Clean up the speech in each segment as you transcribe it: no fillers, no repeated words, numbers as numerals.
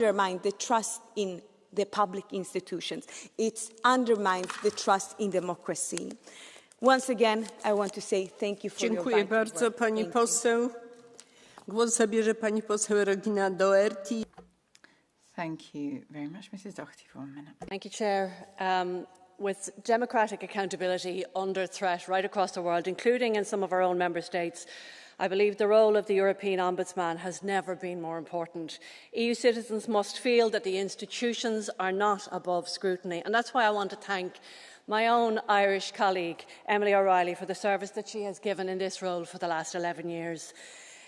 undermines the trust in the public institutions. It undermines the trust in democracy. Once again, I want to say thank you for your Dziękuję bardzo, pani poseł. Głos zabierze pani poseł Regina Doherty. Thank you very much, Mrs. Doherty, for 1 minute. Thank you, Chair. With democratic accountability under threat right across the world, including in some of our own member states, I believe the role of the European Ombudsman has never been more important. EU citizens must feel that the institutions are not above scrutiny, and that's why I want to thank my own Irish colleague, Emily O'Reilly, for the service that she has given in this role for the last 11 years.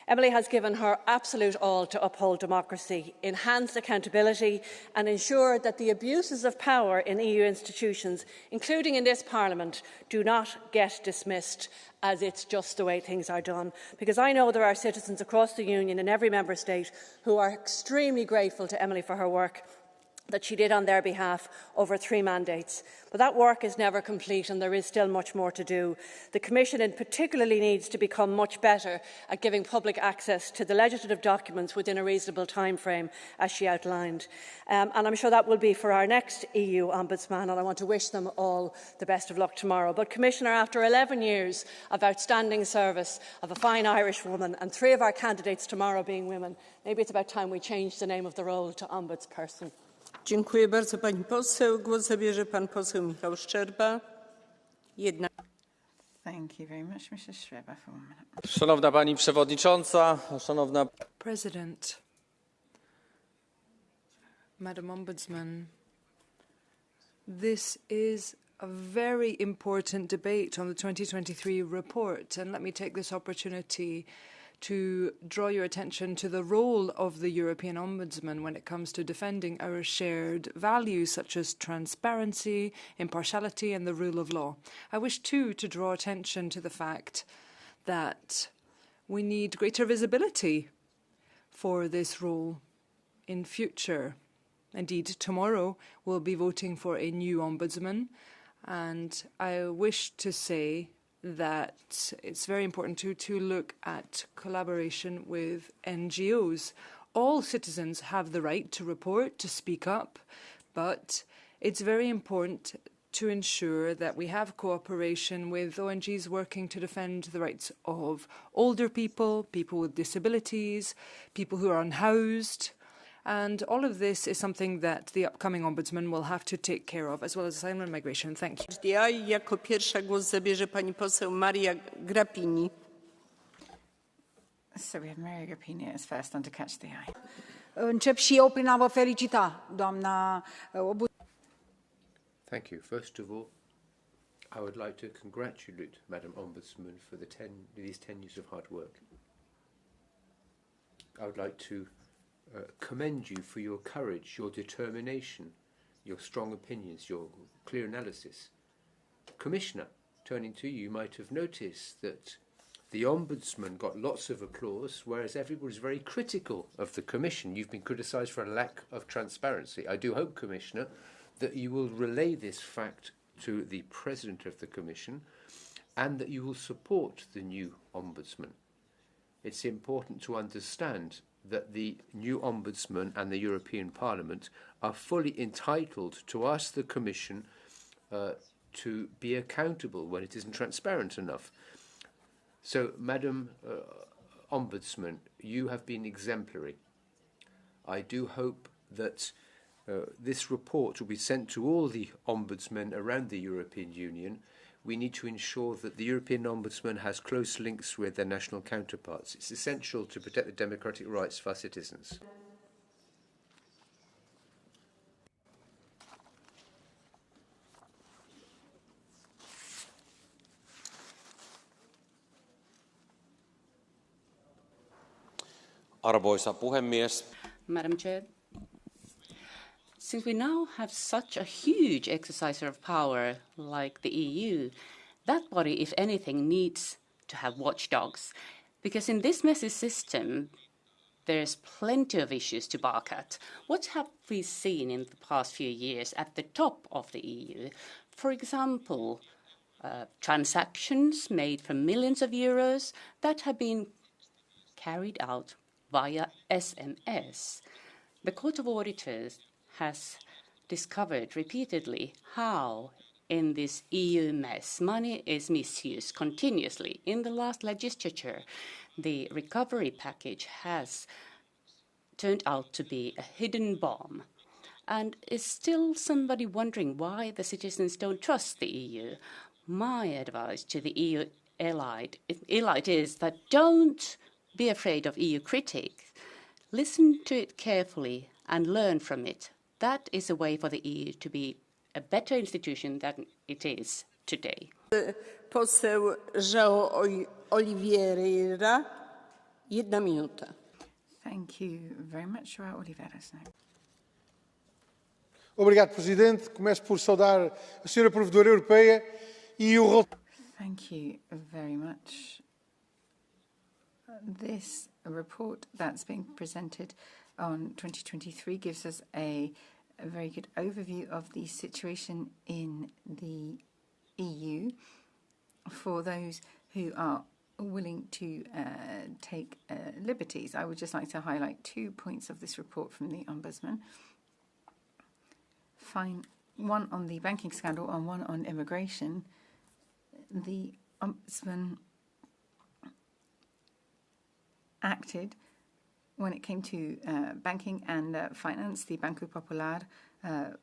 Emily has given her absolute all to uphold democracy, enhance accountability and ensure that the abuses of power in EU institutions, including in this Parliament, do not get dismissed as it's just the way things are done. Because I know there are citizens across the Union in every member state who are extremely grateful to Emily for her work that she did on their behalf over 3 mandates. But that work is never complete and there is still much more to do. The Commission in particularly needs to become much better at giving public access to the legislative documents within a reasonable time frame, as she outlined. And I'm sure that will be for our next EU Ombudsman, and I want to wish them all the best of luck tomorrow. But Commissioner, after 11 years of outstanding service of a fine Irish woman and 3 of our candidates tomorrow being women, maybe it's about time we change the name of the role to Ombudsperson. Dziękuję bardzo, pani poseł. Głos zabierze pan poseł Michał Szczerba. Thank you very much, Mrs. Schreber, for 1 minute. Szanowna pani przewodnicząca, szanowna President, Madam Ombudsman, this is a very important debate on the 2023 report, and let me take this opportunity to draw your attention to the role of the European Ombudsman when it comes to defending our shared values such as transparency, impartiality and the rule of law. I wish too to draw attention to the fact that we need greater visibility for this role in future. Indeed, tomorrow we'll be voting for a new Ombudsman, and I wish to say that it's very important to look at collaboration with NGOs. All citizens have the right to report, to speak up, but it's very important to ensure that we have cooperation with ONGs working to defend the rights of older people, people with disabilities, people who are unhoused. And all of this is something that the upcoming Ombudsman will have to take care of, as well as asylum and migration. Thank you. Jako pierwsza głos zabierze pani poseł Maria Grappini. So we have Maria Grappini as first on to catch the eye. Încep și eu prin a vă felicita, doamna Ombudsman. Thank you. First of all, I would like to congratulate Madam Ombudsman for these 10 years of hard work. I would like to commend you for your courage, your determination, your strong opinions, your clear analysis. Commissioner, turning to you, you might have noticed that the Ombudsman got lots of applause, whereas everybody was very critical of the Commission. You've been criticised for a lack of transparency. I do hope, Commissioner, that you will relay this fact to the President of the Commission and that you will support the new Ombudsman. It's important to understand that the new Ombudsman and the European Parliament are fully entitled to ask the Commission to be accountable when it isn't transparent enough. So, Madam Ombudsman, you have been exemplary. I do hope that this report will be sent to all the ombudsmen around the European Union. We need to ensure that the European Ombudsman has close links with their national counterparts. It's essential to protect the democratic rights of our citizens. Arvoisa puhemies. Madam Chair, since we now have such a huge exerciser of power like the EU, that body, if anything, needs to have watchdogs. Because in this messy system, there's plenty of issues to bark at. What have we seen in the past few years at the top of the EU? For example, transactions made for millions of euros that have been carried out via SMS. The Court of Auditors has discovered repeatedly how in this EU mess money is misused continuously. In the last legislature, the recovery package has turned out to be a hidden bomb. And is still somebody wondering why the citizens don't trust the EU? My advice to the EU elite is that don't be afraid of EU critics. Listen to it carefully and learn from it. That is a way for the EU to be a better institution than it is today. Poseł João Oliveira, 1 minuta. Thank you very much, João Oliveira. Obrigado, Presidente. Começo por saudar a Sra. Provedora Europeia e o... Thank you very much. This report that's being presented on 2023 gives us a very good overview of the situation in the EU for those who are willing to take liberties. I would just like to highlight 2 points of this report from the Ombudsman. One on the banking scandal and one on immigration. The Ombudsman acted when it came to banking and finance, the Banco Popular,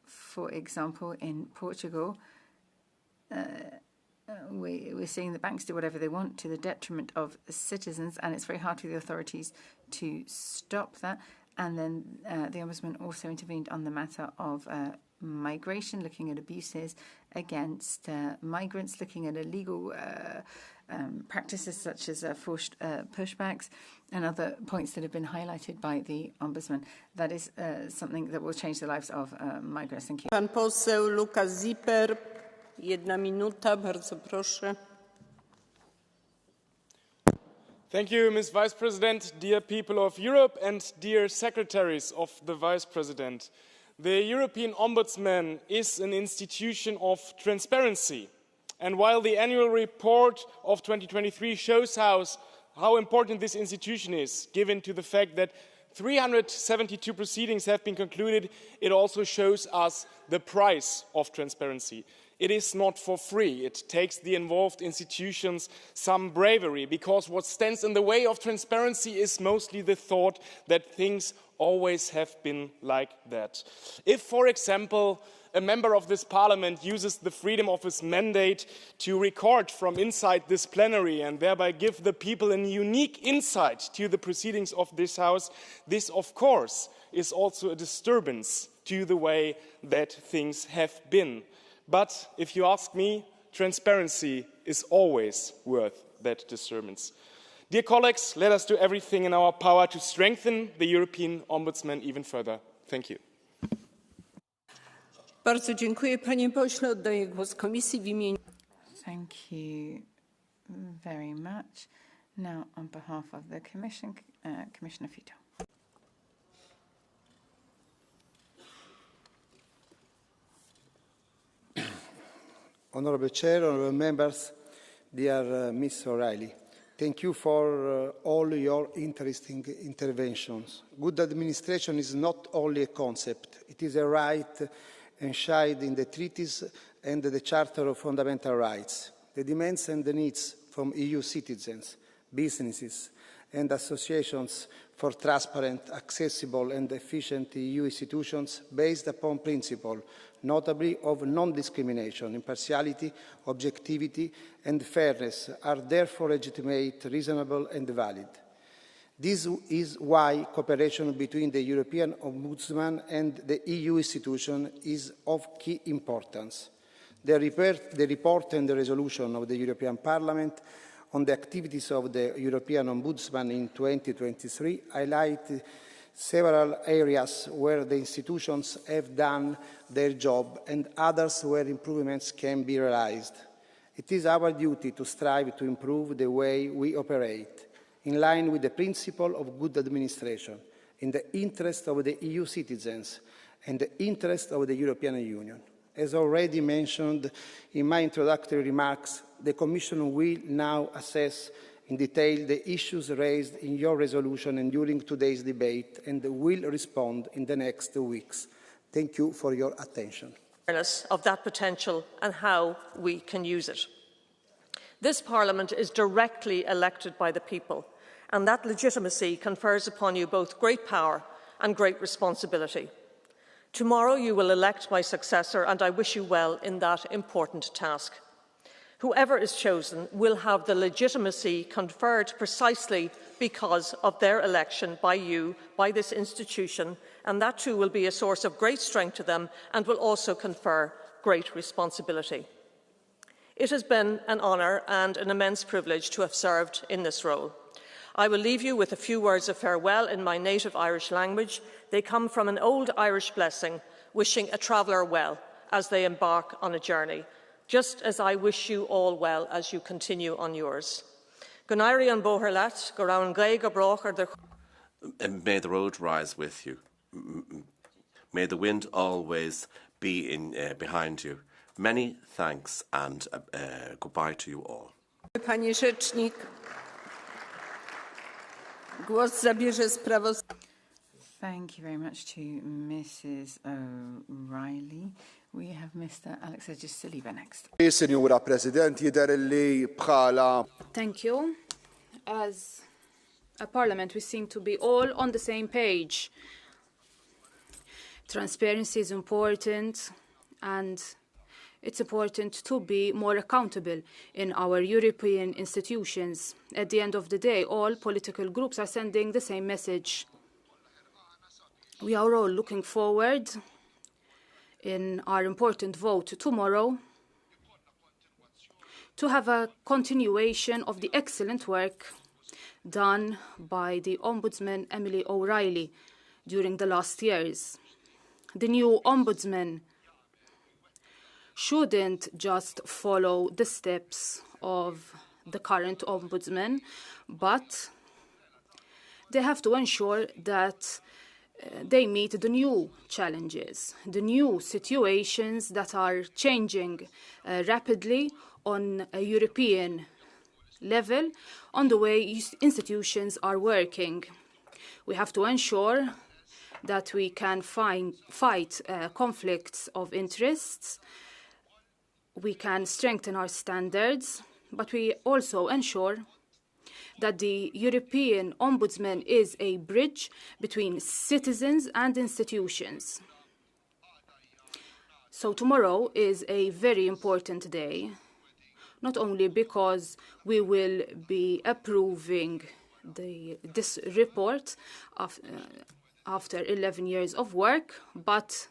for example, in Portugal. We're seeing the banks do whatever they want to the detriment of citizens, and it's very hard for the authorities to stop that. And then the Ombudsman also intervened on the matter of migration, looking at abuses against migrants, looking at illegal practices such as forced pushbacks and other points that have been highlighted by the Ombudsman. That is something that will change the lives of migrants. Thank you. Pan poseł Lukas Zipper, 1 minuta, bardzo proszę. Thank you, Ms. Vice President, dear people of Europe and dear secretaries of the Vice President. The European Ombudsman is an institution of transparency. And while the annual report of 2023 shows how important this institution is, given to the fact that 372 proceedings have been concluded, it also shows us the price of transparency. It is not for free. It takes the involved institutions some bravery, because what stands in the way of transparency is mostly the thought that things always have been like that. If, for example, a member of this parliament uses the freedom of his mandate to record from inside this plenary and thereby give the people a unique insight to the proceedings of this House, this, of course, is also a disturbance to the way that things have been. But if you ask me, transparency is always worth that disturbance. Dear colleagues, let us do everything in our power to strengthen the European Ombudsman even further. Thank you. Bardzo dziękuję, panie pośle. Oddaję głos komisji w imieniu... Thank you very much. Now, on behalf of the Commission, Commissioner Fito. Honourable Chair, honourable members, dear Ms. O'Reilly, thank you for all your interesting interventions. Good administration is not only a concept, it is a right enshrined in the treaties and the Charter of Fundamental Rights. The demands and the needs from EU citizens, businesses and associations for transparent, accessible and efficient EU institutions based upon principles, notably of non-discrimination, impartiality, objectivity and fairness, are therefore legitimate, reasonable and valid. This is why cooperation between the European Ombudsman and the EU institution is of key importance. The report and the resolution of the European Parliament on the activities of the European Ombudsman in 2023 highlight several areas where the institutions have done their job and others where improvements can be realized. It is our duty to strive to improve the way we operate, in line with the principle of good administration, in the interest of the EU citizens and the interest of the European Union. As already mentioned in my introductory remarks, the Commission will now assess in detail the issues raised in your resolution and during today's debate and will respond in the next weeks. Thank you for your attention. Of that potential and how we can use it. This Parliament is directly elected by the people, and that legitimacy confers upon you both great power and great responsibility. Tomorrow you will elect my successor, and I wish you well in that important task. Whoever is chosen will have the legitimacy conferred precisely because of their election by you, by this institution, and that too will be a source of great strength to them and will also confer great responsibility. It has been an honour and an immense privilege to have served in this role. I will leave you with a few words of farewell in my native Irish language. They come from an old Irish blessing, wishing a traveller well as they embark on a journey, just as I wish you all well as you continue on yours. Gonairi an Boherlat, Goraun Gay Gabrocher. May the road rise with you. May the wind always be behind you. Many thanks and goodbye to you all. Pani Rzecznik, głos zabierze sprawozdawca. Thank you very much to Mrs. O'Reilly. We have Mr. Alexis Saliba next. Signora President, jidher li bħala. Thank you. As a parliament, we seem to be all on the same page. Transparency is important, and it's important to be more accountable in our European institutions. At the end of the day, all political groups are sending the same message. We are all looking forward in our important vote tomorrow to have a continuation of the excellent work done by the Ombudsman Emily O'Reilly during the last years. The new Ombudsman shouldn't just follow the steps of the current Ombudsman, but they have to ensure that they meet the new challenges, the new situations that are changing rapidly on a European level, on the way institutions are working. We have to ensure that we can fight conflicts of interests. We can strengthen our standards, but we also ensure that the European Ombudsman is a bridge between citizens and institutions. So tomorrow is a very important day, not only because we will be approving this report after 11 years of work, but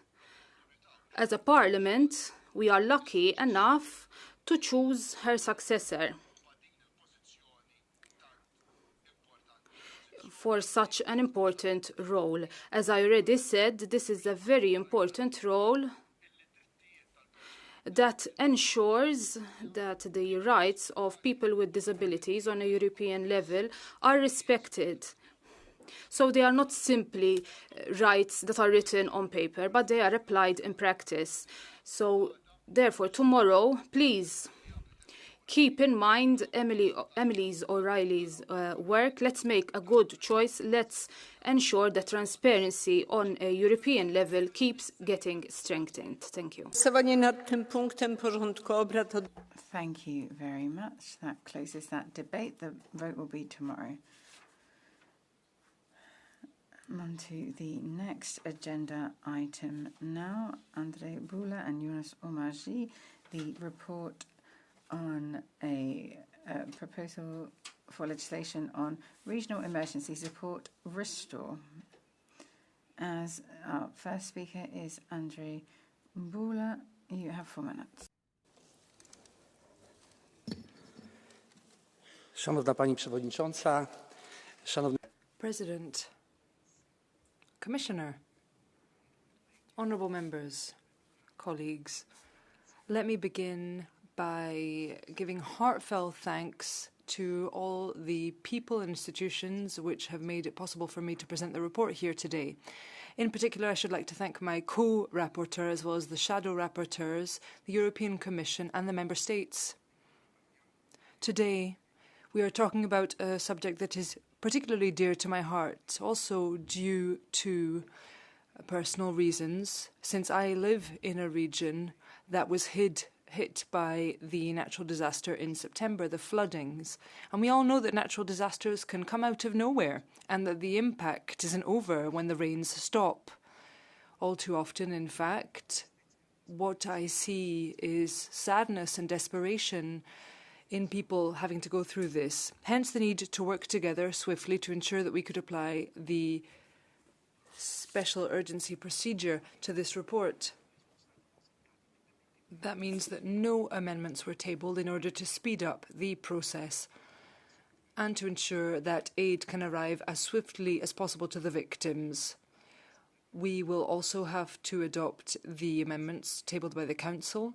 as a parliament, we are lucky enough to choose her successor for such an important role. As I already said, this is a very important role that ensures that the rights of people with disabilities on a European level are respected. So they are not simply rights that are written on paper, but they are applied in practice. So therefore, tomorrow, please keep in mind Emily's O'Reilly's work. Let's make a good choice. Let's ensure that transparency on a European level keeps getting strengthened. Thank you. Thank you very much. That closes that debate. The vote will be tomorrow. On to the next agenda item now. André Boula and Yunus Omarjee, the report on a proposal for legislation on regional emergency support, Restore. As our first speaker is André Boula, you have 4 minutes. Szanowna Pani Przewodnicząca, Szanowni President, Commissioner, honourable members, colleagues, let me begin by giving heartfelt thanks to all the people and institutions which have made it possible for me to present the report here today. In particular, I should like to thank my co-rapporteur as well as the shadow rapporteurs, the European Commission and the Member States. Today, We are talking about a subject that is particularly dear to my heart, also due to personal reasons, since I live in a region that was hit by the natural disaster in September, the floodings. And we all know that natural disasters can come out of nowhere and that the impact isn't over when the rains stop. All too often, in fact, what I see is sadness and desperation in people having to go through this. Hence the need to work together swiftly to ensure that we could apply the special urgency procedure to this report. That means that no amendments were tabled in order to speed up the process and to ensure that aid can arrive as swiftly as possible to the victims. We will also have to adopt the amendments tabled by the Council,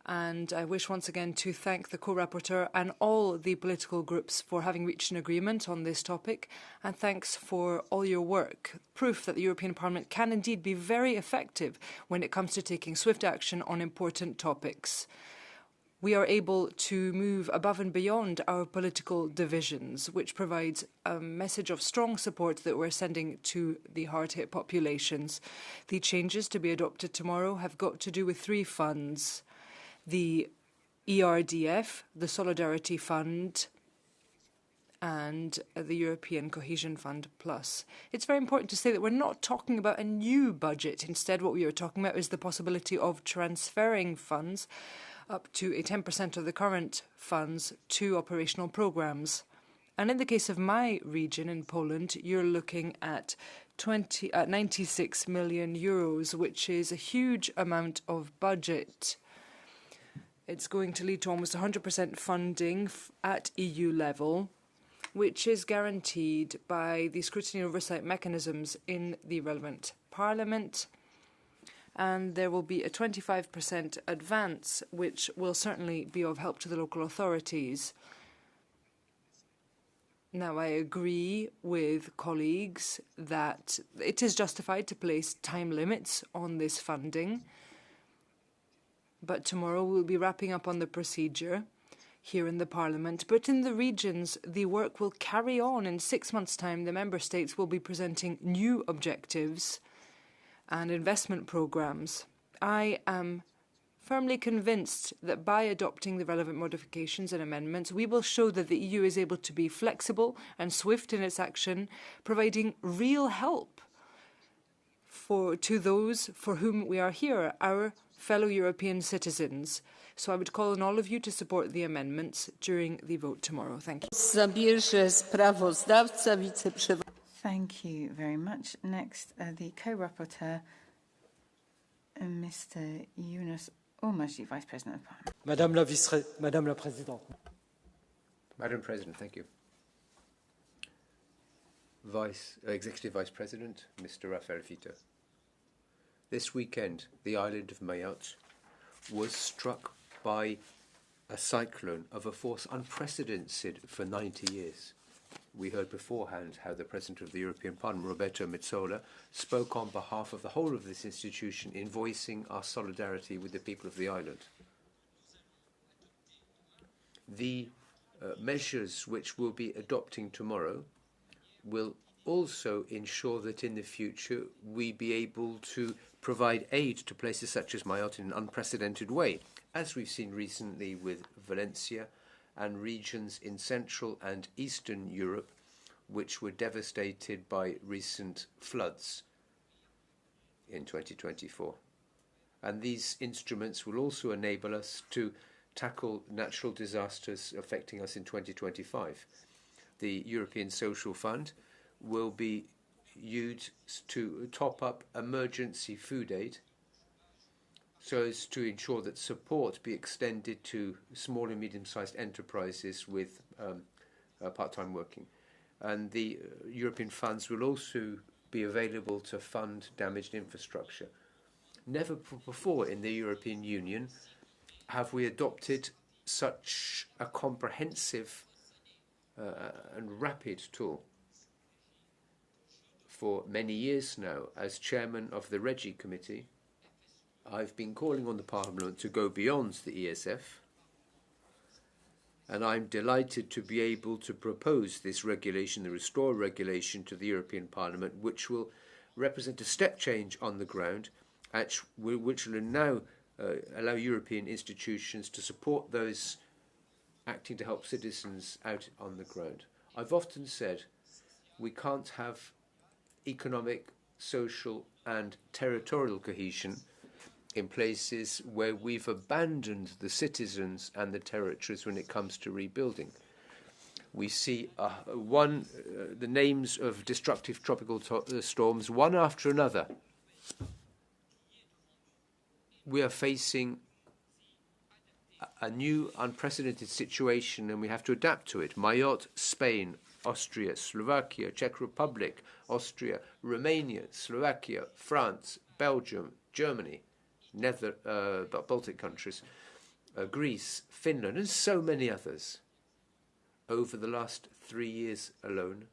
and I wish once again to thank the co-rapporteur and all the political groups for having reached an agreement on this topic, and thanks for all your work. Proof that the European Parliament can indeed be very effective when it comes to taking swift action on important topics. We are able to move above and beyond our political divisions, which provides a message of strong support that we're sending to the hard-hit populations. The changes to be adopted tomorrow have got to do with 3 funds: the ERDF, the Solidarity Fund, and the European Cohesion Fund Plus. It's very important to say that we're not talking about a new budget. Instead, what we are talking about is the possibility of transferring funds up to 10% of the current funds to operational programs. And in the case of my region in Poland, you're looking at 96 million euros, which is a huge amount of budget. It's going to lead to almost 100% funding at EU level, which is guaranteed by the scrutiny and oversight mechanisms in the relevant parliament. And there will be a 25% advance, which will certainly be of help to the local authorities. Now, I agree with colleagues that it is justified to place time limits on this funding. But tomorrow we'll be wrapping up on the procedure here in the Parliament. But in the regions, the work will carry on. In 6 months' time, the Member States will be presenting new objectives and investment programmes. I am firmly convinced that by adopting the relevant modifications and amendments, we will show that the EU is able to be flexible and swift in its action, providing real help to those for whom we are here, our fellow European citizens. So I would call on all of you to support the amendments during the vote tomorrow. Thank you. Thank you very much. Next, the co-rapporteur, Mr. Yunus Omarjee, Vice President of Parliament. Madame la Présidente. Madam President, thank you. Executive Vice President, Mr. Rafael Fito. This weekend, the island of Mayotte was struck by a cyclone of a force unprecedented for 90 years. We heard beforehand how the President of the European Parliament, Roberto Metsola, spoke on behalf of the whole of this institution in voicing our solidarity with the people of the island. The measures which we'll be adopting tomorrow will also ensure that in the future we be able to provide aid to places such as Mayotte in an unprecedented way, as we've seen recently with Valencia and regions in Central and Eastern Europe which were devastated by recent floods in 2024. And these instruments will also enable us to tackle natural disasters affecting us in 2025. The European Social Fund will be used to top up emergency food aid so as to ensure that support be extended to small and medium-sized enterprises with part-time working. And the European funds will also be available to fund damaged infrastructure. Never before in the European Union have we adopted such a comprehensive and rapid tool. For many years now, as chairman of the Regi Committee, I've been calling on the Parliament to go beyond the ESF And I'm delighted to be able to propose this regulation, the Restore regulation, to the European Parliament, which will represent a step change on the ground, which will now allow European institutions to support those acting to help citizens out on the ground. I've often said we can't have economic, social and territorial cohesion in places where we've abandoned the citizens and the territories when it comes to rebuilding. We see the names of destructive tropical storms, one after another. We are facing a new unprecedented situation and we have to adapt to it. Mayotte, Spain, Austria, Slovakia, Czech Republic, Austria, Romania, Slovakia, France, Belgium, Germany, Baltic countries, Greece, Finland, and so many others. Over the last 3 years alone,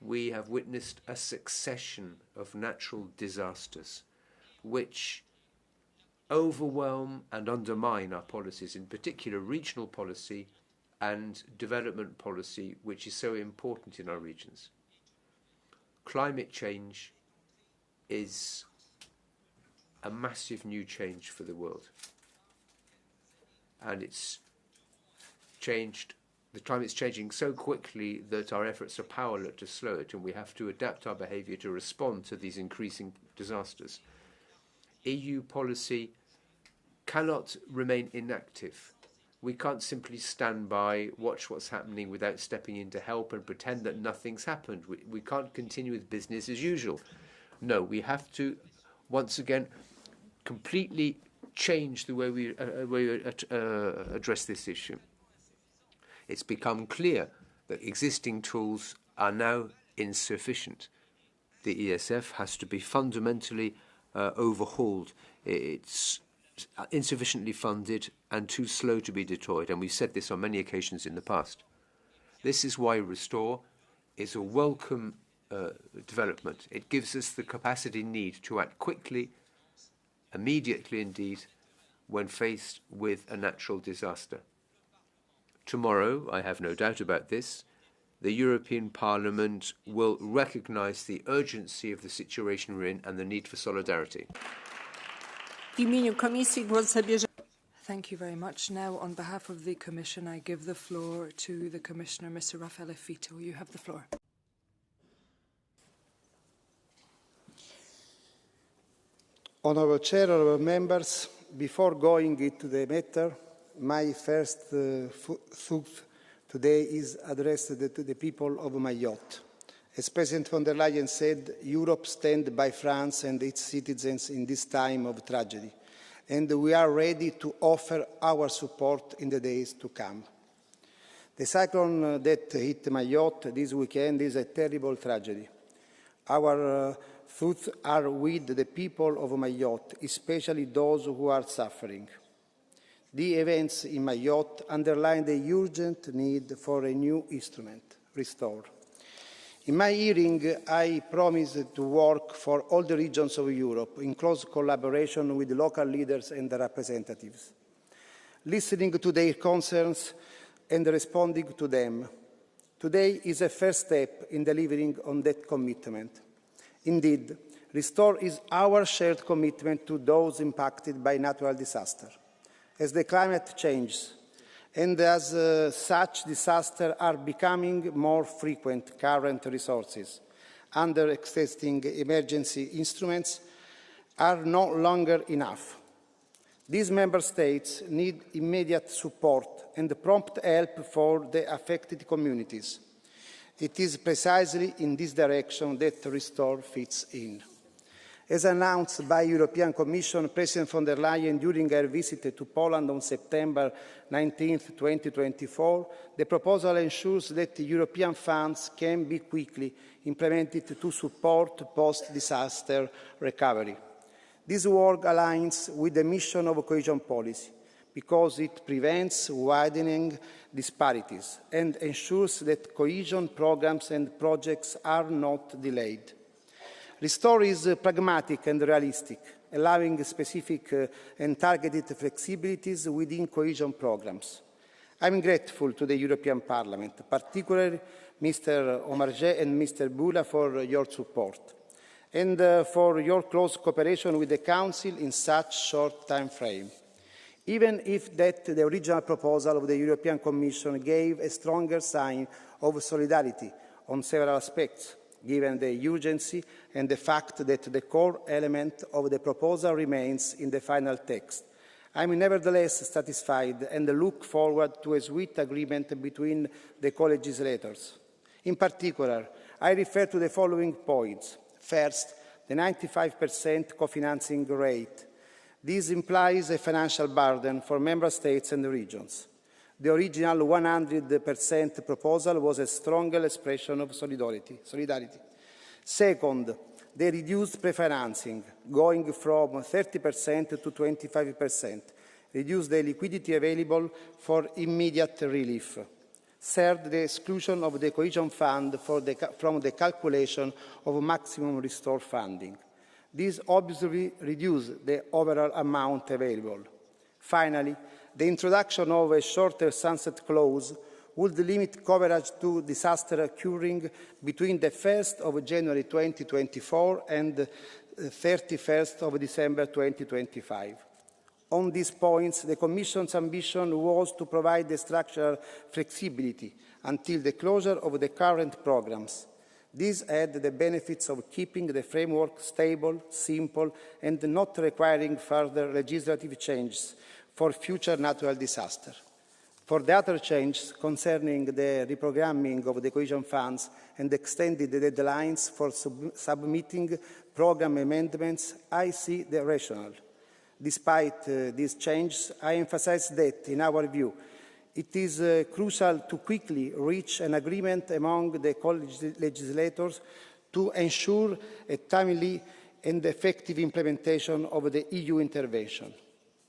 we have witnessed a succession of natural disasters which overwhelm and undermine our policies, in particular regional policy and development policy, which is so important in our regions. Climate change is a massive new change for the world. And the climate's changing so quickly that our efforts are powerless to slow it, and we have to adapt our behaviour to respond to these increasing disasters. EU policy cannot remain inactive. We can't simply stand by, watch what's happening without stepping in to help and pretend that nothing's happened. We can't continue with business as usual. No, we have to, once again, completely change the way we address this issue. It's become clear that existing tools are now insufficient. The ESF has to be fundamentally overhauled. It's insufficiently funded and too slow to be deployed, and we've said this on many occasions in the past. This is why Restore is a welcome development. It gives us the capacity needed to act quickly, immediately indeed, when faced with a natural disaster. Tomorrow, I have no doubt about this, the European Parliament will recognise the urgency of the situation we're in and the need for solidarity. Thank you very much. Now, on behalf of the Commission, I give the floor to the Commissioner, Mr. Raffaele Fitto. You have the floor. Honourable Chair, honourable members, before going into the matter, my first thought today is addressed to the people of Mayotte. As President von der Leyen said, Europe stands by France and its citizens in this time of tragedy, and we are ready to offer our support in the days to come. The cyclone that hit Mayotte this weekend is a terrible tragedy. Our thoughts are with the people of Mayotte, especially those who are suffering. The events in Mayotte underline the urgent need for a new instrument, Restore. In my hearing, I promised to work for all the regions of Europe in close collaboration with local leaders and representatives, listening to their concerns and responding to them. Today is a first step in delivering on that commitment. Indeed, Restore is our shared commitment to those impacted by natural disaster. As the climate changes, and as such disasters are becoming more frequent, current resources under existing emergency instruments are no longer enough. These member states need immediate support and prompt help for the affected communities. It is precisely in this direction that Restore fits in. As announced by European Commission President von der Leyen during her visit to Poland on September 19, 2024, the proposal ensures that European funds can be quickly implemented to support post-disaster recovery. This work aligns with the mission of cohesion policy because it prevents widening disparities and ensures that cohesion programmes and projects are not delayed. Restore is pragmatic and realistic, allowing specific and targeted flexibilities within cohesion programmes. I'm grateful to the European Parliament, particularly Mr. Omarjee and Mr. Bula for your support and for your close cooperation with the Council in such short time frame. Even if the original proposal of the European Commission gave a stronger sign of solidarity on several aspects, given the urgency and the fact that the core element of the proposal remains in the final text, I am nevertheless satisfied and look forward to a swift agreement between the co-legislators. In particular, I refer to the following points. First, the 95% co-financing rate. This implies a financial burden for Member States and regions. The original 100% proposal was a stronger expression of solidarity. Second, the reduced pre-financing, going from 30% to 25%, reduced the liquidity available for immediate relief. Third, the exclusion of the Cohesion Fund from the calculation of maximum restore funding. This obviously reduced the overall amount available. Finally, the introduction of a shorter sunset clause would limit coverage to disaster occurring between the 1st of January 2024 and the 31st of December 2025. On these points, the Commission's ambition was to provide the structural flexibility until the closure of the current programmes. These had the benefits of keeping the framework stable, simple, and not requiring further legislative changes for future natural disasters. For the other changes concerning the reprogramming of the cohesion funds and extended deadlines for submitting programme amendments, I see the rationale. Despite these changes, I emphasise that, in our view, it is crucial to quickly reach an agreement among the co-legislators to ensure a timely and effective implementation of the EU intervention.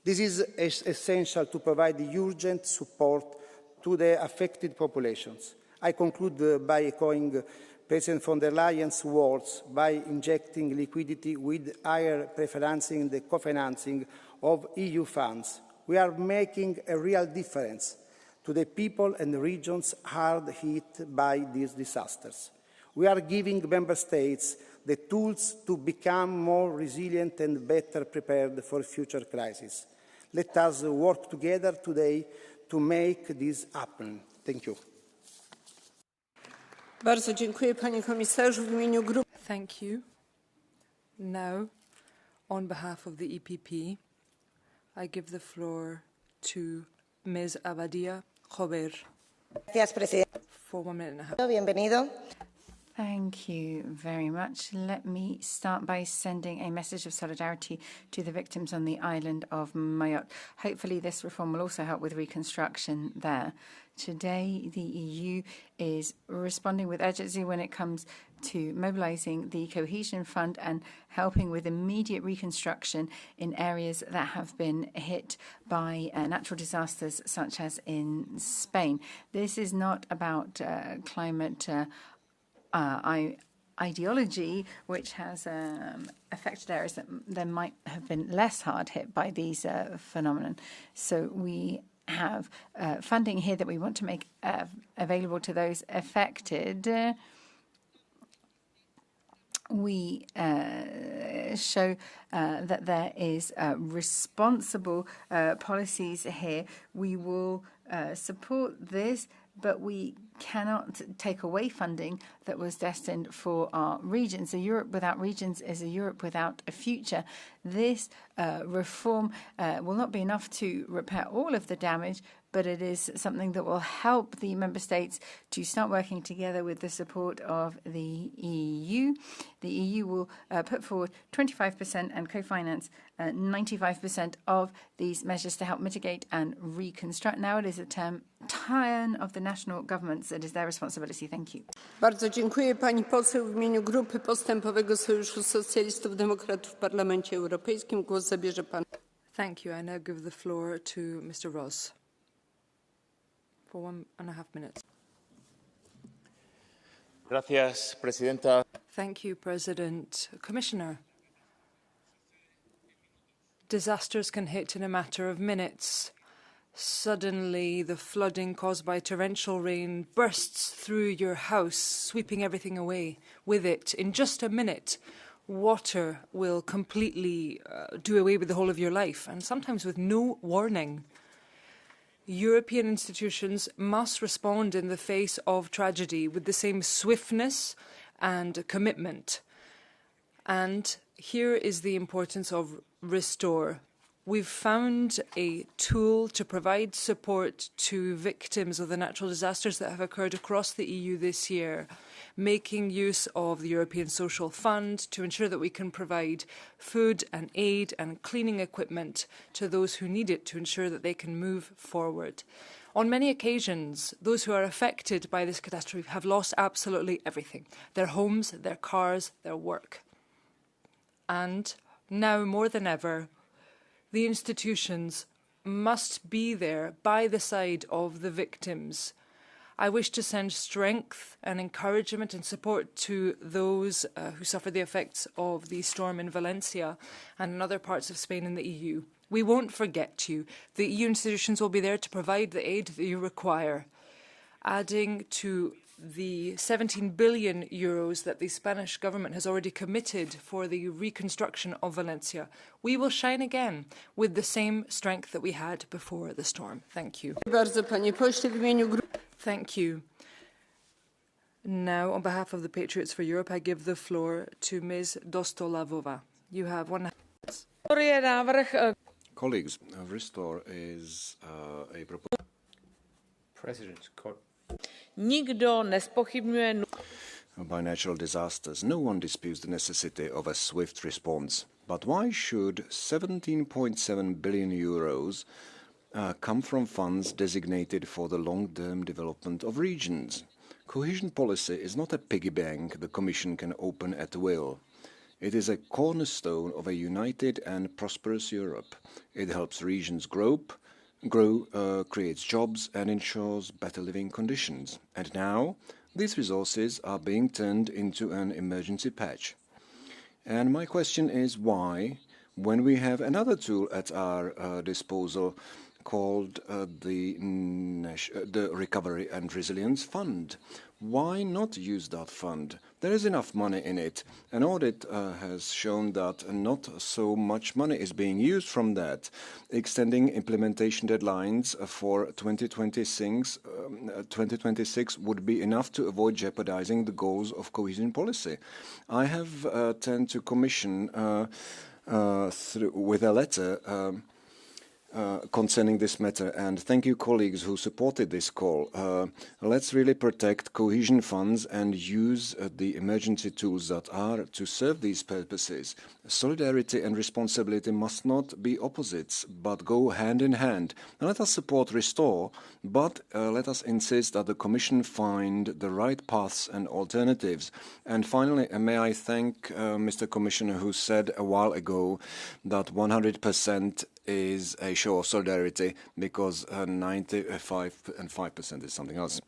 This is essential to provide urgent support to the affected populations. I conclude by echoing President von der Leyen's words by injecting liquidity with higher preferencing the co-financing of EU funds. We are making a real difference to the people and regions hard hit by these disasters. We are giving Member States the tools to become more resilient and better prepared for future crises. Let us work together today to make this happen. Thank you. Bardzo dziękuję, panie komisarzu. W imieniu grupy. Thank you. Now, on behalf of the EPP, I give the floor to Ms. Abadia Jover. Gracias, Presidente. For 1 minute and a half. Bienvenido. Thank you very much. Let me start by sending a message of solidarity to the victims on the island of Mayotte. Hopefully this reform will also help with reconstruction there. Today, the EU is responding with urgency when it comes to mobilising the Cohesion Fund and helping with immediate reconstruction in areas that have been hit by natural disasters, such as in Spain. This is not about climate ideology, which has affected areas that might have been less hard hit by these phenomenon. So we have funding here that we want to make available to those affected. We show that there is responsible policies here. We will support this, but we cannot take away funding that was destined for our regions. A Europe without regions is a Europe without a future. This reform will not be enough to repair all of the damage, but it is something that will help the member states to start working together with the support of the EU. The EU will put forward 25% and co-finance 95% of these measures to help mitigate and reconstruct. Now it is a turn of the national governments. It is their responsibility. Thank you. Bardzo dziękuję, pani poseł. W imieniu Grupy Postępowego Sojuszu Socjalistów Demokratów w Parlamencie Europejskim głos zabierze pan. Thank you. I now give the floor to Mr. Ross for 1.5 minutes. Gracias, Presidenta. Thank you, President. Commissioner, disasters can hit in a matter of minutes. Suddenly, the flooding caused by torrential rain bursts through your house, sweeping everything away with it. In just a minute, water will completely do away with the whole of your life, and sometimes with no warning. European institutions must respond in the face of tragedy with the same swiftness and commitment. And here is the importance of Restore. We've found a tool to provide support to victims of the natural disasters that have occurred across the EU this year, making use of the European Social Fund to ensure that we can provide food and aid and cleaning equipment to those who need it to ensure that they can move forward. On many occasions, those who are affected by this catastrophe have lost absolutely everything: their homes, their cars, their work. And now more than ever, the institutions must be there by the side of the victims. I wish to send strength and encouragement and support to those who suffered the effects of the storm in Valencia and in other parts of Spain and the EU. We won't forget you. The EU institutions will be there to provide the aid that you require, adding to the 17 billion euros that the Spanish government has already committed for the reconstruction of Valencia. We will shine again with the same strength that we had before the storm. Thank you. Thank you. Now, on behalf of the Patriots for Europe, I give the floor to Ms. Dostolavova. You have 1 minute. Colleagues, Restore is a proposal. President, Nikdo nespochybňuje. By natural disasters, no one disputes the necessity of a swift response. But why should 17.7 billion euros come from funds designated for the long-term development of regions? Cohesion policy is not a piggy bank the Commission can open at will. It is a cornerstone of a united and prosperous Europe. It helps regions grow, creates jobs and ensures better living conditions. And now, these resources are being turned into an emergency patch. And my question is why, when we have another tool at our disposal called the Recovery and Resilience Fund, why not use that fund? There is enough money in it. An audit has shown that not so much money is being used from that. Extending implementation deadlines for 2026 would be enough to avoid jeopardizing the goals of cohesion policy. I have turned to Commission with a letter concerning this matter, and thank you colleagues who supported this call. Let's really protect cohesion funds and use the emergency tools that are to serve these purposes. Solidarity and responsibility must not be opposites, but go hand in hand. Let us support Restore, but let us insist that the Commission find the right paths and alternatives. And finally, may I thank Mr. Commissioner, who said a while ago that 100% is a show of solidarity, because 95 and 5% is something else.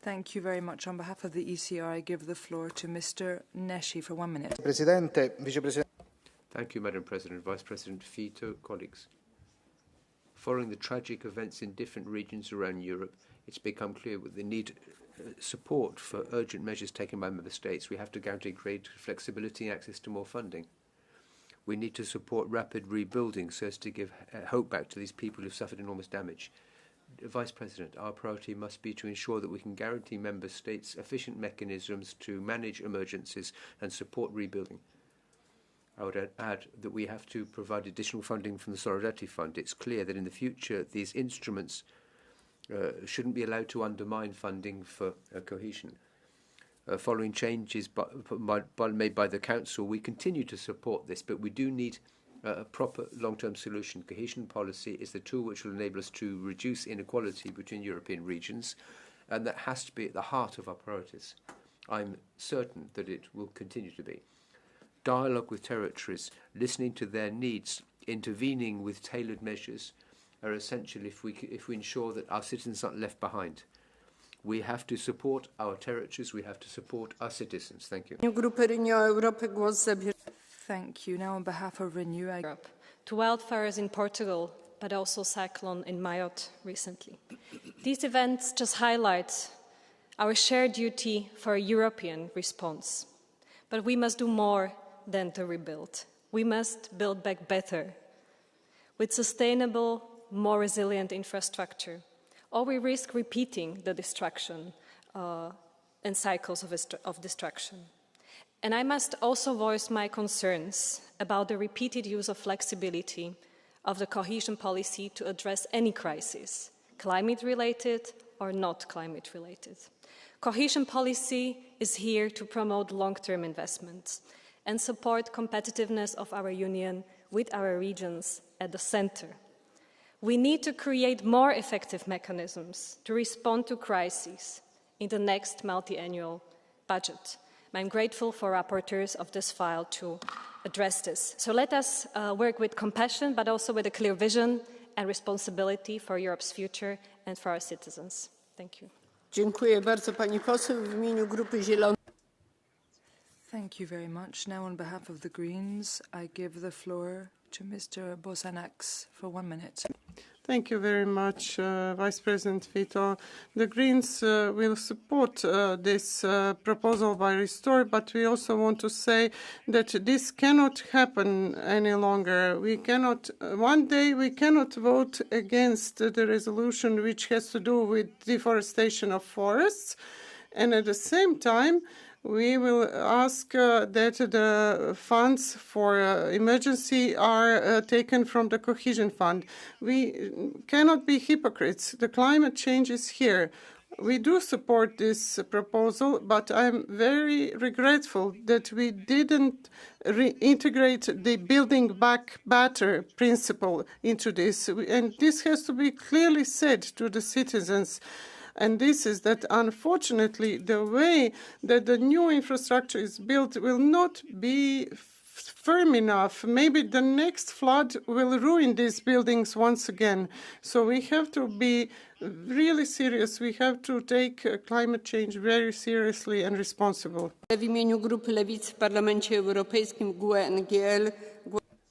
Thank you very much. On behalf of the ECR, I give the floor to Mr. Neshi for 1 minute. Thank you, Madam President, Vice President Fito, colleagues. Following the tragic events in different regions around Europe, it's become clear that the need support for urgent measures taken by Member States. We have to guarantee great flexibility and access to more funding. We need to support rapid rebuilding so as to give hope back to these people who've suffered enormous damage. Vice President, our priority must be to ensure that we can guarantee Member States efficient mechanisms to manage emergencies and support rebuilding. I would add that we have to provide additional funding from the Solidarity Fund. It's clear that in the future these instruments shouldn't be allowed to undermine funding for cohesion. Following changes made by the Council, we continue to support this, but we do need a proper long-term solution. Cohesion policy is the tool which will enable us to reduce inequality between European regions, and that has to be at the heart of our priorities. I'm certain that it will continue to be. Dialogue with territories, listening to their needs, intervening with tailored measures are essential if we ensure that our citizens aren't left behind. We have to support our territories. We have to support our citizens. Thank you. Thank you. Now, on behalf of Renew, to wildfires in Portugal, but also cyclone in Mayotte recently. These events just highlight our shared duty for a European response. But we must do more than to rebuild. We must build back better, with sustainable, more resilient infrastructure, or we risk repeating the destruction and cycles of destruction. And I must also voice my concerns about the repeated use of flexibility of the cohesion policy to address any crisis, climate-related or not climate-related. Cohesion policy is here to promote long-term investments and support competitiveness of our union with our regions at the center. We need to create more effective mechanisms to respond to crises in the next multi-annual budget. I'm grateful for rapporteurs of this file to address this. So let us work with compassion, but also with a clear vision and responsibility for Europe's future and for our citizens. Thank you. Dziękuję bardzo pani poseł. W imieniu Grupy Zielonej. Thank you very much. Now on behalf of the Greens, I give the floor to Mr. Bosanax for 1 minute. Thank you very much, Vice President Vito. The Greens will support this proposal by Restore, but we also want to say that this cannot happen any longer. We cannot, one day we cannot vote against the resolution which has to do with deforestation of forests, and at the same time, we will ask that the funds for emergency are taken from the cohesion fund. We cannot be hypocrites. The climate change is here. We do support this proposal, but I'm very regretful that we didn't reintegrate the building back better principle into this. And this has to be clearly said to the citizens. And this is that, unfortunately, the way that the new infrastructure is built will not be firm enough. Maybe the next flood will ruin these buildings once again. So we have to be really serious. We have to take climate change very seriously and responsible. W imieniu Grupy Lewicy w Parlamencie Europejskim GUE-NGL.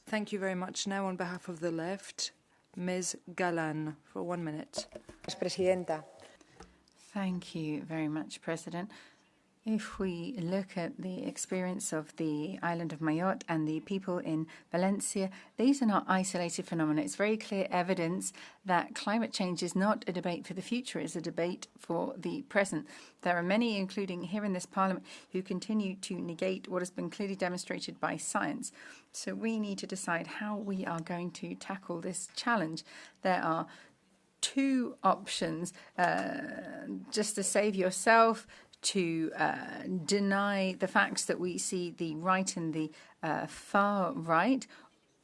Thank you very much. Now on behalf of the left, Ms. Galan for 1 minute. Presidenta. Thank you very much, President. If we look at the experience of the island of Mayotte and the people in Valencia, these are not isolated phenomena. It's very clear evidence that climate change is not a debate for the future, it's a debate for the present. There are many, including here in this Parliament, who continue to negate what has been clearly demonstrated by science. So we need to decide how we are going to tackle this challenge. There are two options, just to save yourself, to deny the facts that we see the right and the far right,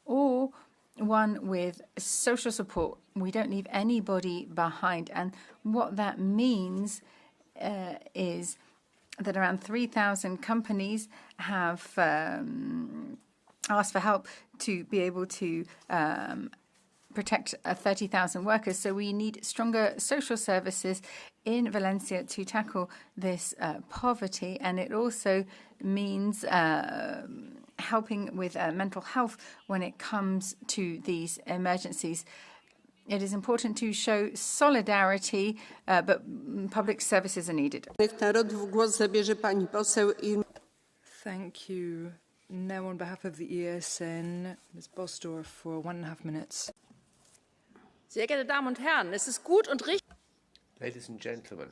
or one with social support. We don't leave anybody behind. And what that means is that around 3,000 companies have asked for help to be able to protect 30,000 workers. So we need stronger social services in Valencia to tackle this poverty. And it also means helping with mental health when it comes to these emergencies. It is important to show solidarity, but public services are needed. Thank you. Now on behalf of the ESN, Ms. Bosdorf for 1.5 minutes. Sehr geehrte Damen und Herren, es ist gut und richtig. Ladies and gentlemen,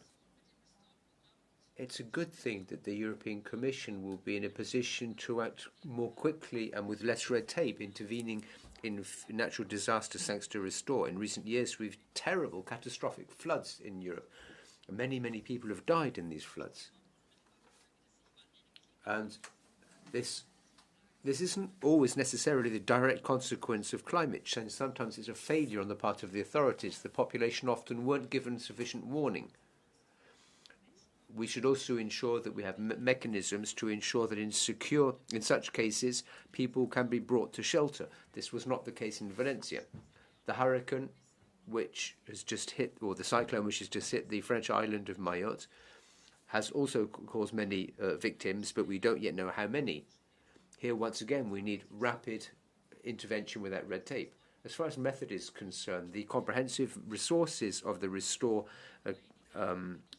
it's a good thing that the European Commission will be in a position to act more quickly and with less red tape, intervening in natural disasters thanks to Restore. In recent years, we've terrible, catastrophic floods in Europe. Many, many people have died in these floods. And this isn't always necessarily the direct consequence of climate change. Sometimes it's a failure on the part of the authorities. The population often weren't given sufficient warning. We should also ensure that we have mechanisms to ensure that in such cases, people can be brought to shelter. This was not the case in Valencia. The hurricane which has just hit, or the cyclone which has just hit the French island of Mayotte, has also caused many victims, but we don't yet know how many. Here, once again, we need rapid intervention without red tape. As far as method is concerned, the comprehensive resources of the Restore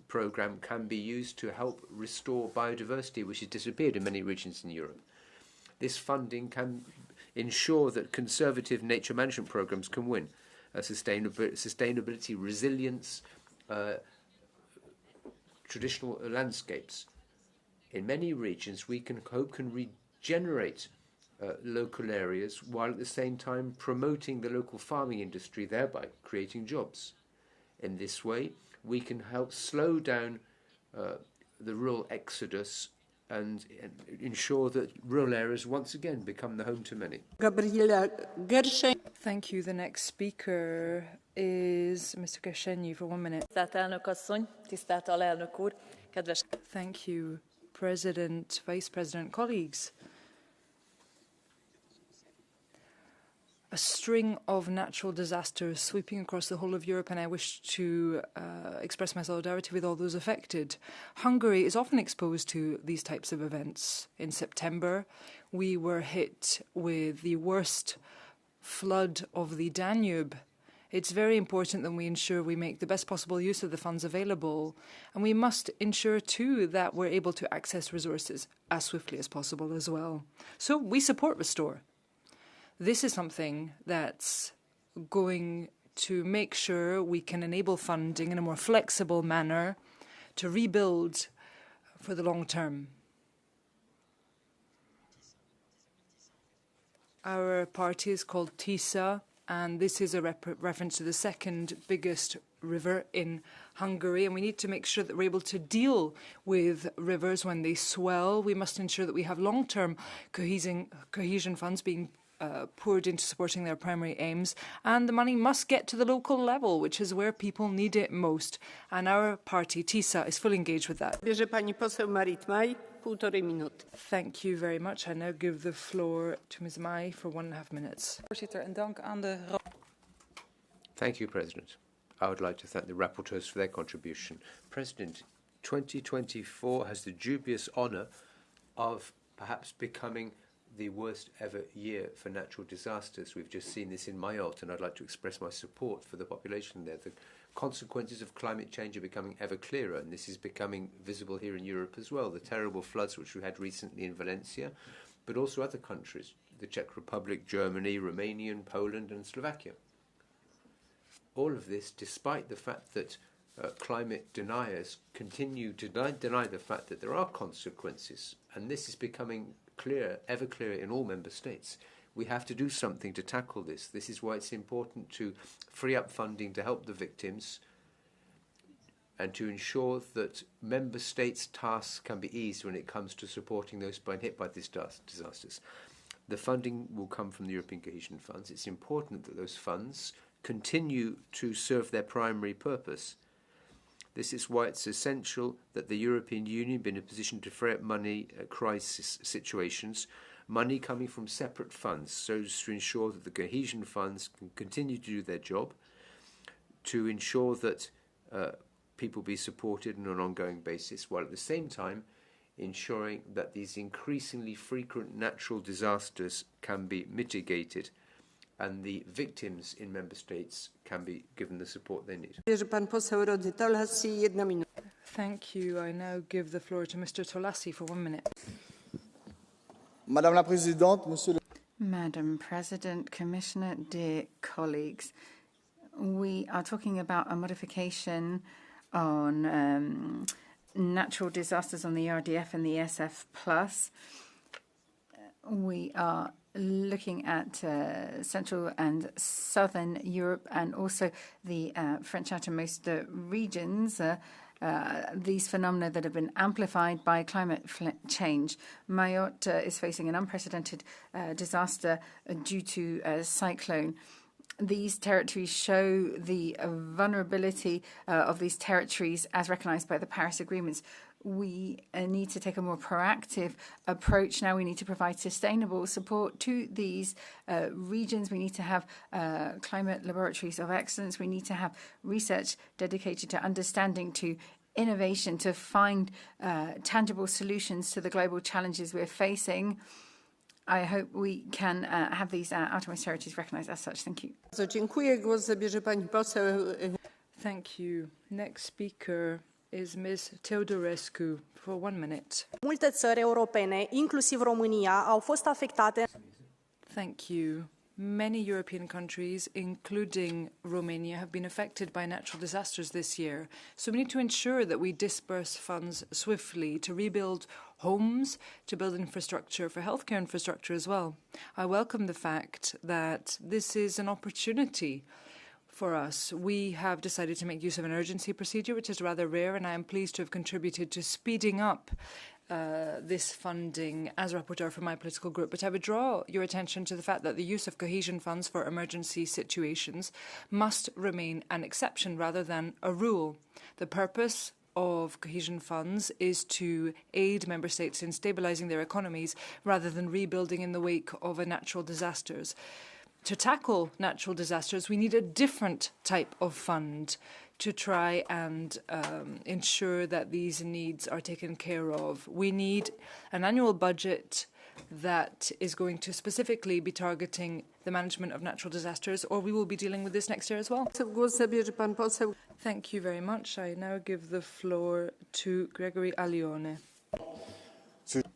programme can be used to help restore biodiversity, which has disappeared in many regions in Europe. This funding can ensure that conservative nature management programmes can win. Sustainability, resilience, traditional landscapes. In many regions, we can regenerate local areas while at the same time promoting the local farming industry, thereby creating jobs. In this way, we can help slow down the rural exodus and ensure that rural areas once again become the home to many. Gabriela Gersheń. Thank you. The next speaker is Mr. Gersheny for 1 minute. Thank you, President, Vice President, colleagues. A string of natural disasters sweeping across the whole of Europe, and I wish to express my solidarity with all those affected. Hungary is often exposed to these types of events. In September, we were hit with the worst flood of the Danube. It's very important that we ensure we make the best possible use of the funds available, and we must ensure too that we're able to access resources as swiftly as possible as well. So we support Restore. This is something that's going to make sure we can enable funding in a more flexible manner to rebuild for the long term. Our party is called TISA, and this is a reference to the second biggest river in Hungary, and we need to make sure that we're able to deal with rivers when they swell. We must ensure that we have long-term cohesion funds being poured into supporting their primary aims, and the money must get to the local level, which is where people need it most. And our party, TISA, is fully engaged with that. Bierze pani poseł Marit Maj, 1,5 minuty. Thank you very much. I now give the floor to Ms. Mai for 1.5 minutes. Thank you, President. I would like to thank the rapporteurs for their contribution. President, 2024 has the dubious honour of perhaps becoming the worst ever year for natural disasters. We've just seen this in Mayotte, and I'd like to express my support for the population there. The consequences of climate change are becoming ever clearer, and this is becoming visible here in Europe as well. The terrible floods which we had recently in Valencia, but also other countries, the Czech Republic, Germany, Romania, Poland and Slovakia. All of this despite the fact that climate deniers continue to deny the fact that there are consequences, and this is becoming clear, ever clearer in all member states. We have to do something to tackle this. This is why it's important to free up funding to help the victims and to ensure that member states' tasks can be eased when it comes to supporting those hit by these disasters. The funding will come from the European Cohesion Funds. It's important that those funds continue to serve their primary purpose. This is why it's essential that the European Union be in a position to free up money at crisis situations, money coming from separate funds, so as to ensure that the cohesion funds can continue to do their job, to ensure that people be supported on an ongoing basis, while at the same time ensuring that these increasingly frequent natural disasters can be mitigated and the victims in member states can be given the support they need. Thank you. I now give the floor to Mr. Tolassi for 1 minute. Madame la Présidente, Monsieur le... Madam President, Commissioner, dear colleagues, we are talking about a modification on natural disasters on the RDF and the SF+. We are looking at Central and Southern Europe and also the French outermost regions, these phenomena that have been amplified by climate change. Mayotte is facing an unprecedented disaster due to a cyclone. These territories show the vulnerability of these territories as recognized by the Paris agreements. We need to take a more proactive approach now. We need to provide sustainable support to these regions. We need to have climate laboratories of excellence. We need to have research dedicated to understanding, to innovation, to find tangible solutions to the global challenges we're facing. I hope we can have these outermost territories recognised as such. Thank you. Bardzo dziękuję. Głos zabierze pani poseł. Thank you. Next speaker is Ms. Teodorescu for 1 minute. Multe țări europene, inclusiv România, au fost afectate. Thank you. Many European countries, including Romania, have been affected by natural disasters this year. So we need to ensure that we disperse funds swiftly to rebuild homes, to build infrastructure for healthcare infrastructure as well. I welcome the fact that this is an opportunity for us. We have decided to make use of an urgency procedure, which is rather rare, and I am pleased to have contributed to speeding up this funding as rapporteur for my political group. But I would draw your attention to the fact that the use of cohesion funds for emergency situations must remain an exception rather than a rule. The purpose of cohesion funds is to aid member states in stabilising their economies rather than rebuilding in the wake of a natural disasters. To tackle natural disasters, we need a different type of fund to try and ensure that these needs are taken care of. We need an annual budget that is going to specifically be targeting the management of natural disasters, or we will be dealing with this next year as well. Thank you very much. I now give the floor to Gregory Alione.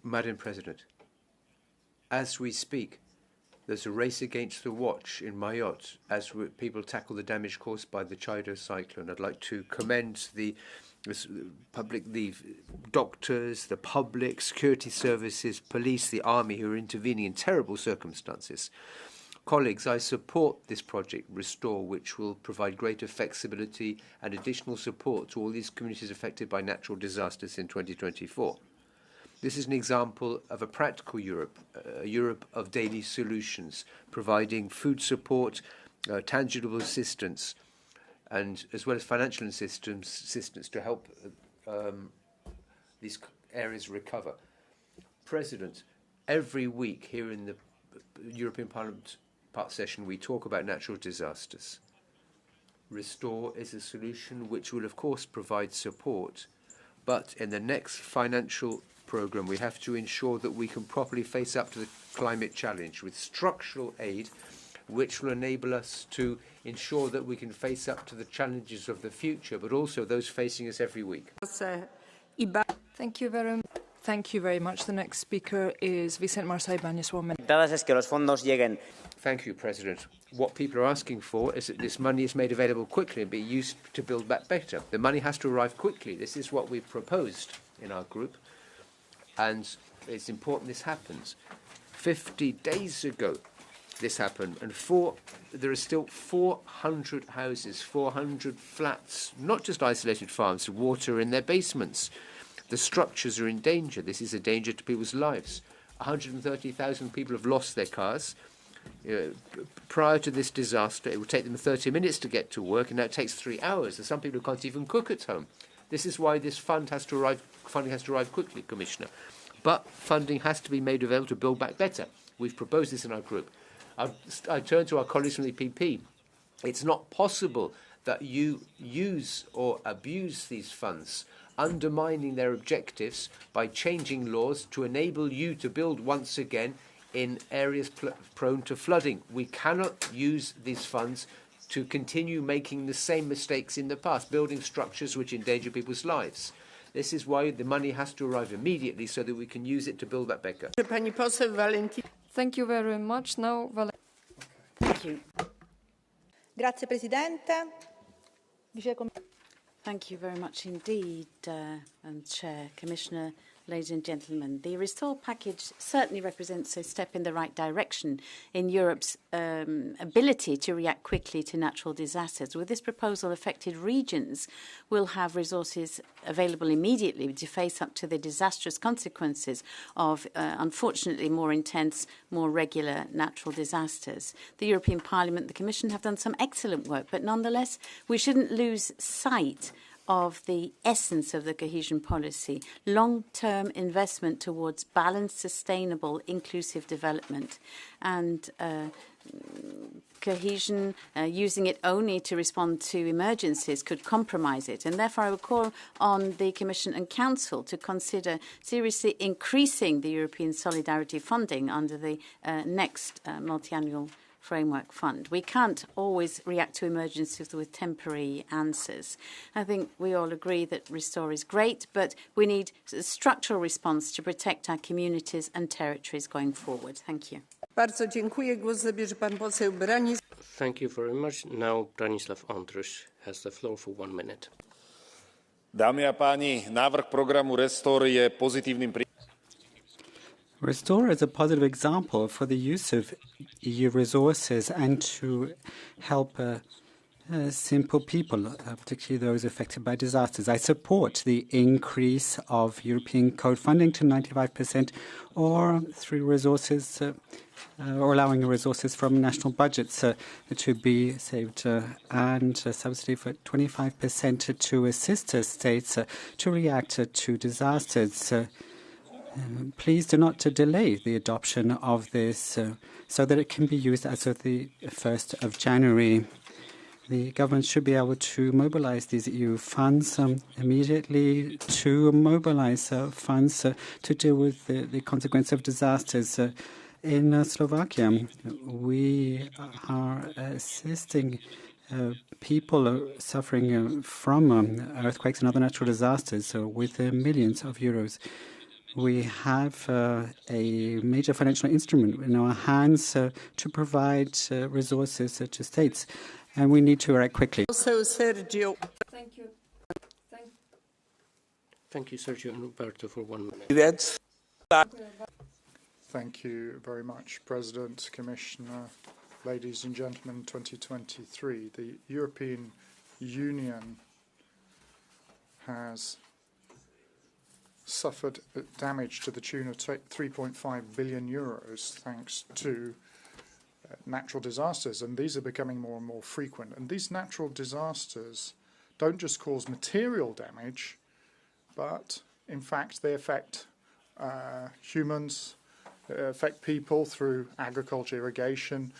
Madam President, as we speak, there's a race against the watch in Mayotte as people tackle the damage caused by the Chido cyclone. I'd like to commend the doctors, the public, security services, police, the army who are intervening in terrible circumstances. Colleagues, I support this project, Restore, which will provide greater flexibility and additional support to all these communities affected by natural disasters in 2024. This is an example of a practical Europe, a Europe of daily solutions, providing food support, tangible assistance, and as well as financial assistance to help these areas recover. President, every week here in the European Parliament part session, we talk about natural disasters. Restore is a solution which will, of course, provide support, but in the next financial programme, we have to ensure that we can properly face up to the climate challenge with structural aid, which will enable us to ensure that we can face up to the challenges of the future, but also those facing us every week. Thank you very much. The next speaker is Vicente Marçal Ibáñez. 1 minute. Thank you, President. What people are asking for is that this money is made available quickly and be used to build back better. The money has to arrive quickly. This is what we've proposed in our group, and it's important this happens. 50 days ago, this happened, and there are still 400 houses, 400 flats, not just isolated farms, water in their basements. The structures are in danger. This is a danger to people's lives. 130,000 people have lost their cars. Prior to this disaster, it would take them 30 minutes to get to work, and now it takes 3 hours. There's some people who can't even cook at home. This is why this funding has to arrive quickly, Commissioner. But funding has to be made available to build back better. We've proposed this in our group. I turn to our colleagues from the EPP. It's not possible that you use or abuse these funds, undermining their objectives by changing laws to enable you to build once again in areas prone to flooding. We cannot use these funds to continue making the same mistakes in the past, building structures which endanger people's lives. This is why the money has to arrive immediately so that we can use it to build that better. Thank you very much. Now, Thank you. Grazie Presidente. Thank you very much indeed, Chair, Commissioner, ladies and gentlemen. The Restore package certainly represents a step in the right direction in Europe's ability to react quickly to natural disasters. With this proposal, affected regions will have resources available immediately to face up to the disastrous consequences of, unfortunately, more intense, more regular natural disasters. The European Parliament and the Commission have done some excellent work, but nonetheless, we shouldn't lose sight of the essence of the cohesion policy, long-term investment towards balanced, sustainable, inclusive development, and cohesion, using it only to respond to emergencies, could compromise it. And therefore, I would call on the Commission and Council to consider seriously increasing the European Solidarity funding under the next multiannual framework fund. We can't always react to emergencies with temporary answers. I think we all agree that Restore is great, but we need a structural response to protect our communities and territories going forward. Thank you. Bardzo dziękuję. Głos zabierze pan poseł Branisław. Thank you very much. Now Branislav Ondruš has the floor for 1 minute. Dámy a páni, návrh programu Restore je pozitívnym Restore is a positive example for the use of EU resources and to help simple people, particularly those affected by disasters. I support the increase of European code funding to 95% or through resources or allowing resources from national budgets to be saved and a subsidy for 25% to assist states to react to disasters. Please do not delay the adoption of this so that it can be used as of the 1st of January. The government should be able to mobilize these EU funds immediately, to mobilize funds to deal with the consequence of disasters. In Slovakia, we are assisting people suffering from earthquakes and other natural disasters with millions of euros. We have a major financial instrument in our hands to provide resources to states, and we need to act quickly. Sergio. Thank you. Thank you, Sergio Roberto, for 1 minute. Thank you very much, President, Commissioner, ladies and gentlemen. 2023, the European Union has suffered damage to the tune of 3.5 billion euros thanks to natural disasters, and these are becoming more and more frequent. And these natural disasters don't just cause material damage, but in fact they affect humans, affect people through agriculture, irrigation,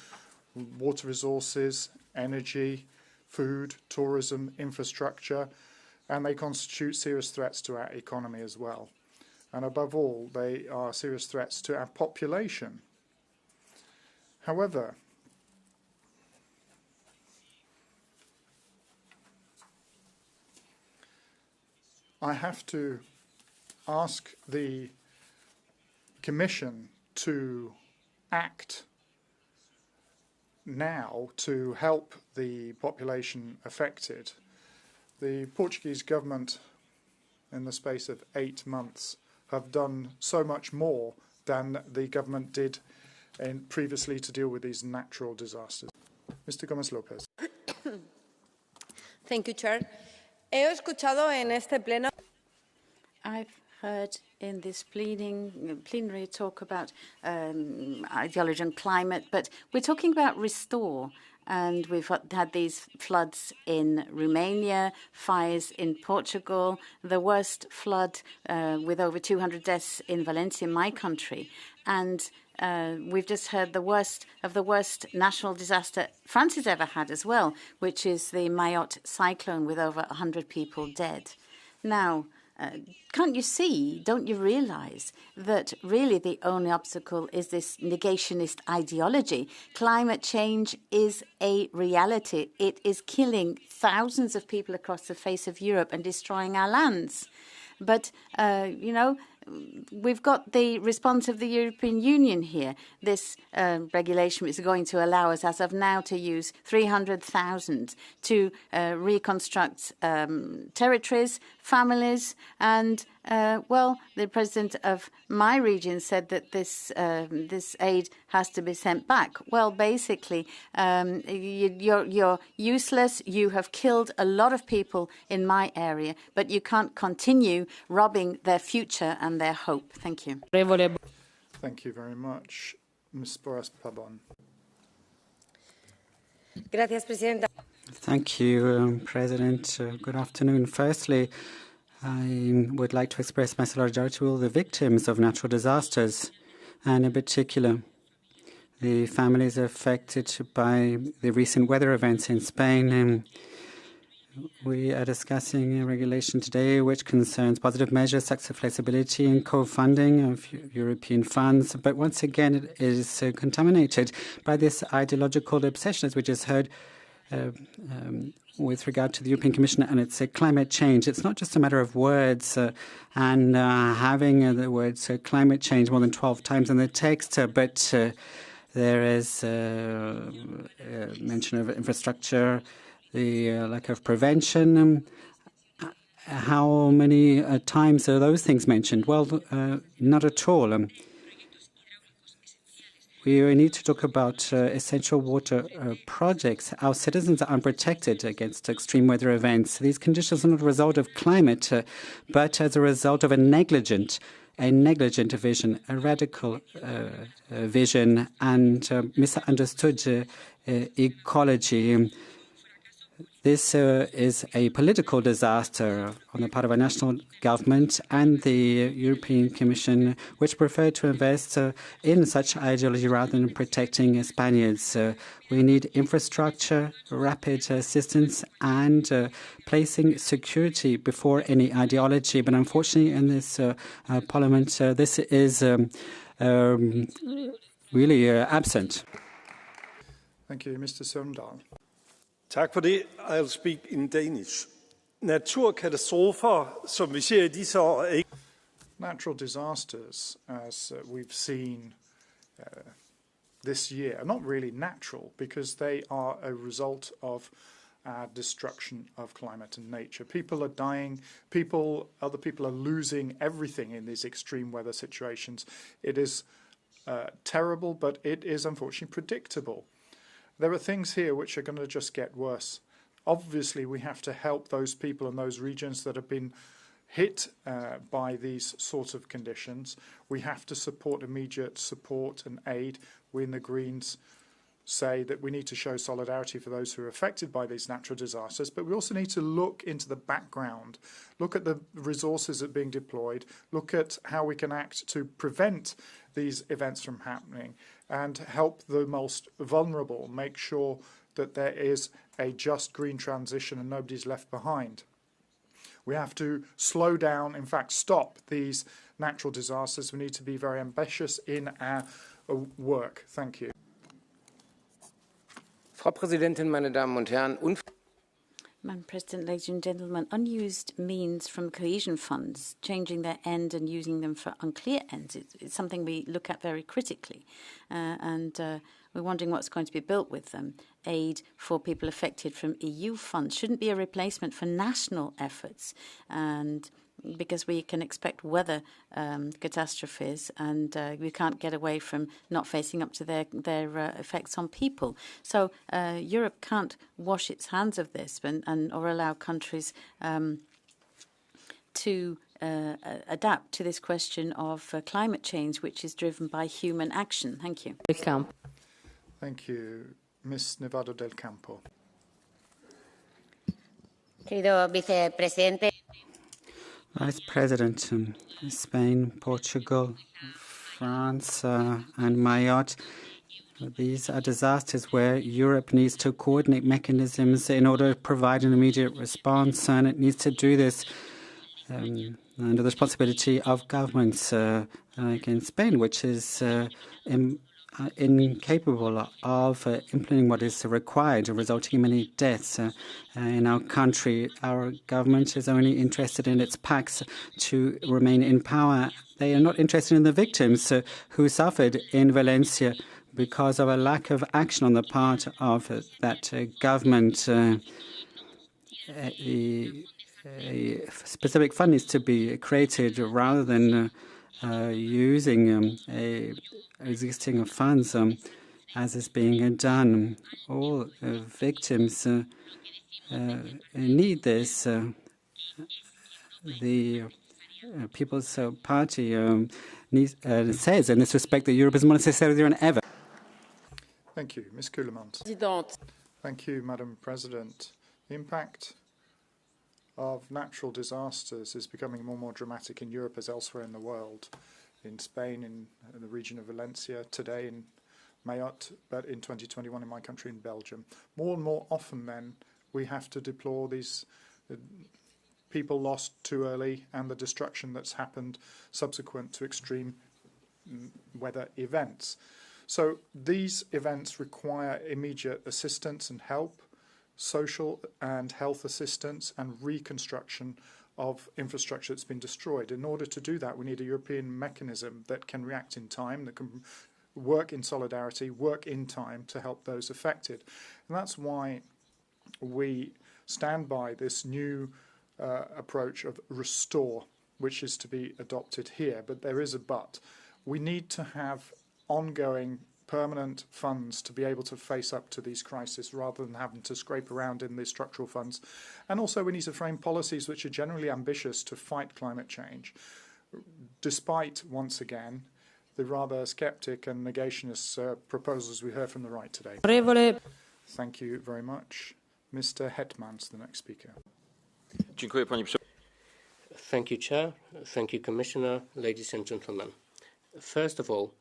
water resources, energy, food, tourism, infrastructure, and they constitute serious threats to our economy as well. And above all, they are serious threats to our population. However, I have to ask the Commission to act now to help the population affected. The Portuguese government, in the space of 8 months, have done so much more than the government did previously to deal with these natural disasters. Mr. Gómez-López. Thank you, Chair. He escuchado en este pleno. I've heard in this plenary talk about ideology and climate, but we're talking about Restore. And we've had these floods in Romania, fires in Portugal, the worst flood with over 200 deaths in Valencia, my country. And we've just heard the worst of the worst national disaster France has ever had as well, which is the Mayotte cyclone with over 100 people dead. Now, can't you see, don't you realize that really the only obstacle is this negationist ideology? Climate change is a reality. It is killing thousands of people across the face of Europe and destroying our lands. But, you know, we've got the response of the European Union here. This regulation is going to allow us, as of now, to use 300,000 to reconstruct territories, families, and, well, the president of my region said that this aid has to be sent back. Well, basically, you're useless. You have killed a lot of people in my area, but you can't continue robbing their future and their hope. Thank you. Thank you very much. Ms. Boras Pabon. Gracias, Presidenta. Thank you, President. Good afternoon. Firstly, I would like to express my solidarity with all the victims of natural disasters, and in particular, the families affected by the recent weather events in Spain. We are discussing a regulation today which concerns positive measures such as flexibility and co-funding of European funds. But once again, it is contaminated by this ideological obsession, as we just heard, with regard to the European Commission and its climate change. It's not just a matter of words and having the words climate change more than 12 times in the text, but there is mention of infrastructure, the lack of prevention. How many times are those things mentioned? Well, not at all. We need to talk about essential water projects. Our citizens are unprotected against extreme weather events. These conditions are not a result of climate, but as a result of a negligent vision, a radical vision, and misunderstood ecology. This is a political disaster on the part of our national government and the European Commission, which prefer to invest in such ideology rather than protecting Spaniards. We need infrastructure, rapid assistance, and placing security before any ideology. But unfortunately, in this Parliament, this is really absent. Thank you. Mr. Søvndal. Tak for det. I'll speak in Danish. Naturkatastrofer, som vi ser i disse år, er ikke... Natural disasters, as we've seen this year, are not really natural because they are a result of our destruction of climate and nature. People are dying, other people are losing everything in these extreme weather situations. It is terrible, but it is unfortunately predictable. There are things here which are going to just get worse. Obviously, we have to help those people in those regions that have been hit by these sorts of conditions. We have to support immediate support and aid. We in the Greens say that we need to show solidarity for those who are affected by these natural disasters, but we also need to look into the background, look at the resources that are being deployed, look at how we can act to prevent these events from happening and help the most vulnerable, make sure that there is a just green transition and nobody's left behind. We have to slow down, in fact, stop these natural disasters. We need to be very ambitious in our work. Thank you. Frau Präsidentin, meine Damen und Herren! Madam President, ladies and gentlemen, unused means from cohesion funds, changing their end and using them for unclear ends, it's something we look at very critically. And we're wondering what's going to be built with them. Aid for people affected from EU funds shouldn't be a replacement for national efforts. And because we can expect weather catastrophes, and we can't get away from not facing up to their effects on people. So Europe can't wash its hands of this or allow countries to adapt to this question of climate change, which is driven by human action. Thank you. Thank you. Ms. Nevado del Campo. Querido vicepresidente. Vice President, Spain, Portugal, France, and Mayotte. These are disasters where Europe needs to coordinate mechanisms in order to provide an immediate response, and it needs to do this under the responsibility of governments like in Spain, which is incapable of implementing what is required, resulting in many deaths in our country. Our government is only interested in its PACs to remain in power. They are not interested in the victims who suffered in Valencia because of a lack of action on the part of that government. A specific fund needs to be created rather than using existing funds as is being done. All victims need this. The People's Party says in this respect that Europe is more necessary than ever. Thank you. Ms. Kuhlemans. Thank you, Madam President. The impact of natural disasters is becoming more and more dramatic in Europe as elsewhere in the world. In Spain, in the region of Valencia, today in Mayotte, but in 2021 in my country, in Belgium. More and more often then, we have to deplore these people lost too early and the destruction that's happened subsequent to extreme weather events. So these events require immediate assistance and help, social and health assistance and reconstruction of infrastructure that's been destroyed. In order to do that, we need a European mechanism that can react in time, that can work in solidarity, work in time to help those affected. And that's why we stand by this new approach of restore, which is to be adopted here. But there is a but. We need to have ongoing permanent funds to be able to face up to these crises rather than having to scrape around in the structural funds. And also we need to frame policies which are generally ambitious to fight climate change, despite, once again, the rather sceptic and negationist proposals we heard from the right today. Thank you very much. Mr. Hetmans, the next speaker. Thank you, Chair. Thank you, Commissioner, ladies and gentlemen. First of all,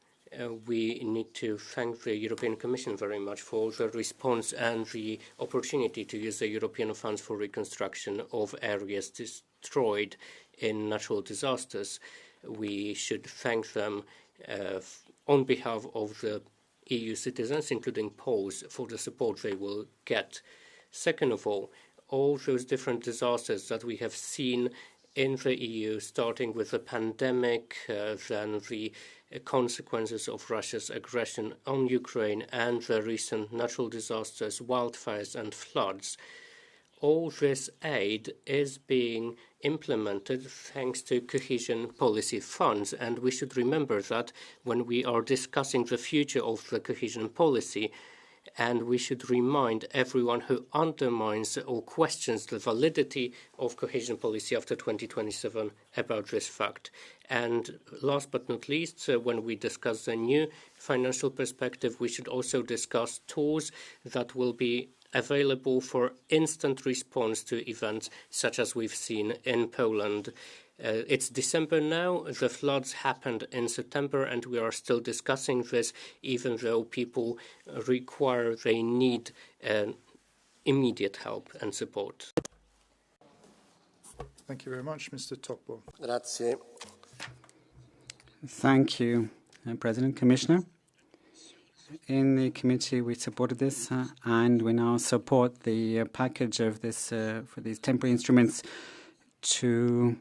we need to thank the European Commission very much for the response and the opportunity to use the European funds for reconstruction of areas destroyed in natural disasters. We should thank them on behalf of the EU citizens, including Poles, for the support they will get. Second of all those different disasters that we have seen in the EU, starting with the pandemic, then the consequences of Russia's aggression on Ukraine, and the recent natural disasters, wildfires and floods. All this aid is being implemented thanks to cohesion policy funds, and we should remember that when we are discussing the future of the cohesion policy, and we should remind everyone who undermines or questions the validity of cohesion policy after 2027 about this fact. And last but not least, when we discuss the new financial perspective, we should also discuss tools that will be available for instant response to events such as we've seen in Poland. It's December now, the floods happened in September, and we are still discussing this, even though people they need immediate help and support. Thank you very much, Mr. Topo. Grazie. Thank you, President, Commissioner. In the committee, we supported this, and we now support the package of this for these temporary instruments to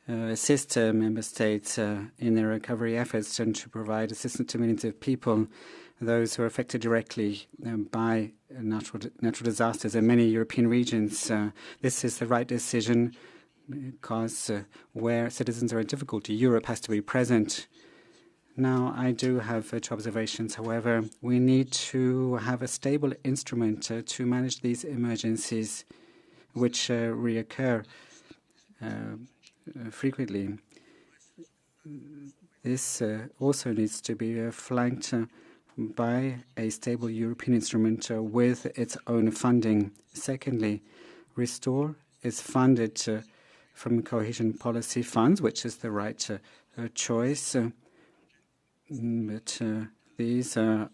assist member states in their recovery efforts and to provide assistance to millions of people, those who are affected directly by natural disasters in many European regions. This is the right decision because where citizens are in difficulty, Europe has to be present. Now, I do have two observations. However, we need to have a stable instrument to manage these emergencies which reoccur frequently. This also needs to be flanked by a stable European instrument with its own funding. Secondly, Restore is funded from cohesion policy funds, which is the right choice. But these are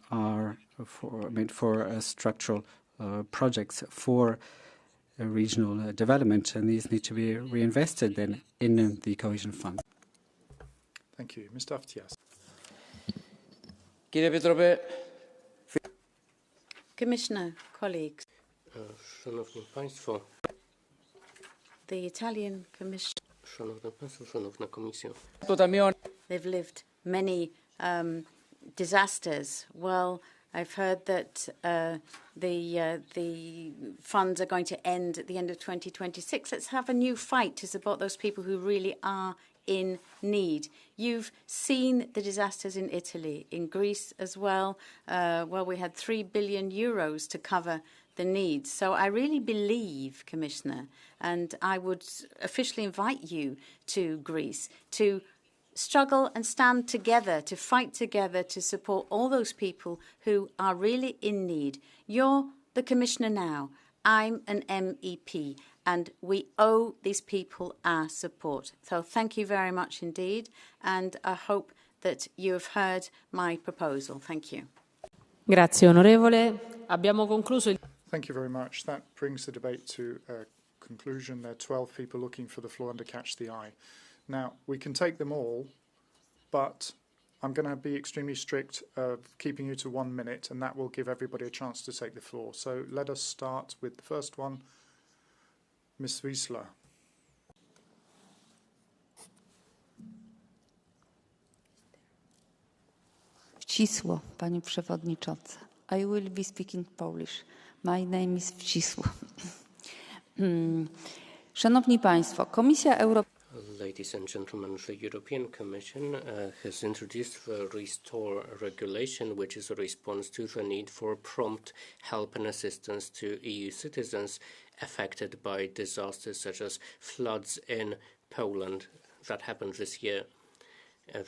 made for structural projects for regional development, and these need to be reinvested then in the cohesion fund. Thank you. Mr. Aftias. Commissioner, colleagues, Szanowni Państwo, the Italian Commission, Szanowne Państwo, Szanowna Komisjo. They've lived many disasters. Well, I've heard that the funds are going to end at the end of 2026. Let's have a new fight to support those people who really are in need. You've seen the disasters in Italy, in Greece as well. Well, we had 3 billion euros to cover the needs. So I really believe, Commissioner, and I would officially invite you to Greece to struggle and stand together, to fight together, to support all those people who are really in need. Your the Commissioner now. I'm an MEP, and we owe these people our support. So thank you very much indeed, and I hope that you have heard my proposal. Thank you. Grazie, onorevole. Abbiamo concluso il... Thank you very much. That brings the debate to a conclusion. There are 12 people looking for the floor under Catch the Eye. Now, we can take them all, but I'm going to be extremely strict of keeping you to 1 minute, and that will give everybody a chance to take the floor. So let us start with the first one, Ms. Wiesler. Wcisło, Panie Przewodniczący. I will be speaking Polish. My name is Wcisło. Szanowni Państwo, Komisja Europejska. Ladies and gentlemen, the European Commission has introduced the Restore regulation, which is a response to the need for prompt help and assistance to EU citizens affected by disasters such as floods in Poland that happened this year.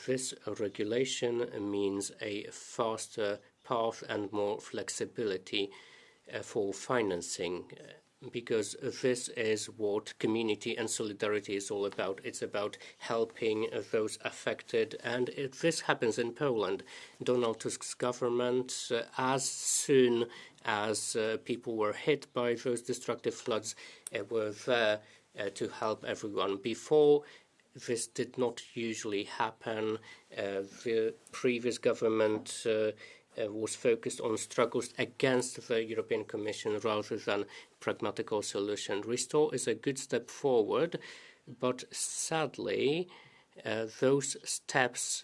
This regulation means a faster path and more flexibility for financing, because this is what community and solidarity is all about. It's about helping those affected, and this happens in Poland. Donald Tusk's government, as soon as people were hit by those destructive floods, were there to help everyone. Before, this did not usually happen. The previous government was focused on struggles against the European Commission rather than pragmatical solution. Restore is a good step forward, but sadly, those steps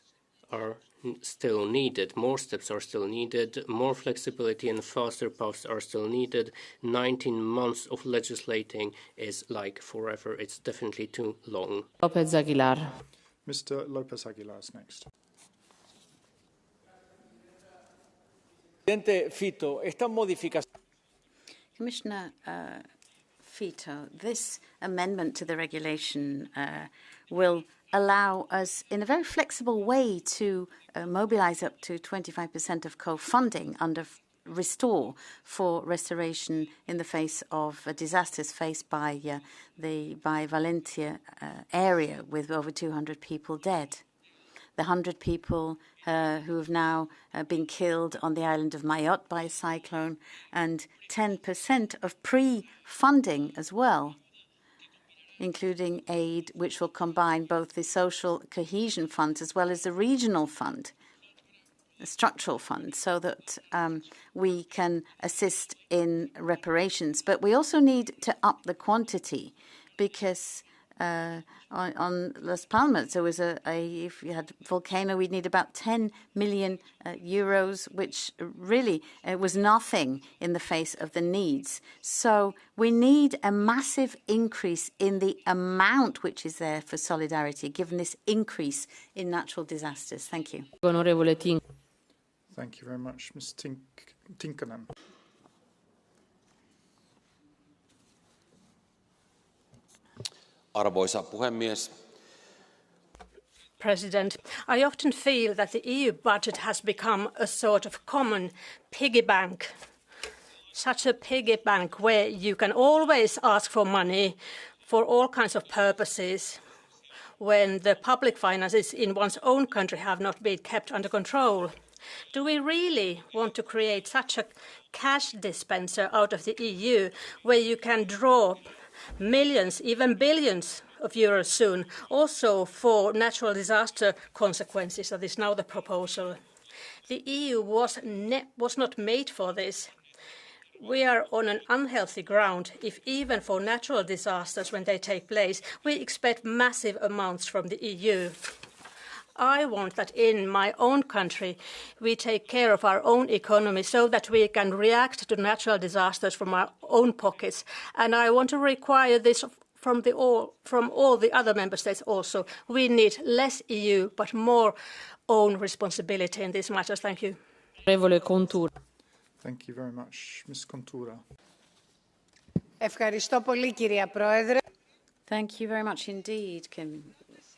are still needed. More steps are still needed. More flexibility and faster paths are still needed. 19 months of legislating is like forever. It's definitely too long. López Aguilar. Mr. López Aguilar is next. Commissioner Fito, this amendment to the regulation will allow us in a very flexible way to mobilize up to 25% of co-funding under Restore for restoration in the face of disasters faced by the Valencia area with over 200 people dead. The 100 people who have now been killed on the island of Mayotte by a cyclone, and 10% of pre-funding as well, including aid which will combine both the social cohesion funds as well as the regional fund, the structural fund, so that we can assist in reparations. But we also need to up the quantity, because on Las Palmas, there was if you had volcano, we'd need about 10 million euros, which really was nothing in the face of the needs. So we need a massive increase in the amount which is there for solidarity, given this increase in natural disasters. Thank you. Thank you very much, Ms. Tinkanen. Arvoisa puhemies. President, I often feel that the EU budget has become a sort of common piggy bank. Such a piggy bank where you can always ask for money for all kinds of purposes when the public finances in one's own country have not been kept under control. Do we really want to create such a cash dispenser out of the EU where you can draw millions, even billions of euros soon, also for natural disaster consequences? That is now the proposal. The EU was not made for this. We are on an unhealthy ground if even for natural disasters, when they take place, we expect massive amounts from the EU. I want that in my own country we take care of our own economy so that we can react to natural disasters from our own pockets. And I want to require this from all the other member states also. We need less EU but more own responsibility in these matters. Thank you. Thank you very much. Ms. Kontura. Thank you very much indeed,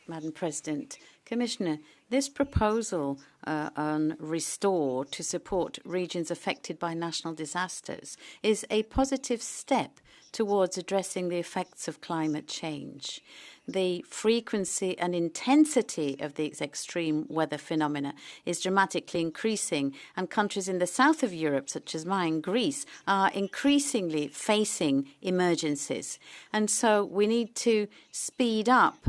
Madam President. Commissioner, This proposal on Restore to support regions affected by national disasters is a positive step towards addressing the effects of climate change. The frequency and intensity of these extreme weather phenomena is dramatically increasing, and countries in the south of Europe, such as mine, Greece, are increasingly facing emergencies. And so we need to speed up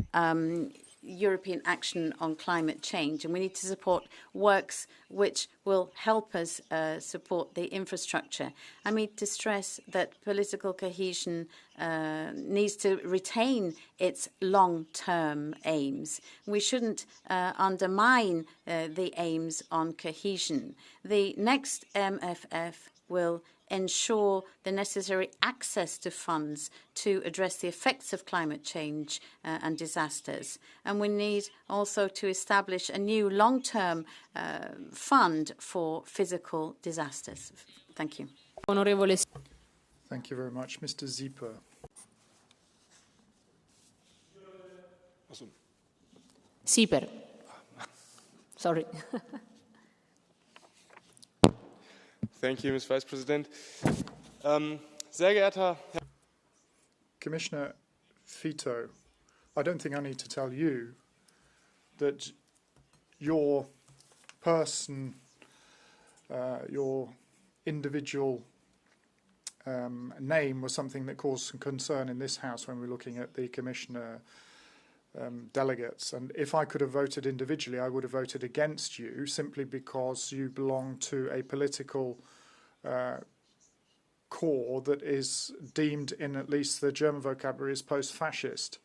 European action on climate change, and we need to support works which will help us support the infrastructure. I need to stress that political cohesion needs to retain its long-term aims. We shouldn't undermine the aims on cohesion. The next MFF will ensure the necessary access to funds to address the effects of climate change and disasters. And we need also to establish a new long-term fund for physical disasters. Thank you. Thank you very much. Mr. Zieper. Sieper. Sorry. Thank you, Ms. Vice President. Sehr geehrter Herr Commissioner Fito, I don't think I need to tell you that your person, your individual name was something that caused some concern in this House when we were looking at the Commissioner delegates. And if I could have voted individually, I would have voted against you simply because you belong to a political core that is deemed, in at least the German vocabulary, as post-fascist.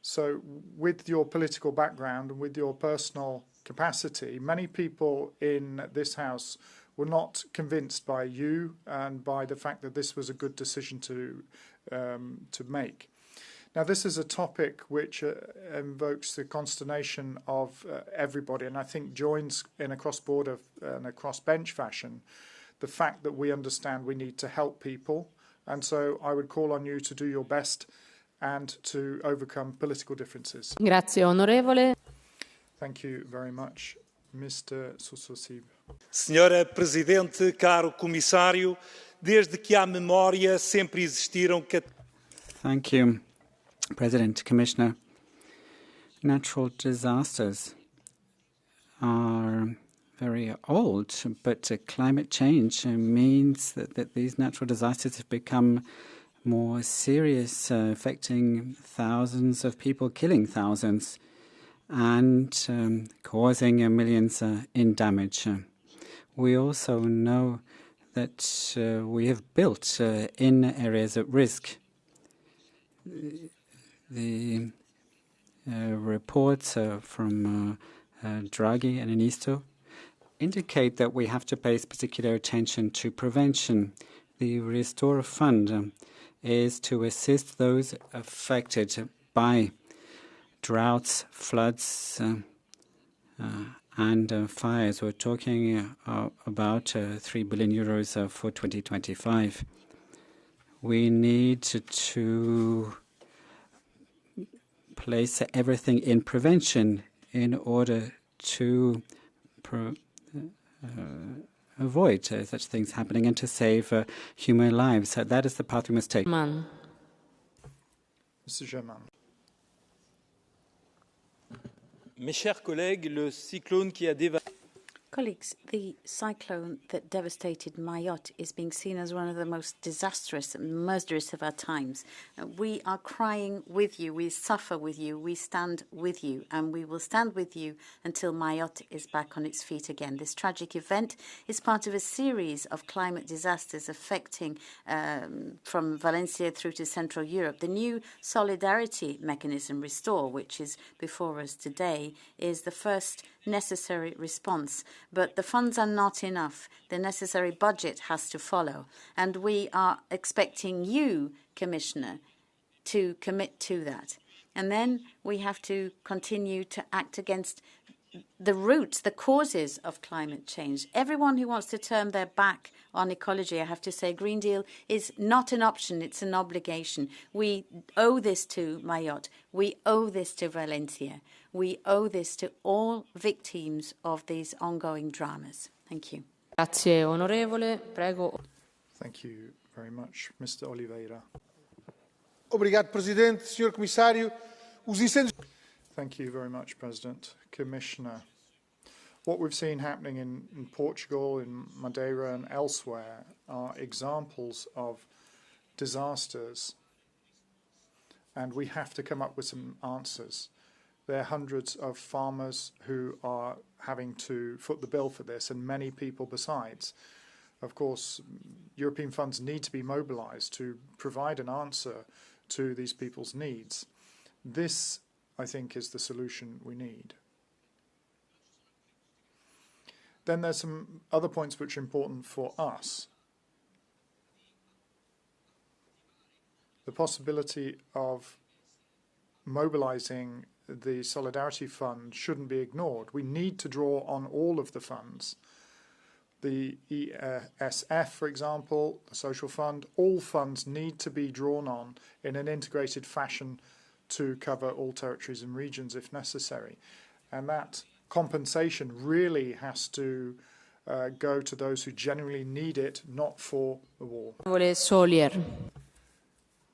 So with your political background and with your personal capacity, many people in this House were not convinced by you and by the fact that this was a good decision to make. Now, this is a topic which invokes the consternation of everybody, and I think joins in a cross-border and a cross-bench fashion the fact that we understand we need to help people. And so I would call on you to do your best and to overcome political differences. Grazie, onorevole. Thank you very much. Mr. Susosib. Senhora Presidente, caro Comissário, desde que há memória sempre existiram... Thank you, President, Commissioner. Natural disasters are very old, but climate change means that these natural disasters have become more serious, affecting thousands of people, killing thousands, and causing millions in damage. We also know that we have built in areas at risk. The reports from Draghi and Inisto indicate that we have to pay particular attention to prevention. The Restore Fund is to assist those affected by droughts, floods, and fires. We're talking about 3 billion euros for 2025. We need to place everything in prevention in order to avoid such things happening and to save human lives. That is the path we must take. Mr. Germain. Mes chers collègues, le cyclone qui a dévasté... Colleagues, the cyclone that devastated Mayotte is being seen as one of the most disastrous and murderous of our times. We are crying with you, we suffer with you, we stand with you, and we will stand with you until Mayotte is back on its feet again. This tragic event is part of a series of climate disasters affecting from Valencia through to Central Europe. The new solidarity mechanism, Restore, which is before us today, is the first necessary response. But the funds are not enough. The necessary budget has to follow. And we are expecting you, Commissioner, to commit to that. And then we have to continue to act against the roots, the causes of climate change. Everyone who wants to turn their back on ecology, I have to say, Green Deal is not an option, it's an obligation. We owe this to Mayotte. We owe this to Valencia. We owe this to all victims of these ongoing dramas. Thank you. Grazie, onorevole. Prego. Thank you very much. Mr. Oliveira. Obrigado, Presidente. Senhor Comissário, os incêndios... Thank you very much, President. Commissioner, what we've seen happening in Portugal, in Madeira and elsewhere are examples of disasters, and we have to come up with some answers. There are hundreds of farmers who are having to foot the bill for this, and many people besides. Of course, European funds need to be mobilized to provide an answer to these people's needs. This, I think, is the solution we need. Then there's some other points which are important for us. The possibility of mobilizing the Solidarity Fund shouldn't be ignored. We need to draw on all of the funds. The ESF, for example, the Social Fund, all funds need to be drawn on in an integrated fashion to cover all territories and regions if necessary. And that compensation really has to go to those who genuinely need it, not for the war.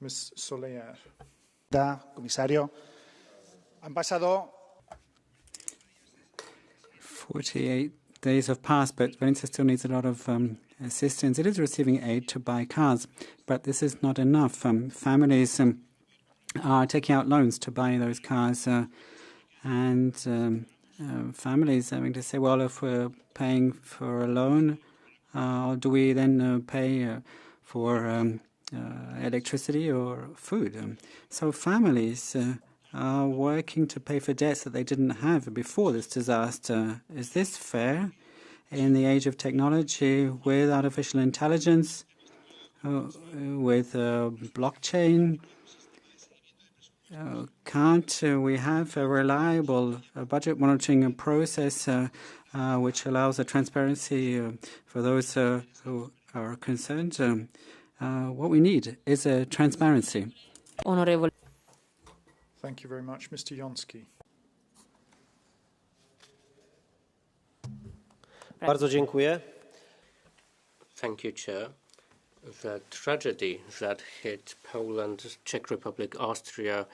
Ms. Soler. Comisario, han pasado 48 days have passed, but Valencia still needs a lot of assistance. It is receiving aid to buy cars, but this is not enough. Families are taking out loans to buy those cars, and families having to say, well, if we're paying for a loan, do we then pay for electricity or food? So families are working to pay for debts that they didn't have before this disaster. Is this fair in the age of technology with artificial intelligence, with blockchain? Can't we have a reliable budget monitoring process which allows a transparency for those who are concerned? What we need is a transparency. Onorevole. Thank you very much. Mr. Jonsky. Bardzo dziękuję. Thank you, Chair. The tragedy that hit Poland, Czech Republic, Austria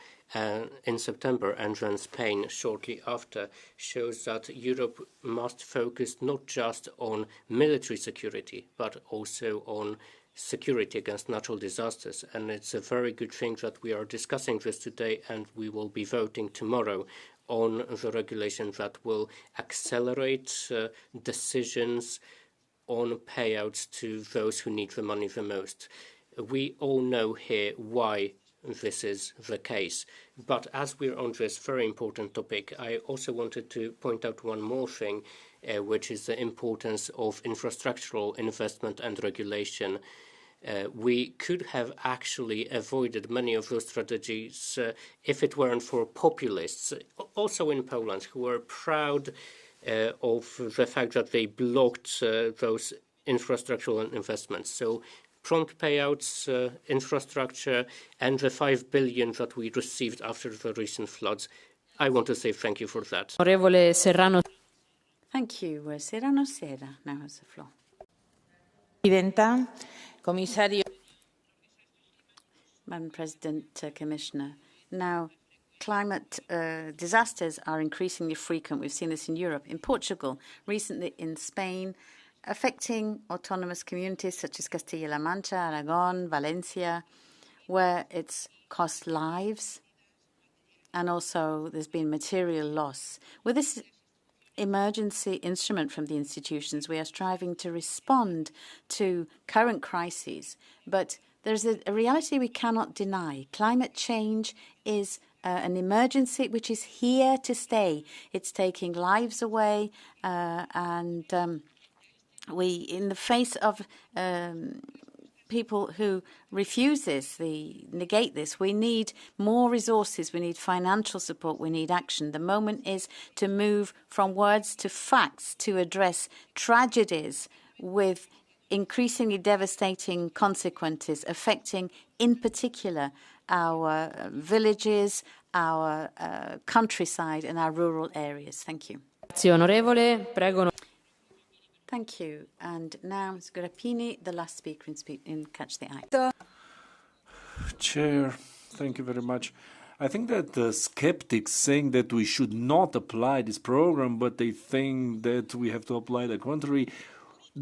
in September and then Spain shortly after shows that Europe must focus not just on military security, but also on security against natural disasters. And it's a very good thing that we are discussing this today, and we will be voting tomorrow on the regulation that will accelerate decisions on payouts to those who need the money the most. We all know here why this is the case. But as we're on this very important topic, I also wanted to point out one more thing, which is the importance of infrastructural investment and regulation. We could have actually avoided many of those strategies if it weren't for populists, also in Poland, who were proud of the fact that they blocked those infrastructural investments. So prompt payouts, infrastructure, and the 5 billion that we received after the recent floods. I want to say thank you for that. Onorevole Serrano. Thank you. Serrano Sera now has the floor. Presidenta, Comisario. Madam President, Commissioner, now climate disasters are increasingly frequent. We've seen this in Europe, in Portugal, recently in Spain, affecting autonomous communities such as Castilla-La Mancha, Aragon, Valencia, where it's cost lives and also there's been material loss. With this emergency instrument from the institutions, we are striving to respond to current crises, but there's a reality we cannot deny. Climate change is an emergency which is here to stay. It's taking lives away, and we, in the face of people who refuse this, negate this, we need more resources, we need financial support, we need action. The moment is to move from words to facts, to address tragedies with increasingly devastating consequences affecting, in particular, our villages, our countryside and our rural areas. Thank you. Grazie onorevole. Prego. Thank you. And now Ms. Grappini, the last speaker in Catch the Eye. Chair, thank you very much. I think that the skeptics saying that we should not apply this program, but they think that we have to apply the contrary,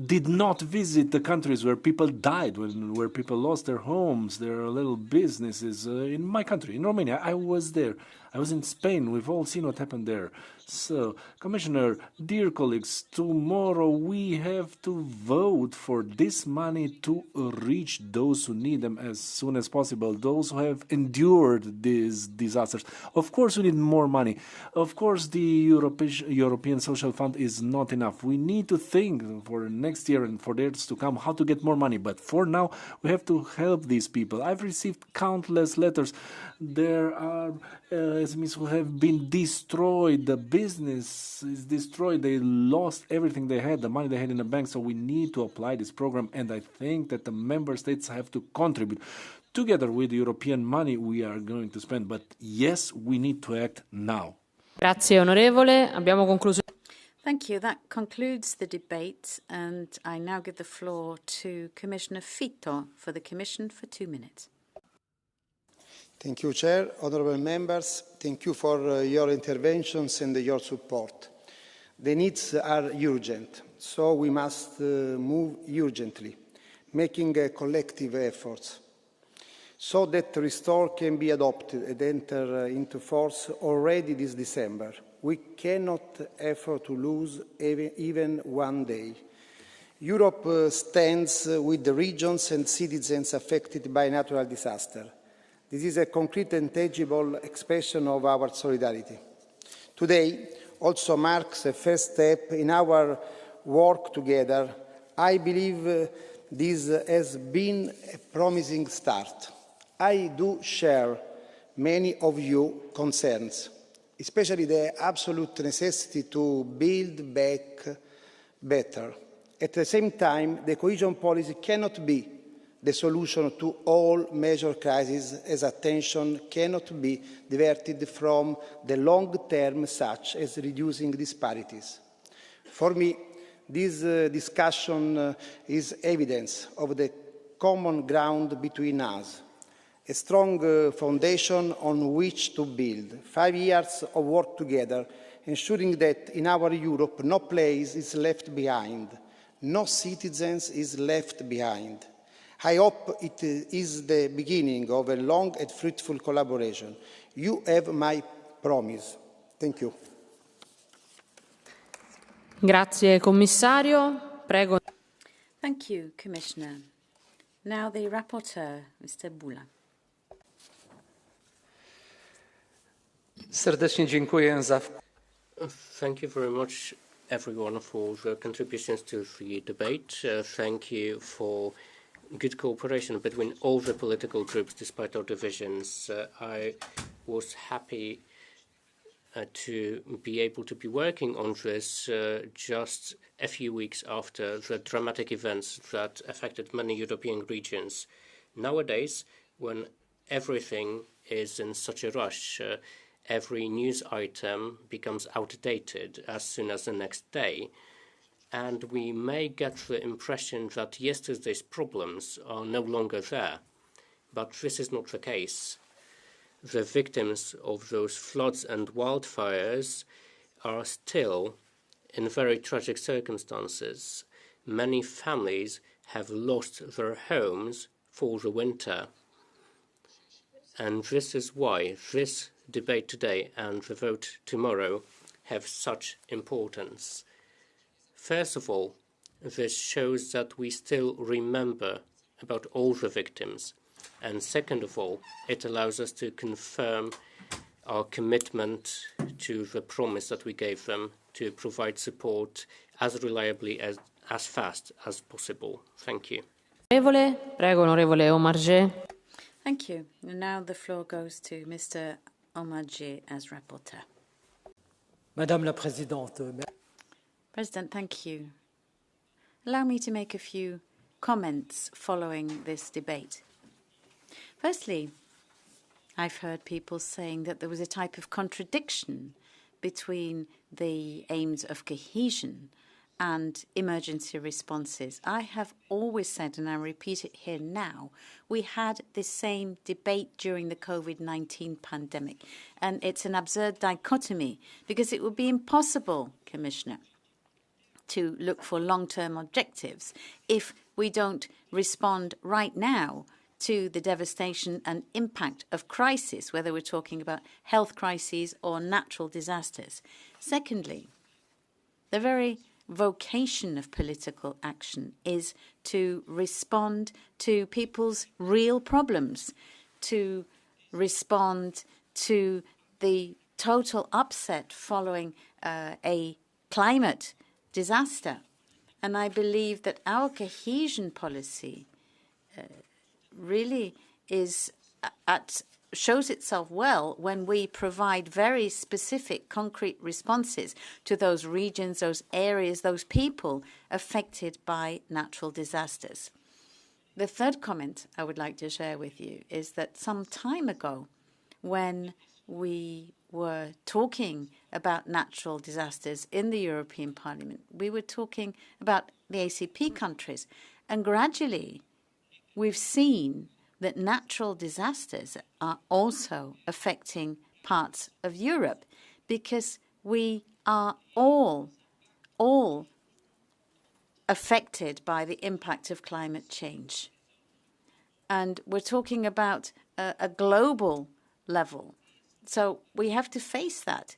did not visit the countries where people died, where people lost their homes, their little businesses. In my country, in Romania, I was there. I was in Spain. We've all seen what happened there. So, Commissioner, dear colleagues, tomorrow we have to vote for this money to reach those who need them as soon as possible, those who have endured these disasters. Of course, we need more money. Of course, the European Social Fund is not enough. We need to think for next year and for years to come how to get more money. But for now, we have to help these people. I've received countless letters. There are SMEs who have been destroyed. The business is destroyed. They lost everything they had, the money they had in the bank. So we need to apply this program. And I think that the member states have to contribute. Together with the European money we are going to spend. But yes, we need to act now. Grazie onorevole. Abbiamo concluso. Thank you. That concludes the debate. And I now give the floor to Commissioner Fitto for the Commission for 2 minutes. Thank you, Chair. Honourable members, thank you for your interventions and your support. The needs are urgent, so we must move urgently, making collective efforts so that Restore can be adopted and enter into force already this December. We cannot afford to lose even one day. Europe stands with the regions and citizens affected by natural disaster. This is a concrete and tangible expression of our solidarity. Today also marks a first step in our work together. I believe this has been a promising start. I do share many of your concerns, especially the absolute necessity to build back better. At the same time, the cohesion policy cannot be the solution to all major crises, as attention cannot be diverted from the long term, such as reducing disparities. For me, this discussion is evidence of the common ground between us, a strong foundation on which to build. 5 years of work together, ensuring that in our Europe no place is left behind, no citizens is left behind. I hope it is the beginning of a long and fruitful collaboration. You have my promise. Thank you. Grazie, Commissario. Prego. Thank you, Commissioner. Now the rapporteur, Mr. Bula. Serdecznie dziękuję za. Thank you very much, everyone, for the contributions to the debate. Thank you for good cooperation between all the political groups, despite our divisions. I was happy to be able to be working on this just a few weeks after the dramatic events that affected many European regions. Nowadays, when everything is in such a rush, every news item becomes outdated as soon as the next day. And we may get the impression that yesterday's problems are no longer there. But this is not the case. The victims of those floods and wildfires are still in very tragic circumstances. Many families have lost their homes for the winter. And this is why this debate today and the vote tomorrow have such importance. First of all, this shows that we still remember about all the victims. And second of all, it allows us to confirm our commitment to the promise that we gave them to provide support as reliably as fast as possible. Thank you. Prego, onorevole Omarjee. Thank you. And now the floor goes to Mr. Omarjee as rapporteur. Madame la Présidente. President, thank you. Allow me to make a few comments following this debate. Firstly, I've heard people saying that there was a type of contradiction between the aims of cohesion and emergency responses. I have always said, and I repeat it here now, we had the same debate during the COVID-19 pandemic. And it's an absurd dichotomy because it would be impossible, Commissioner, to look for long-term objectives if we don't respond right now to the devastation and impact of crisis, whether we're talking about health crises or natural disasters. Secondly, the very vocation of political action is to respond to people's real problems, to respond to the total upset following a climate disaster. And I believe that our cohesion policy really shows itself well when we provide very specific, concrete responses to those regions, those areas, those people affected by natural disasters. The third comment I would like to share with you is that some time ago, when we were talking about natural disasters in the European Parliament, we were talking about the ACP countries, and gradually we've seen that natural disasters are also affecting parts of Europe because we are all affected by the impact of climate change. And we're talking about a global level. So we have to face that.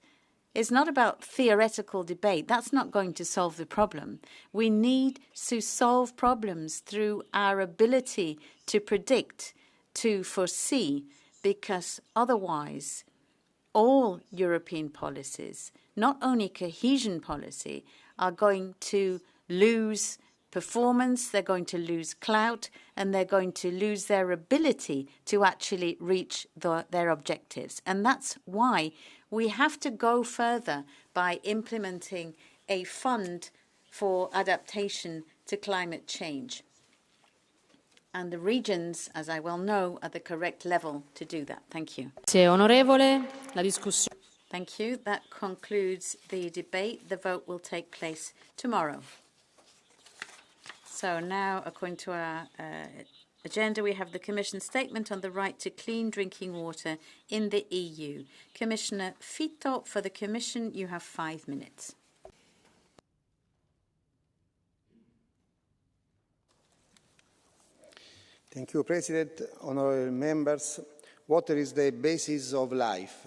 It's not about theoretical debate. That's not going to solve the problem. We need to solve problems through our ability to predict, to foresee, because otherwise all European policies, not only cohesion policy, are going to lose performance, they're going to lose clout, and they're going to lose their ability to actually reach their objectives. And that's why we have to go further by implementing a fund for adaptation to climate change. And the regions, as I well know, are the correct level to do that. Thank you. Thank you. That concludes the debate. The vote will take place tomorrow. So now, according to our agenda, we have the Commission statement on the right to clean drinking water in the EU. Commissioner Fito, for the Commission, you have 5 minutes. Thank you, President. Honourable members, water is the basis of life.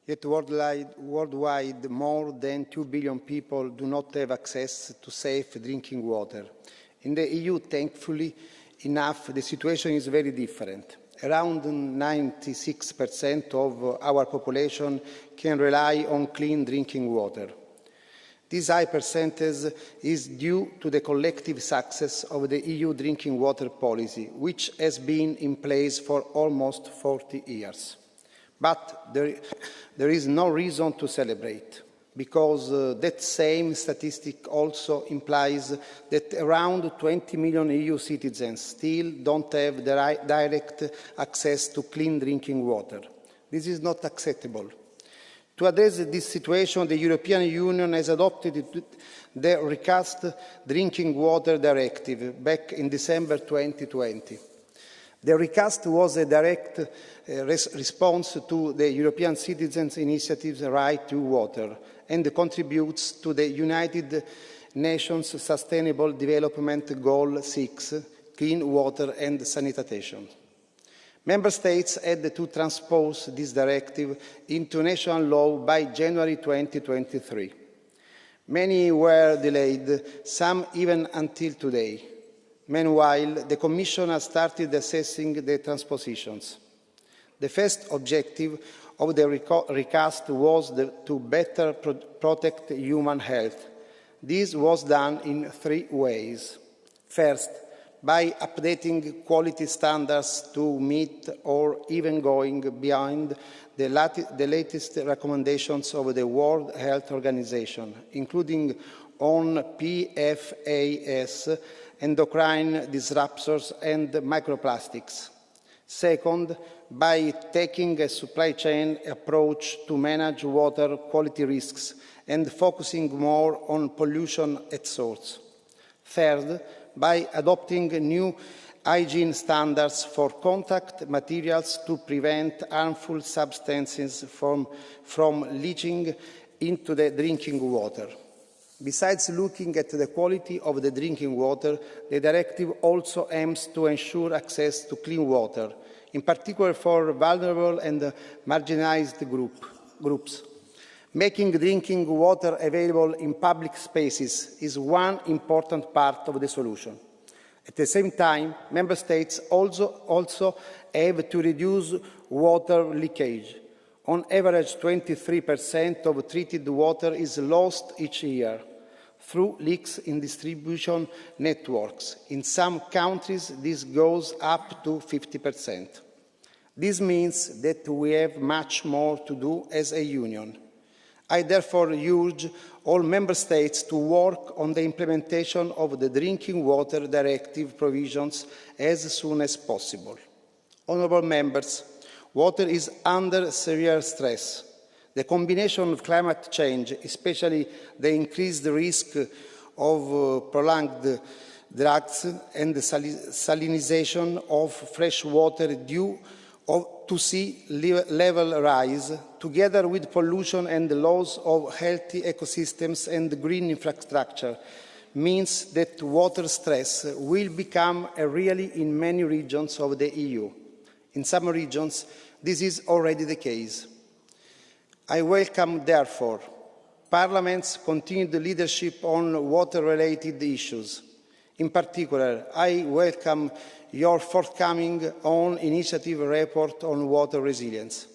Yet worldwide, more than 2 billion people do not have access to safe drinking water. In the EU, thankfully enough, the situation is very different. Around 96% of our population can rely on clean drinking water. This high percentage is due to the collective success of the EU drinking water policy, which has been in place for almost 40 years. But there is no reason to celebrate, because that same statistic also implies that around 20 million EU citizens still don't have direct access to clean drinking water. This is not acceptable. To address this situation, the European Union has adopted the recast Drinking Water Directive back in December 2020. The recast was a direct response to the European Citizens' Initiative's Right to Water and contributes to the United Nations Sustainable Development Goal 6, clean water and sanitation. Member States had to transpose this directive into national law by January 2023. Many were delayed, some even until today. Meanwhile, the Commission has started assessing the transpositions. The first objective of the recast was to better protect human health. This was done in 3 ways. First, by updating quality standards to meet or even going beyond the latest recommendations of the World Health Organization, including on PFAS, endocrine disruptors and microplastics. Second, by taking a supply chain approach to manage water quality risks and focusing more on pollution at source. Third, by adopting new hygiene standards for contact materials to prevent harmful substances from leaching into the drinking water. Besides looking at the quality of the drinking water, the directive also aims to ensure access to clean water, in particular for vulnerable and marginalized groups. Making drinking water available in public spaces is one important part of the solution. At the same time, Member States also have to reduce water leakage. On average, 23% of treated water is lost each year through leaks in distribution networks. In some countries, this goes up to 50%. This means that we have much more to do as a union. I therefore urge all Member States to work on the implementation of the Drinking Water Directive provisions as soon as possible. Honourable Members, water is under severe stress. The combination of climate change, especially the increased risk of prolonged droughts and the salinization of fresh water due to sea level rise, together with pollution and the loss of healthy ecosystems and green infrastructure, means that water stress will become a reality in many regions of the EU. In some regions, this is already the case. I welcome, therefore, Parliament's continued leadership on water-related issues. In particular, I welcome your forthcoming own initiative report on water resilience.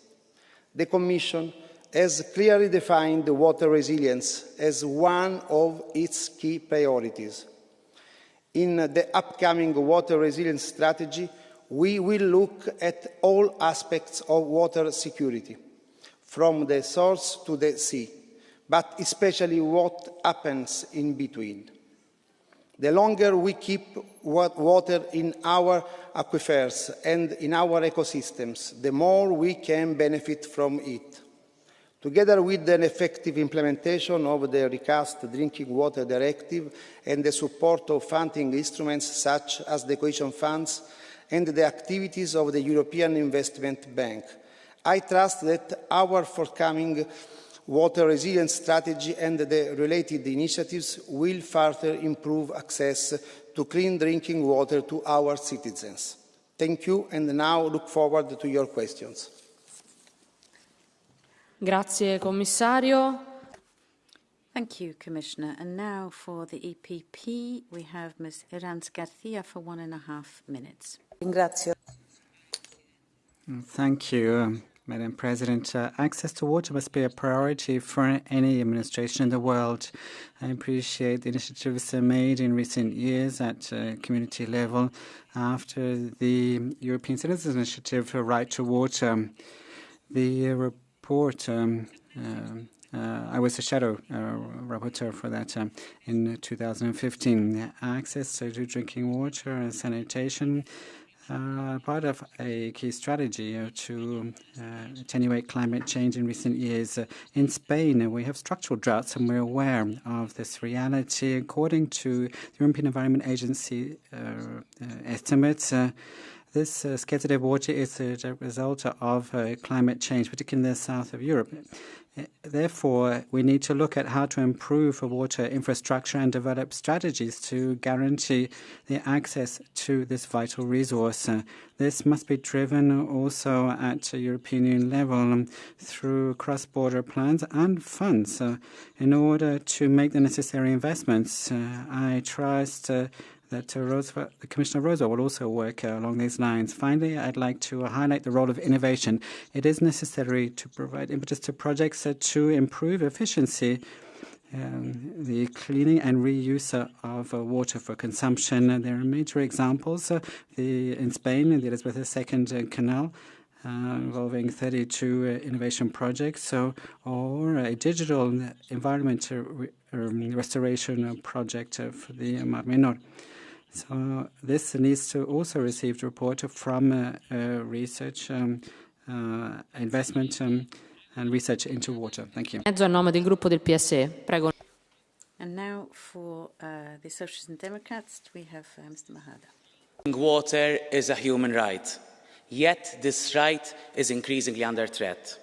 The Commission has clearly defined water resilience as one of its key priorities. In the upcoming water resilience strategy, we will look at all aspects of water security, from the source to the sea, but especially what happens in between. The longer we keep water in our aquifers and in our ecosystems, the more we can benefit from it. Together with an effective implementation of the recast Drinking Water Directive and the support of funding instruments such as the cohesion funds and the activities of the European Investment Bank, I trust that our forthcoming water resilience strategy and the related initiatives will further improve access to clean drinking water to our citizens. Thank you, and now look forward to your questions. Grazie, Commissario. Thank you, Commissioner. And now for the EPP, we have Ms. Herranz Garcia for 1.5 minutes. Thank you, Madam President. Access to water must be a priority for any administration in the world. I appreciate the initiatives made in recent years at community level after the European Citizens Initiative for Right to Water. The report, I was a shadow rapporteur for that in 2015. Access to drinking water and sanitation part of a key strategy to attenuate climate change in recent years. In Spain, we have structural droughts, and we're aware of this reality. According to the European Environment Agency estimates, this scarcity of water is a result of climate change, particularly in the south of Europe. Therefore, we need to look at how to improve water infrastructure and develop strategies to guarantee the access to this vital resource. This must be driven also at a European Union level through cross-border plans and funds in order to make the necessary investments. I trust that Commissioner Rosa will also work along these lines. Finally, I'd like to highlight the role of innovation. It is necessary to provide impetus to projects to improve efficiency, the cleaning and reuse of water for consumption. There are major examples. In Spain, the Elizabeth II Canal, involving 32 innovation projects, or a digital environment restoration project for the Mar Menor. So this needs to also receive report from research, investment and research into water. Thank you. Mezzo a nome del gruppo del PSE. Prego. And now for the Socialists and Democrats, we have Mr. Mahada. Water is a human right, yet this right is increasingly under threat.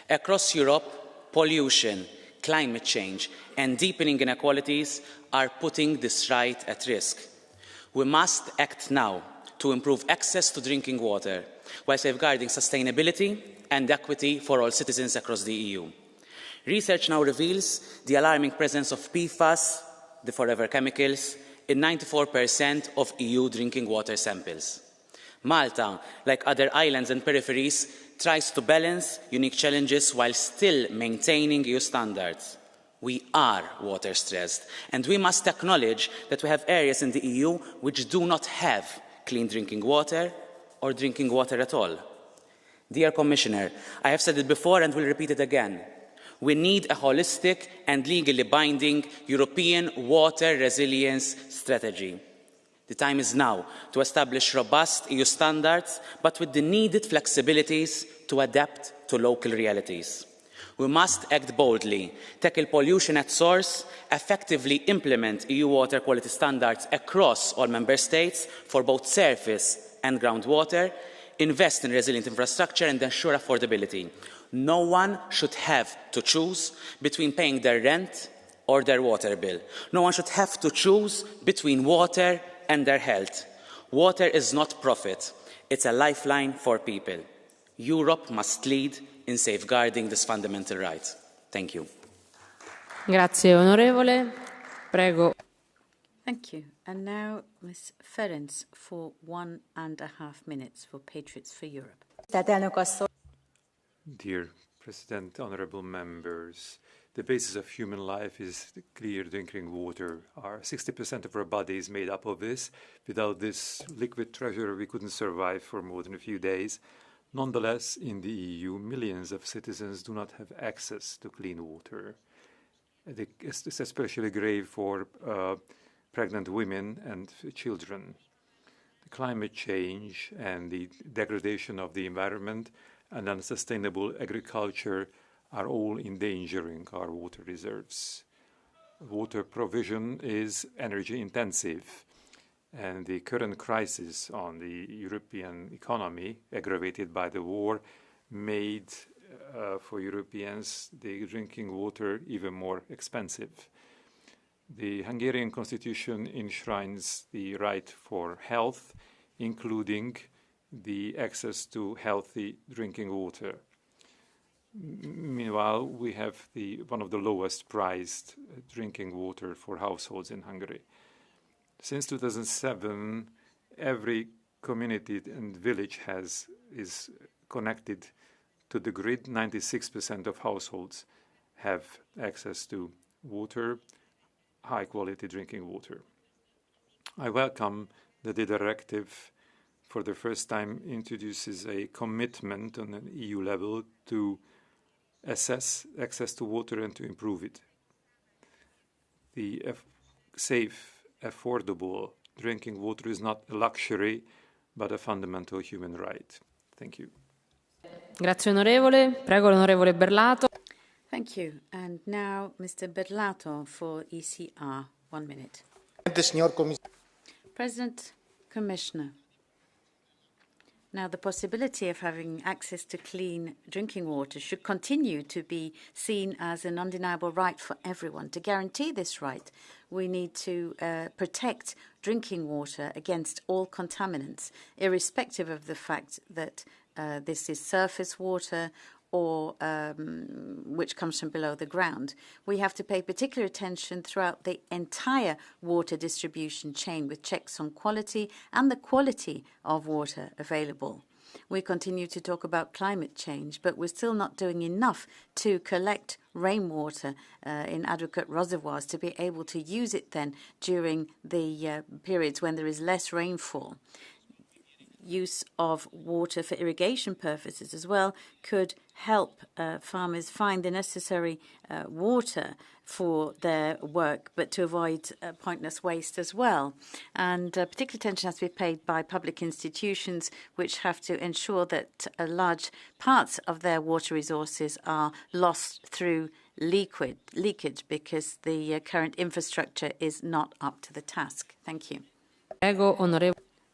Across Europe, pollution, climate change, and deepening inequalities are putting this right at risk. We must act now to improve access to drinking water while safeguarding sustainability and equity for all citizens across the EU. Research now reveals the alarming presence of PFAS, the forever chemicals, in 94% of EU drinking water samples. Malta, like other islands and peripheries, tries to balance unique challenges while still maintaining EU standards. We are water stressed, and we must acknowledge that we have areas in the EU which do not have clean drinking water or drinking water at all. Dear Commissioner, I have said it before and will repeat it again. We need a holistic and legally binding European water resilience strategy. The time is now to establish robust EU standards, but with the needed flexibilities to adapt to local realities. We must act boldly, tackle pollution at source, effectively implement EU water quality standards across all member states for both surface and groundwater, invest in resilient infrastructure and ensure affordability. No one should have to choose between paying their rent or their water bill. No one should have to choose between water and their health. Water is not profit. It's a lifeline for people. Europe must lead in safeguarding this fundamental right. Thank you. Grazie, onorevole. Prego. Thank you. And now Ms. Ferenc for 1.5 minutes for Patriots for Europe. Dear President, honourable members, the basis of human life is clear drinking water. 60% of our body is made up of this. Without this liquid treasure, we couldn't survive for more than a few days. Nonetheless, in the EU, millions of citizens do not have access to clean water. It's especially grave for pregnant women and children. The climate change and the degradation of the environment and unsustainable agriculture are all endangering our water reserves. Water provision is energy intensive, and the current crisis on the European economy, aggravated by the war, made for Europeans the drinking water even more expensive. The Hungarian constitution enshrines the right for health, including the access to healthy drinking water. Meanwhile, we have one of the lowest priced drinking water for households in Hungary. Since 2007, every community and village is connected to the grid. 96% of households have access to water, high-quality drinking water. I welcome that the directive for the first time introduces a commitment on an EU level to assess access to water and to improve it. The safe, affordable drinking water is not a luxury, but a fundamental human right. Thank you. Grazie, onorevole. Prego, l'onorevole Berlato. Thank you. And now, Mr. Berlato for ECR. 1 minute. President, Commissioner. Now, the possibility of having access to clean drinking water should continue to be seen as an undeniable right for everyone. To guarantee this right, we need to protect drinking water against all contaminants, irrespective of the fact that this is surface water or which comes from below the ground. We have to pay particular attention throughout the entire water distribution chain with checks on quality and the quality of water available. We continue to talk about climate change, but we're still not doing enough to collect rainwater in adequate reservoirs to be able to use it then during the periods when there is less rainfall. use of water for irrigation purposes as well could help farmers find the necessary water for their work, but to avoid pointless waste as well. And particular attention has to be paid by public institutions, which have to ensure that large parts of their water resources are lost through leakage because the current infrastructure is not up to the task. Thank you.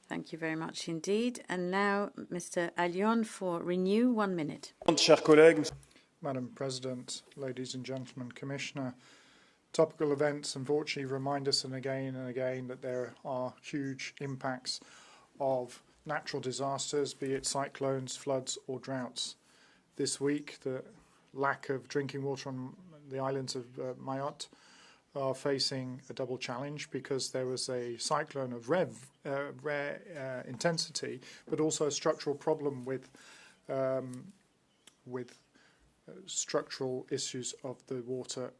Thank you very much indeed. And now, Mr. Allion for Renew, 1 minute. Madam President, ladies and gentlemen, Commissioner, topical events unfortunately remind us again and again that there are huge impacts of natural disasters, be it cyclones, floods or droughts. This week, the lack of drinking water on the islands of Mayotte are facing a double challenge because there was a cyclone of rare intensity, but also a structural problem with structural issues of the water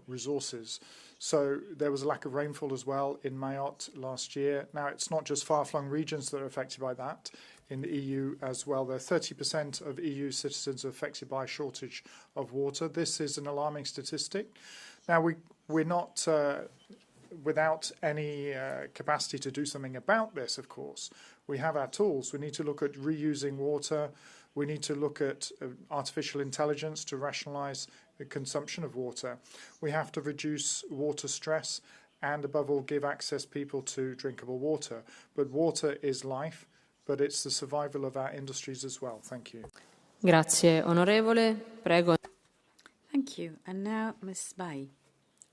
resources. So there was a lack of rainfall as well in Mayotte last year. Now, it's not just far-flung regions that are affected by that. In the EU as well, there are 30% of EU citizens affected by a shortage of water. This is an alarming statistic. Now, we're not without any capacity to do something about this, of course. We have our tools. We need to look at reusing water. We need to look at artificial intelligence to rationalize the consumption of water. We have to reduce water stress and, above all, give access people to drinkable water. But water is life, but it's the survival of our industries as well. Thank you. Grazie, onorevole. Prego. Thank you. And now, Ms. Bai,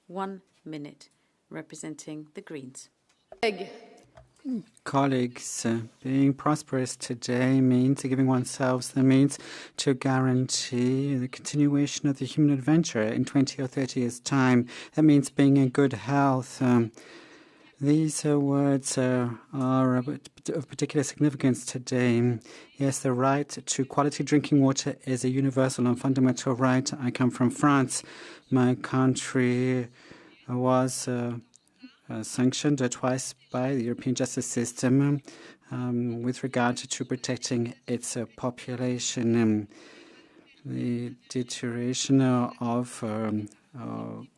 1 minute, representing the Greens. Colleagues, being prosperous today means giving oneself the means to guarantee the continuation of the human adventure in 20 or 30 years' time. That means being in good health. These words are of particular significance today. Yes, the right to quality drinking water is a universal and fundamental right. I come from France. My country was sanctioned twice by the European justice system with regard to protecting its population. The deterioration of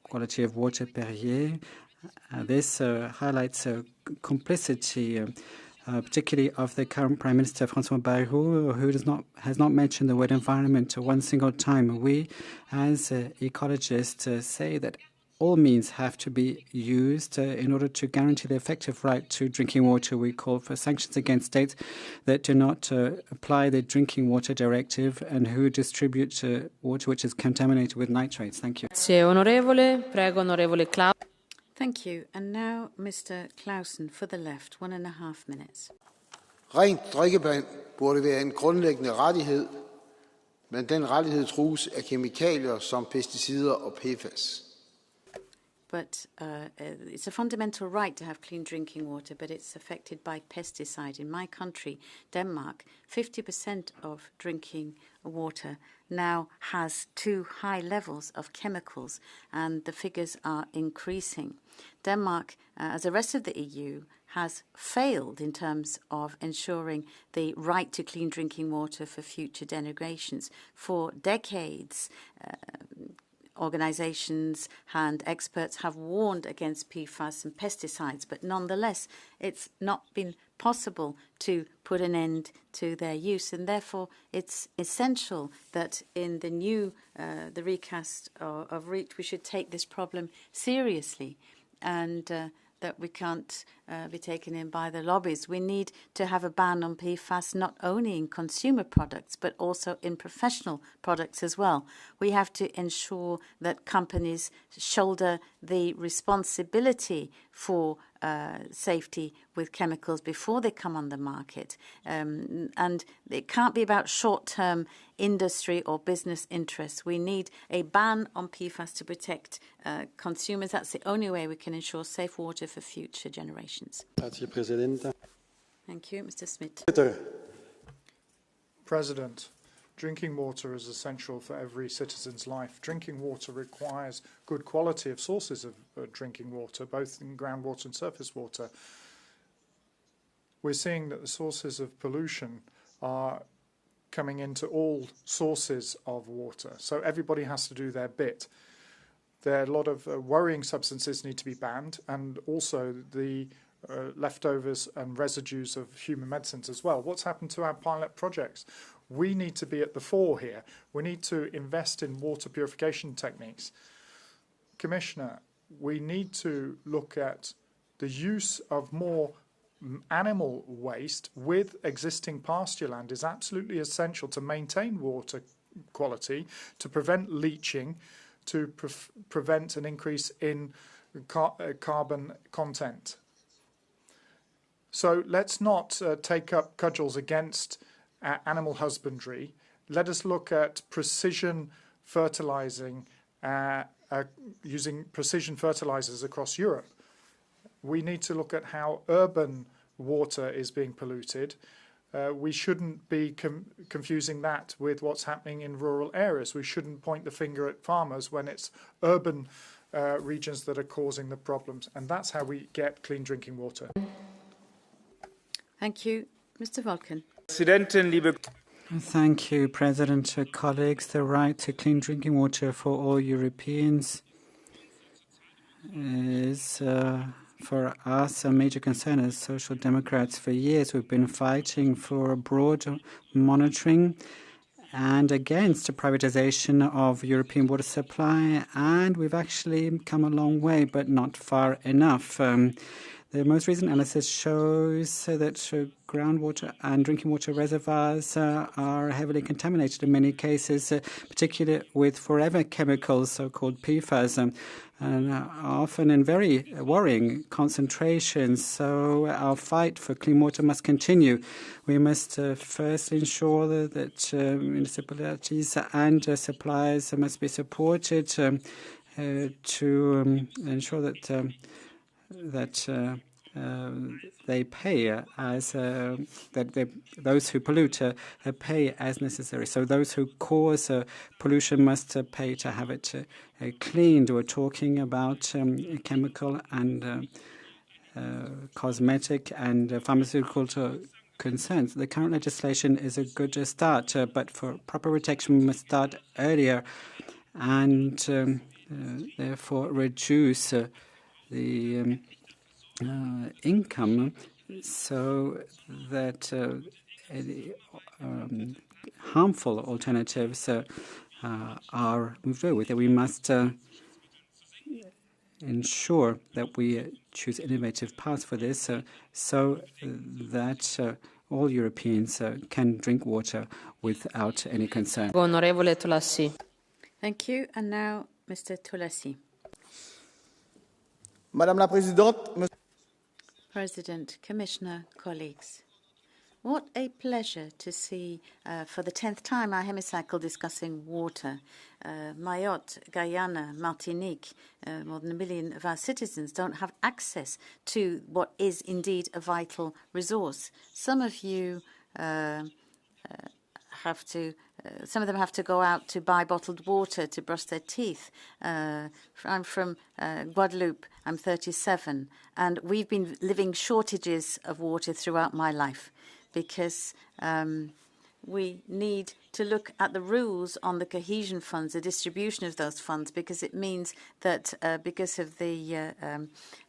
quality of water Perrier. This highlights complicity, particularly of the current Prime Minister François Bayrou, who has not mentioned the word environment one single time. We, as ecologists, say that all means have to be used in order to guarantee the effective right to drinking water. We call for sanctions against states that do not apply the Drinking Water Directive and who distribute water which is contaminated with nitrates. Thank you. Grazie, onorevole. Prego, onorevole Klaus. Thank you. And now, Mr. Clausen for the left, 1.5 minutes. Rent drikkevand burde være en grundlæggende rettighed, men den rettighed trues af kemikalier som pesticider og PFAS. But it's a fundamental right to have clean drinking water, but it's affected by pesticide. In my country, Denmark, 50% of drinking water now has too high levels of chemicals, and the figures are increasing. Denmark, as the rest of the EU, has failed in terms of ensuring the right to clean drinking water for future generations. For decades, organizations and experts have warned against PFAS and pesticides, but nonetheless, it's not been possible to put an end to their use, and therefore it's essential that in the new, the recast of REACH, we should take this problem seriously, and that we can't be taken in by the lobbies. We need to have a ban on PFAS not only in consumer products, but also in professional products as well. We have to ensure that companies shoulder the responsibility for safety with chemicals before they come on the market. And it can't be about short-term industry or business interests. We need a ban on PFAS to protect consumers. That's the only way we can ensure safe water for future generations. Thank you. Mr. Smith. President, drinking water is essential for every citizen's life. Drinking water requires good quality of sources of drinking water, both in groundwater and surface water. we're seeing that the sources of pollution are coming into all sources of water. So everybody has to do their bit. There are a lot of worrying substances need to be banned, and also the leftovers and residues of human medicines as well. What's happened to our pilot projects? We need to be at the fore here. We need to invest in water purification techniques. Commissioner, we need to look at the use of more animal waste with existing pasture land is absolutely essential to maintain water quality, to prevent leaching, to prevent an increase in carbon content. So let's not take up cudgels against animal husbandry. Let us look at precision fertilizing, using precision fertilizers across Europe. We need to look at how urban water is being polluted. We shouldn't be confusing that with what's happening in rural areas. We shouldn't point the finger at farmers when it's urban regions that are causing the problems. And that's how we get clean drinking water. Thank you. Mr. Volken. Thank you, President. Colleagues, the right to clean drinking water for all Europeans is for us a major concern as Social Democrats. For years we've been fighting for broad monitoring and against the privatization of European water supply, and we've actually come a long way, but not far enough. The most recent analysis shows that groundwater and drinking water reservoirs are heavily contaminated in many cases, particularly with forever chemicals, so-called PFAS, and often in very worrying concentrations. So our fight for clean water must continue. We must first ensure that municipalities and suppliers must be supported to ensure that they pay those who pollute pay as necessary. So those who cause pollution must pay to have it cleaned. We're talking about chemical and cosmetic and pharmaceutical concerns. The current legislation is a good start, but for proper protection we must start earlier and therefore reduce the income so that harmful alternatives are moved away with. We must ensure that we choose innovative paths for this so that all Europeans can drink water without any concern. Onorevole Tolassi. Thank you. And now, Mr. Tolassi. Madame la Présidente, President, Commissioner, colleagues. What a pleasure to see for the 10th time our hemicycle discussing water. Mayotte, Guyana, Martinique, more than 1 million of our citizens don't have access to what is indeed a vital resource. Some of you some of them have to go out to buy bottled water to brush their teeth. I'm from Guadeloupe. I'm 37, and we've been living shortages of water throughout my life because we need to look at the rules on the cohesion funds, the distribution of those funds, because it means that because of the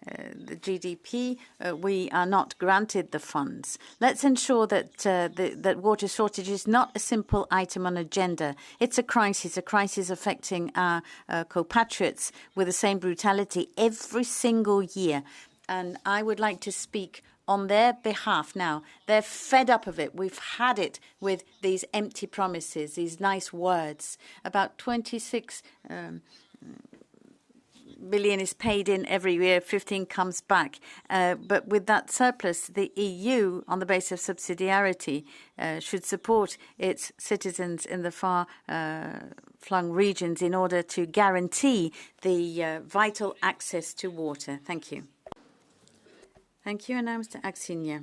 GDP, we are not granted the funds. Let's ensure that that water shortage is not a simple item on agenda. It's a crisis affecting our compatriots with the same brutality every single year. And I would like to speak on their behalf now. They're fed up of it. We've had it with these empty promises, these nice words. About 26 billion is paid in every year, 15 comes back. But with that surplus, the EU, on the basis of subsidiarity, should support its citizens in the far-flung regions in order to guarantee the vital access to water. Thank you. Thank you. And now Mr. Axinia.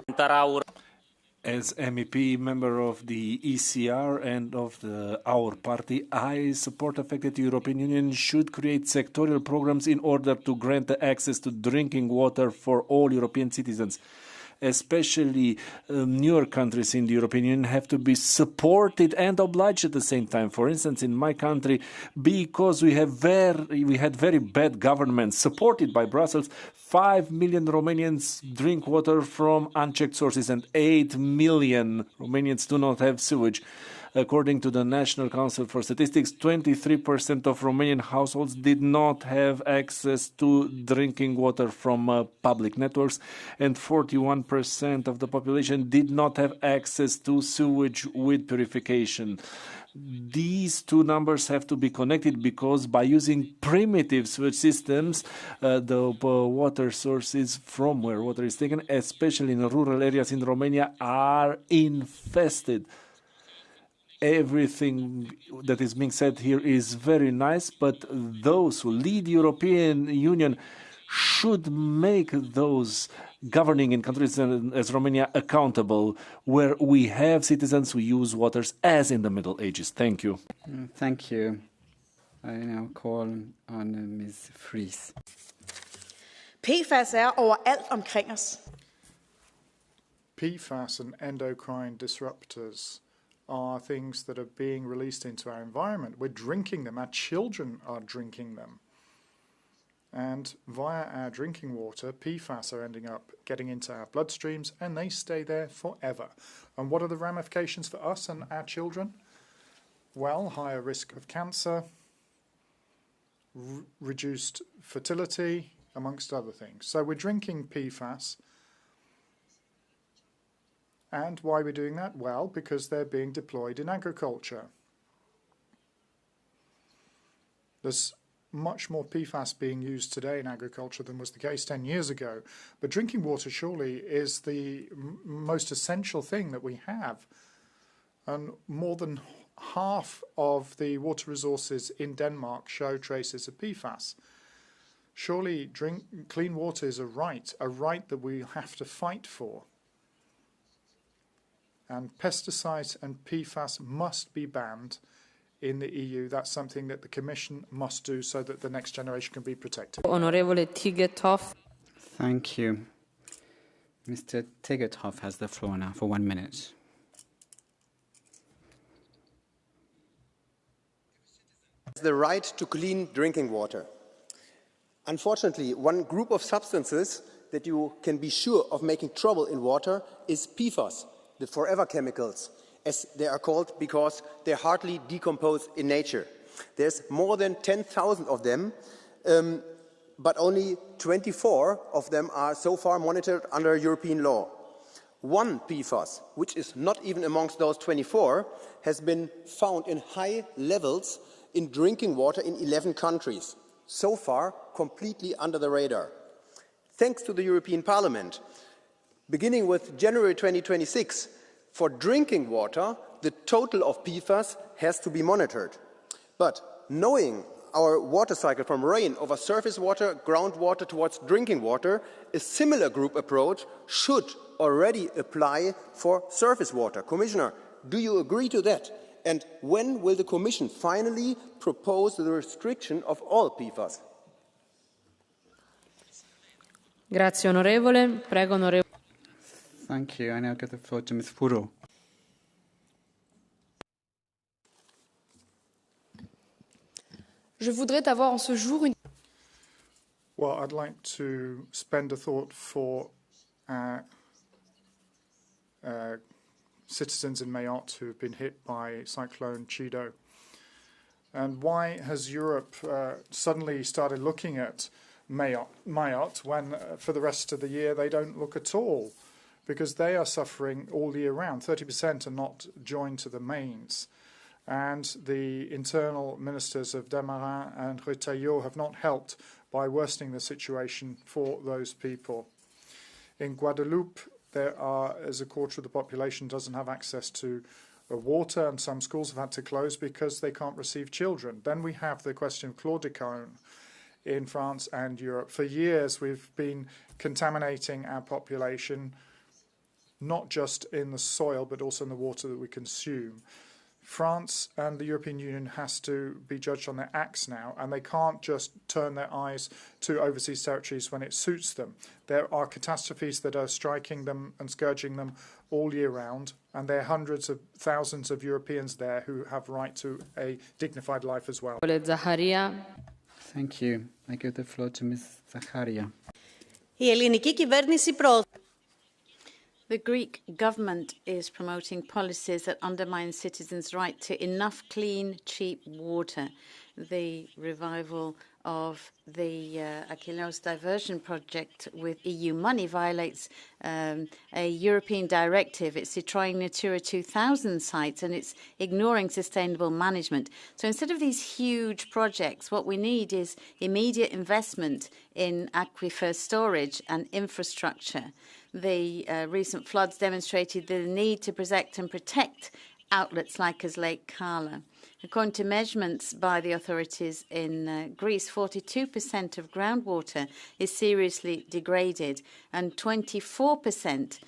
As MEP, member of the ECR and of our party, I support the fact that the European Union should create sectorial programs in order to grant the access to drinking water for all European citizens. especially newer countries in the European Union, have to be supported and obliged at the same time. For instance, in my country, because we had very bad government supported by Brussels, 5 million Romanians drink water from unchecked sources and 8 million Romanians do not have sewage. According to the National Council for Statistics, 23% of Romanian households did not have access to drinking water from public networks, and 41% of the population did not have access to sewage with purification. These two numbers have to be connected because by using primitive sewage systems, the water sources from where water is taken, especially in rural areas in Romania, are infested. Everything that is being said here is very nice, but those who lead the European Union should make those governing in countries as Romania accountable, where we have citizens who use waters as in the Middle Ages. Thank you. Thank you. I now call on Ms. Fries. PFAS overalt omkring os. PFAS and endocrine disruptors are things that are being released into our environment. We're drinking them. Our children are drinking them. And via our drinking water, PFAS are ending up getting into our bloodstreams, and they stay there forever. And what are the ramifications for us and our children? Well, higher risk of cancer, reduced fertility, amongst other things. So we're drinking PFAS. And why are we doing that? Well, because they're being deployed in agriculture. There's much more PFAS being used today in agriculture than was the case 10 years ago. But drinking water surely is the most essential thing that we have. And more than half of the water resources in Denmark show traces of PFAS. Surely clean water is a right that we have to fight for. And pesticides and PFAS must be banned in the EU. That's something that the Commission must do so that the next generation can be protected. Onorevole Tigethoff. Thank you. Mr. Tigethoff has the floor now for 1 minute. The right to clean drinking water. Unfortunately, one group of substances that you can be sure of making trouble in water is PFAS. The forever chemicals, as they are called, because they hardly decompose in nature. There's more than 10,000 of them, but only 24 of them are so far monitored under European law. One PFAS, which is not even amongst those 24, has been found in high levels in drinking water in 11 countries. So far, completely under the radar. Thanks to the European Parliament, beginning with January 2026, for drinking water, the total of PFAS has to be monitored. But knowing our water cycle from rain over surface water, groundwater towards drinking water, a similar group approach should already apply for surface water. Commissioner, do you agree to that? And when will the Commission finally propose the restriction of all PFAS? Grazie onorevole. Prego onorevole. Thank you. I now give the floor to Ms. Furo. Je voudrais avoir en ce jour une... Well, I'd like to spend a thought for citizens in Mayotte who have been hit by Cyclone Chido. And why has Europe suddenly started looking at Mayotte when for the rest of the year they don't look at all? Because they are suffering all year round. 30% are not joined to the mains. And the internal ministers of Desmarins and Retailleau have not helped by worsening the situation for those people. In Guadeloupe, as a quarter of the population doesn't have access to water, and some schools have had to close because they can't receive children. Then we have the question of chlordécone in France and Europe. For years, we've been contaminating our population, not just in the soil, but also in the water that we consume. France and the European Union has to be judged on their acts now, and they can't just turn their eyes to overseas territories when it suits them. There are catastrophes that are striking them and scourging them all year round, and there are hundreds of thousands of Europeans there who have right to a dignified life as well. Thank you. I give the floor to Ms. Zacharia. The Greek government is promoting policies that undermine citizens' right to enough clean, cheap water. The revival of the Acheloos diversion project with EU money violates a European directive. It's destroying Natura 2000 sites and it's ignoring sustainable management. So instead of these huge projects, what we need is immediate investment in aquifer storage and infrastructure. The recent floods demonstrated the need to protect outlets like as Lake Kala. According to measurements by the authorities in Greece, 42% of groundwater is seriously degraded and 24%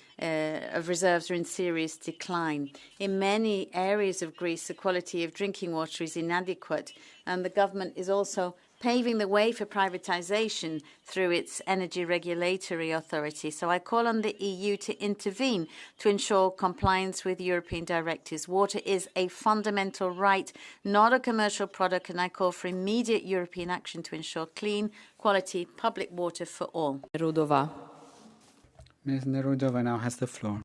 of reserves are in serious decline. In many areas of Greece, the quality of drinking water is inadequate, and the government is also paving the way for privatization through its energy regulatory authority. So I call on the EU to intervene to ensure compliance with European directives. Water is a fundamental right, not a commercial product, and I call for immediate European action to ensure clean, quality public water for all. Nerudova. Ms. Nerudova now has the floor.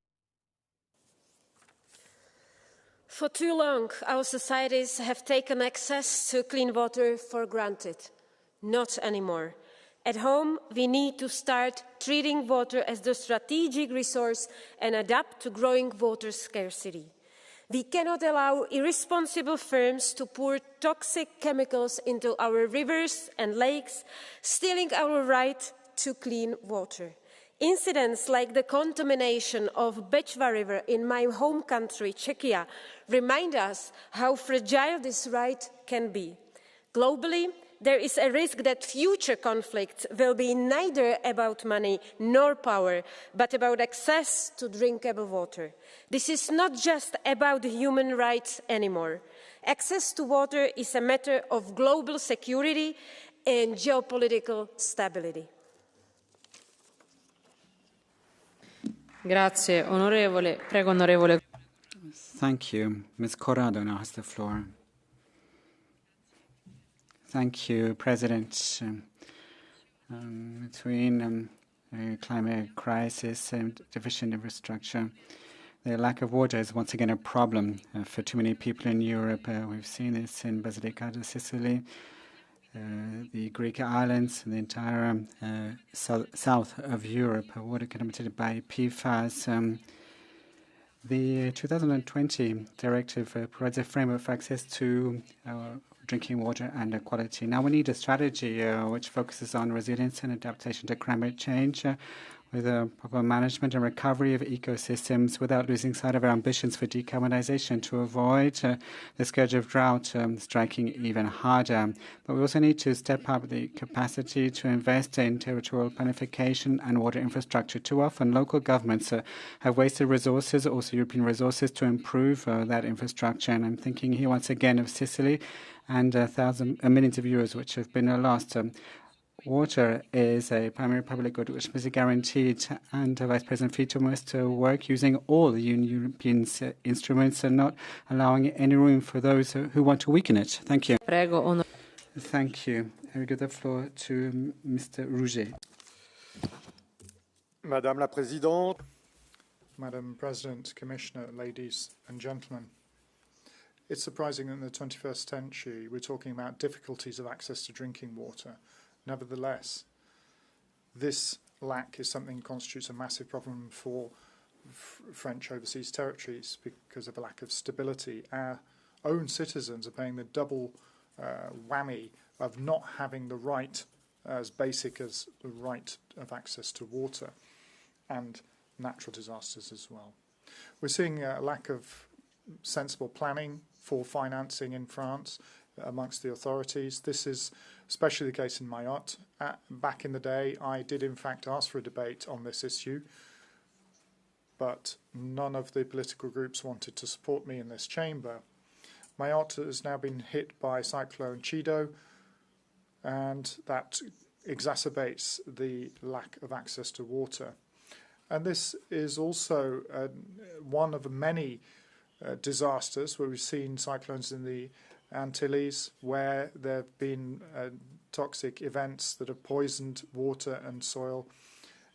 For too long, our societies have taken access to clean water for granted. Not anymore. At home, we need to start treating water as the strategic resource and adapt to growing water scarcity. We cannot allow irresponsible firms to pour toxic chemicals into our rivers and lakes, stealing our right to clean water. Incidents like the contamination of Bečva River in my home country, Czechia, remind us how fragile this right can be. Globally, there is a risk that future conflicts will be neither about money nor power, but about access to drinkable water. This is not just about human rights anymore. Access to water is a matter of global security and geopolitical stability. Grazie, onorevole. Prego, onorevole. Thank you. Ms. Corrado now has the floor. Thank you, President. Between climate crisis and deficient infrastructure, the lack of water is once again a problem for too many people in Europe. We've seen this in Basilicata, Sicily, the Greek islands, and the entire south of Europe, water contaminated by PFAS. The 2020 directive provides a framework for access to drinking water and quality. Now we need a strategy which focuses on resilience and adaptation to climate change with a proper management and recovery of ecosystems without losing sight of our ambitions for decarbonization to avoid the scourge of drought striking even harder. But we also need to step up the capacity to invest in territorial planification and water infrastructure. Too often, local governments have wasted resources, also European resources, to improve that infrastructure. And I'm thinking here once again of Sicily and millions of euros which have been lost. Water is a primary public good which must be guaranteed, and Vice President Fico must work using all the European instruments and not allowing any room for those who want to weaken it. Thank you. Thank you. I will give the floor to Mr. Rouget. Madame la Présidente. Madam President, Commissioner, ladies and gentlemen. It's surprising that in the 21st century we're talking about difficulties of access to drinking water. Nevertheless, this lack is something that constitutes a massive problem for French overseas territories because of a lack of stability. Our own citizens are paying the double whammy of not having the right as basic as the right of access to water and natural disasters as well. We're seeing a lack of sensible planning for financing in France amongst the authorities. This is especially the case in Mayotte. Back in the day, I did in fact ask for a debate on this issue, but none of the political groups wanted to support me in this chamber. Mayotte has now been hit by Cyclone Chido, and that exacerbates the lack of access to water. And this is also one of many disasters where we've seen cyclones in the Antilles, where there have been toxic events that have poisoned water and soil,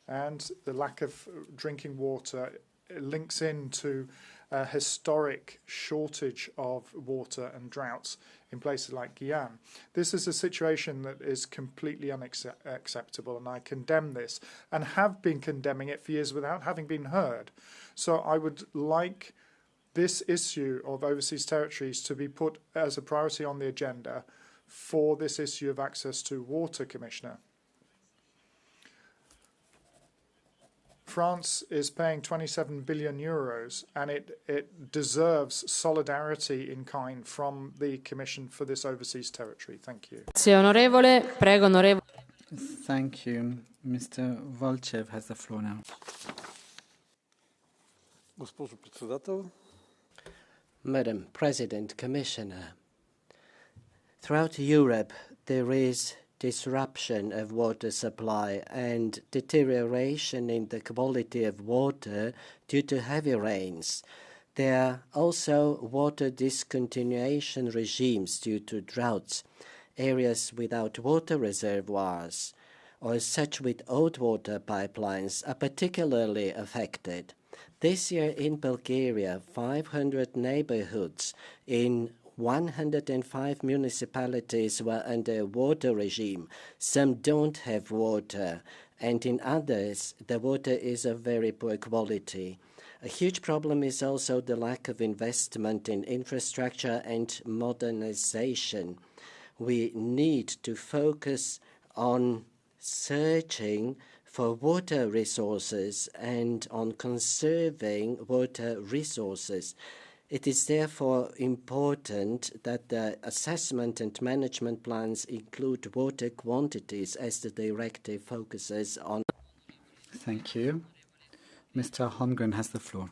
and the lack of drinking water links into a historic shortage of water and droughts in places like Guyane. This is a situation that is completely unacceptable, and I condemn this and have been condemning it for years without having been heard. So I would like this issue of overseas territories to be put as a priority on the agenda for this issue of access to water, Commissioner. France is paying 27 billion euros, and it deserves solidarity in kind from the Commission for this overseas territory. Thank you. Thank you. Mr. Volchev has the floor now. Madam President, Commissioner, throughout Europe there is disruption of water supply and deterioration in the quality of water due to heavy rains. There are also water discontinuation regimes due to droughts. Areas without water reservoirs or such with old water pipelines are particularly affected. This year in Bulgaria, 500 neighborhoods in 105 municipalities were under a water regime. Some don't have water, and in others, the water is of very poor quality. A huge problem is also the lack of investment in infrastructure and modernization. We need to focus on searching for water resources and on conserving water resources. It is therefore important that the assessment and management plans include water quantities, as the directive focuses on. Thank you. Mr. Holmgren has the floor.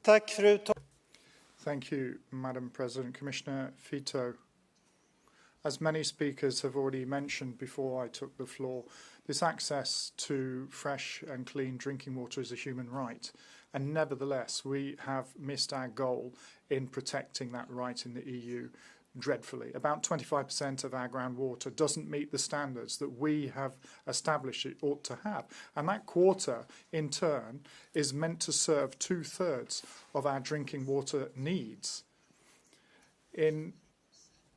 Thank you, Madam President. Commissioner Fito, as many speakers have already mentioned before I took the floor, this access to fresh and clean drinking water is a human right, and nevertheless we have missed our goal in protecting that right in the EU dreadfully. About 25% of our groundwater doesn't meet the standards that we have established it ought to have, and that quota in turn is meant to serve 2/3 of our drinking water needs. In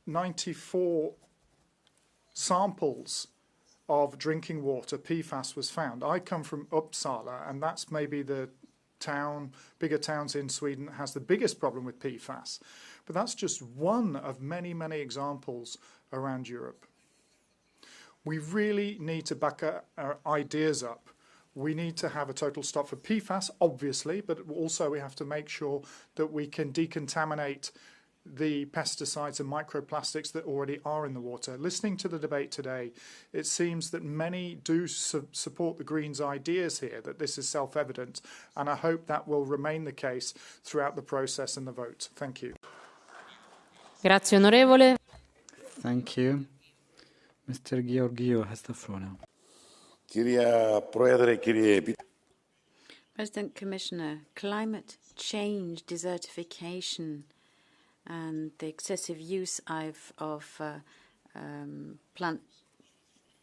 94 samples of drinking water, PFAS was found. I come from Uppsala, and that's maybe the bigger towns in Sweden that has the biggest problem with PFAS. But that's just one of many, many examples around Europe. We really need to back our ideas up. We need to have a total stop for PFAS, obviously, but also we have to make sure that we can decontaminate the pesticides and microplastics that already are in the water. Listening to the debate today, it seems that many do support the Greens' ideas here, that this is self-evident, and I hope that will remain the case throughout the process and the vote. Thank you. Grazie, onorevole. Thank you. Mr. Georgiou has the floor now. President, Commissioner, climate change, desertification, and the excessive use of plant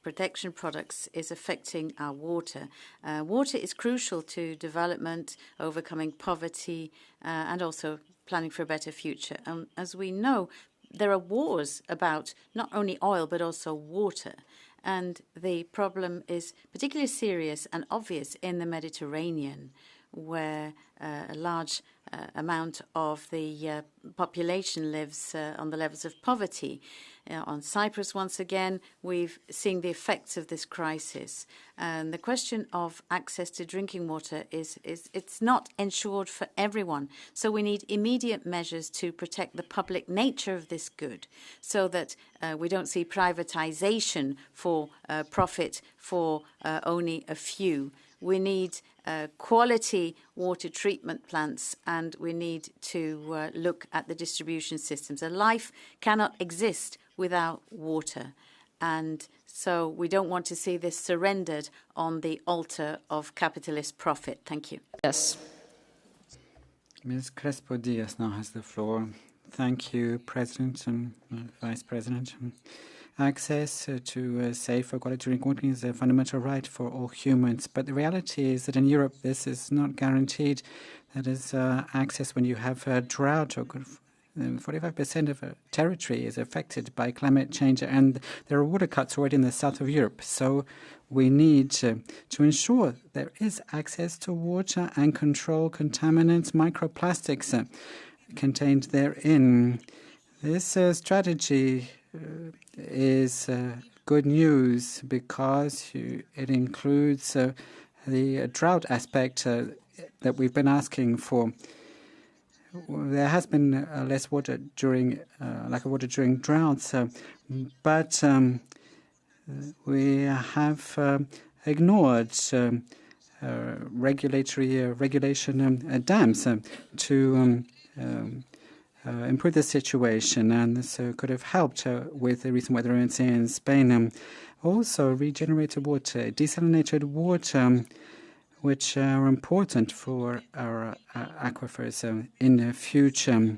protection products is affecting our water. Water is crucial to development, overcoming poverty, and also planning for a better future. As we know, there are wars about not only oil but also water. And the problem is particularly serious and obvious in the Mediterranean, where a large amount of the population lives on the levels of poverty. On Cyprus, once again, we've seen the effects of this crisis. And the question of access to drinking water it's not ensured for everyone. So we need immediate measures to protect the public nature of this good, so that we don't see privatization for profit for only a few. We need quality water treatment plants, and we need to look at the distribution systems. A life cannot exist without water, and so we don't want to see this surrendered on the altar of capitalist profit. Thank you. Yes. Ms. Crespo-Diaz now has the floor. Thank you, President and Vice President. Access to safe, quality drinking water is a fundamental right for all humans. But the reality is that in Europe, this is not guaranteed. That is access when you have a drought, or 45% of a territory is affected by climate change, and there are water cuts already in the south of Europe. So we need to ensure there is access to water and control contaminants, microplastics contained therein. This strategy is good news because it includes the drought aspect that we've been asking for. There has been less water during lack of water during droughts, but we have ignored regulation dams to improve the situation, and this could have helped with the recent weather events in Spain. Also, regenerated water, desalinated water, which are important for our aquifers in the future.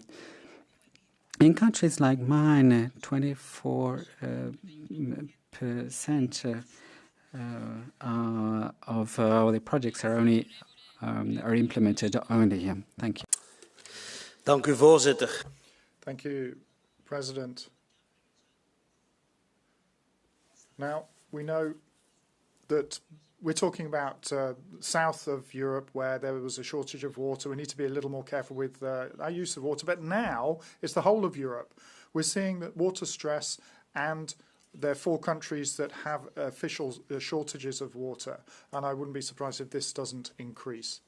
In countries like mine, 24% of all the projects are implemented only. Thank you. Dank u, voorzitter. Thank you, President. Now, we know that we're talking about south of Europe where there was a shortage of water. We need to be a little more careful with our use of water. But now it's the whole of Europe. We're seeing that water stress, and there are 4 countries that have official shortages of water. And I wouldn't be surprised if this doesn't increase.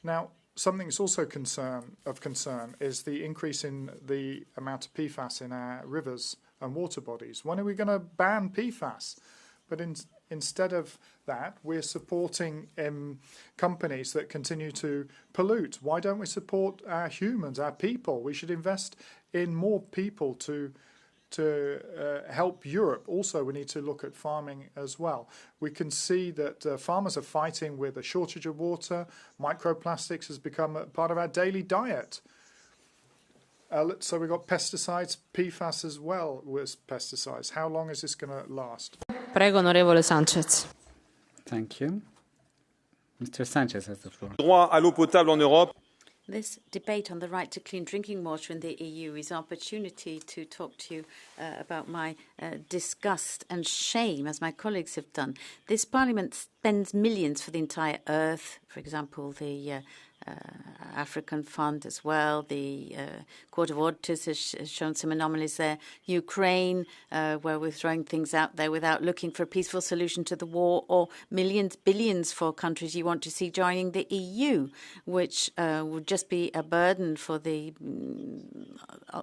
Now, something that's also of concern is the increase in the amount of PFAS in our rivers and water bodies. When are we going to ban PFAS? But instead of that, we're supporting companies that continue to pollute. Why don't we support our humans, our people? We should invest in more people to help Europe. Also, we need to look at farming as well. We can see that farmers are fighting with a shortage of water. Microplastics has become a part of our daily diet. So we've got pesticides, PFAS as well with pesticides. How long is this going to last? Prego, onorevole Sanchez. Thank you. Mr. Sanchez has the floor. Droit à l'eau potable en Europe. This debate on the right to clean drinking water in the EU is an opportunity to talk to you about my disgust and shame, as my colleagues have done. This Parliament spends millions for the entire earth, for example, the African Fund as well. The Court of Auditors has shown some anomalies there. Ukraine, where we're throwing things out there without looking for a peaceful solution to the war, or billions for countries you want to see joining the EU, which would just be a burden for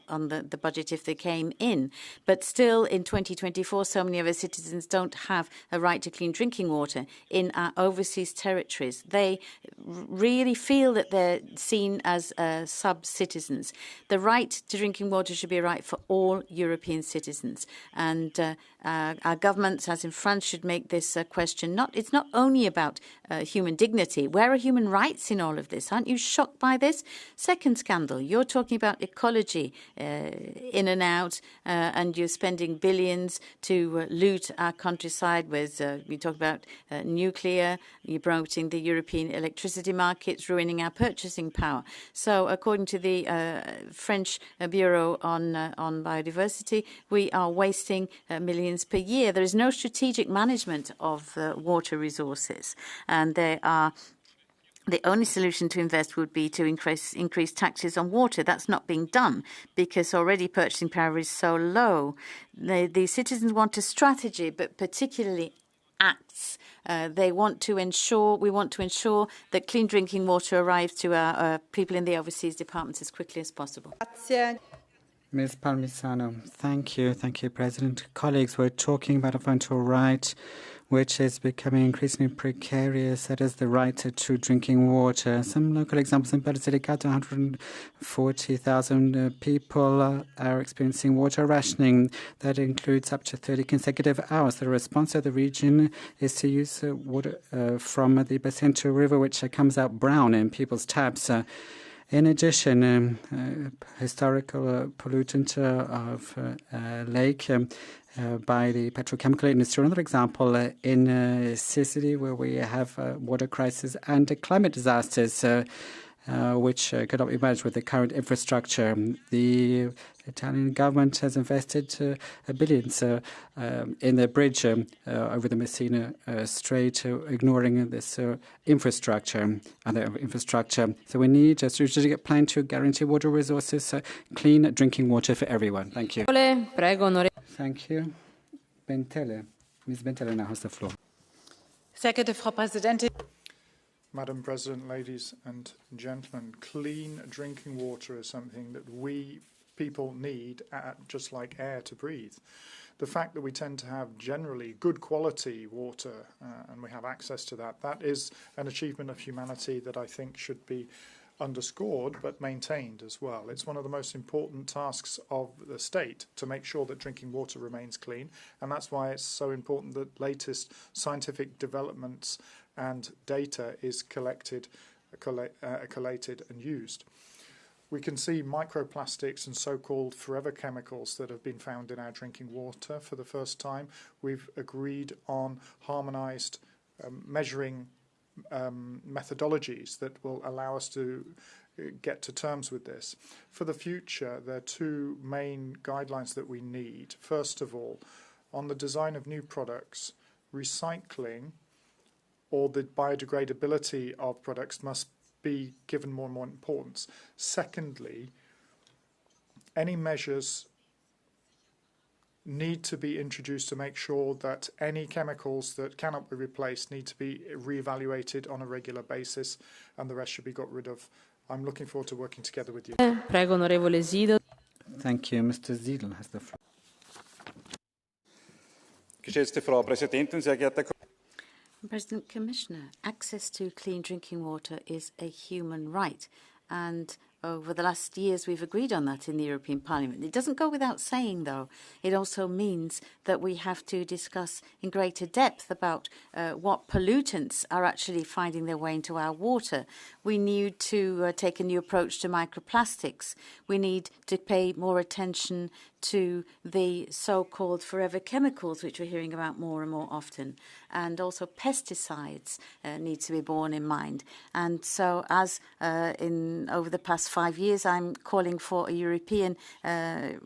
on the budget if they came in. But still, in 2024, so many of our citizens don't have a right to clean drinking water in our overseas territories. They really feel that they're seen as sub-citizens. The right to drinking water should be a right for all European citizens. And our governments, as in France, should make this question. It's not only about human dignity. Where are human rights in all of this? Aren't you shocked by this? Second scandal, you're talking about ecology in and out, and you're spending billions to loot our countryside with, we talk about nuclear, you're promoting the European electricity markets, ruining our purchasing power. So according to the French Bureau on Biodiversity, we are wasting millions per year. There is no strategic management of water resources, and there are the only solution to invest would be to increase taxes on water. That's not being done because already purchasing power is so low. The citizens want a strategy, but particularly acts. We want to ensure that clean drinking water arrives to our people in the overseas departments as quickly as possible. Ms. Palmisano, thank you, President. Colleagues, we're talking about a fundamental right which is becoming increasingly precarious. That is the right to drinking water. Some local examples in Basilicata, 140,000 people are experiencing water rationing. That includes up to 30 consecutive hours. The response of the region is to use water from the Bacento River, which comes out brown in people's taps. In addition, historical pollutant of lake by the petrochemical industry. Another example in Sicily, where we have water crisis and climate disasters, which could not be managed with the current infrastructure. The Italian government has invested billions in the bridge over the Messina Strait, ignoring this infrastructure, other infrastructure. So we need a strategic plan to guarantee water resources, clean drinking water for everyone. Thank you. Thank you. Bentele. Ms. Bentele now has the floor. Sehr geehrte Frau Präsidentin. Madam President, ladies and gentlemen, clean drinking water is something that we people need, just like air to breathe. The fact that we tend to have generally good quality water and we have access to that, that is an achievement of humanity that I think should be underscored but maintained as well. It's one of the most important tasks of the state to make sure that drinking water remains clean, and that's why it's so important that latest scientific developments and data is collated and used. We can see microplastics and so-called forever chemicals that have been found in our drinking water for the first time. We've agreed on harmonized measuring methodologies that will allow us to get to terms with this. For the future, there are two main guidelines that we need. First of all, on the design of new products, recycling or the biodegradability of products must be given more and more importance. Secondly, any measures need to be introduced to make sure that any chemicals that cannot be replaced need to be reevaluated on a regular basis, and the rest should be got rid of. I'm looking forward to working together with you. Prego, onorevole Ziedel. Thank you. Mr. Ziedel has the floor. Geschätzte Frau Präsidentin, sehr geehrter President, Commissioner, access to clean drinking water is a human right, and over the last years we've agreed on that in the European Parliament. It doesn't go without saying, though, it also means that we have to discuss in greater depth about what pollutants are actually finding their way into our water. We need to take a new approach to microplastics. We need to pay more attention to the so-called forever chemicals, which we're hearing about more and more often. And also pesticides need to be borne in mind. And so as over the past 5 years, I'm calling for a European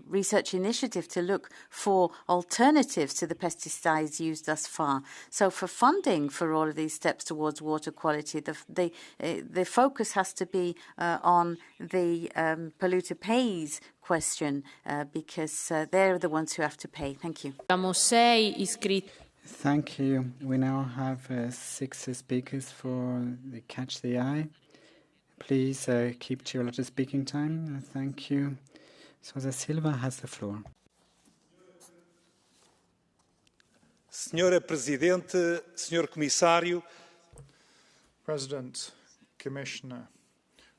research initiative to look for alternatives to the pesticides used thus far. So for funding for all of these steps towards water quality, the focus has to be on the polluter pays question, because they're the ones who have to pay. Thank you. Thank you. We now have 6 speakers for the Catch the Eye. Please keep to your allotted speaking time. Thank you. Sousa Silva has the floor. Senhora Presidente, Senhor Comissário. President, Commissioner,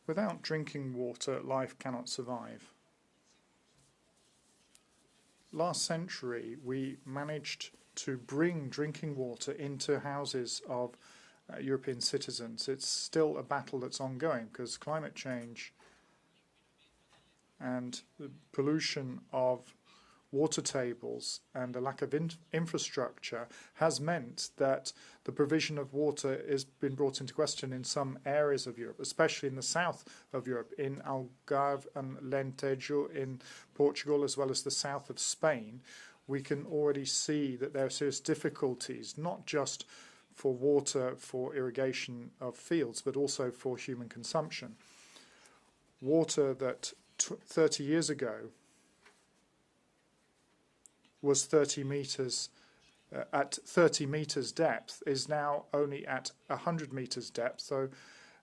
without drinking water, life cannot survive. Last century, we managed to bring drinking water into houses of European citizens. It's still a battle that's ongoing because climate change and the pollution of water tables and a lack of infrastructure has meant that the provision of water has been brought into question in some areas of Europe, especially in the south of Europe, in Algarve and Alentejo in Portugal, as well as the south of Spain. We can already see that there are serious difficulties, not just for water for irrigation of fields, but also for human consumption. Water that 30 years ago was 30 meters at 30 meters depth is now only at 100 meters depth. So,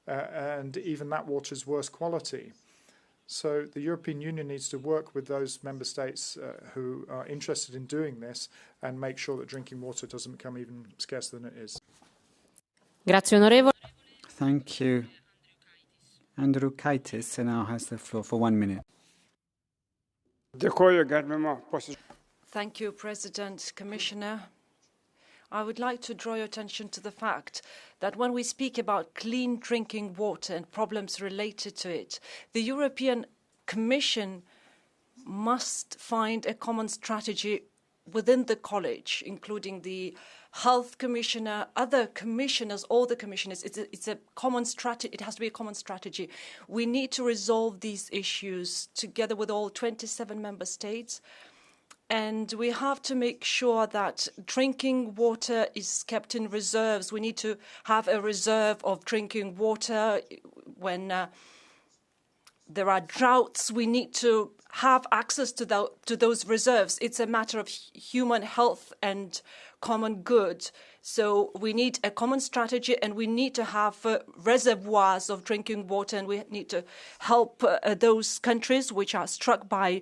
and even that water is worse quality. So the European Union needs to work with those member states who are interested in doing this and make sure that drinking water doesn't become even scarcer than it is. Grazie, onorevole. Thank you. Andrew Kaitis now has the floor for 1 minute. Thank you, President, Commissioner. I would like to draw your attention to the fact that when we speak about clean drinking water and problems related to it, the European Commission must find a common strategy within the college, including the health commissioner, other commissioners, all the commissioners. It's a common strategy. It has to be a common strategy. We need to resolve these issues together with all 27 member states. And we have to make sure that drinking water is kept in reserves. We need to have a reserve of drinking water when there are droughts. We need to have access to those reserves. It's a matter of human health and common good. So we need a common strategy, and we need to have reservoirs of drinking water, and we need to help those countries which are struck by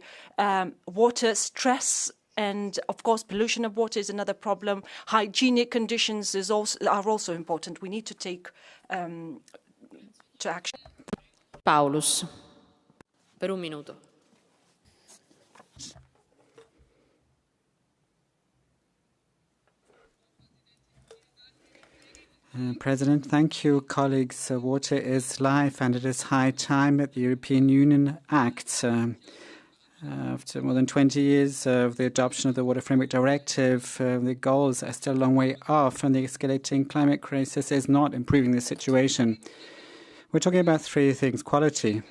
water stress. And of course, pollution of water is another problem. Hygienic conditions are also important. We need to take to action. Paulus, per 1 minuto. President, thank you, colleagues. Water is life, and it is high time that the European Union acts. After more than 20 years of the adoption of the Water Framework Directive, the goals are still a long way off, and the escalating climate crisis is not improving the situation. We're talking about 3 things. Quality.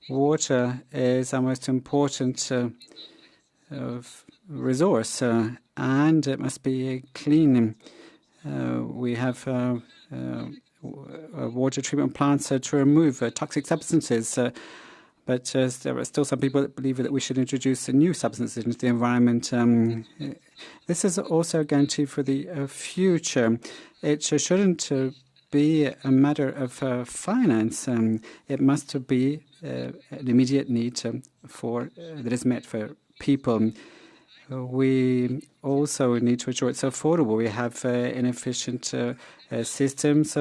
Water is our most important resource, and it must be clean. We have water treatment plants to remove toxic substances, but there are still some people that believe that we should introduce new substances into the environment. This is also a guarantee for the future. It shouldn't be a matter of finance. It must be an immediate need that is met for people. We also need to ensure it's affordable. We have inefficient systems,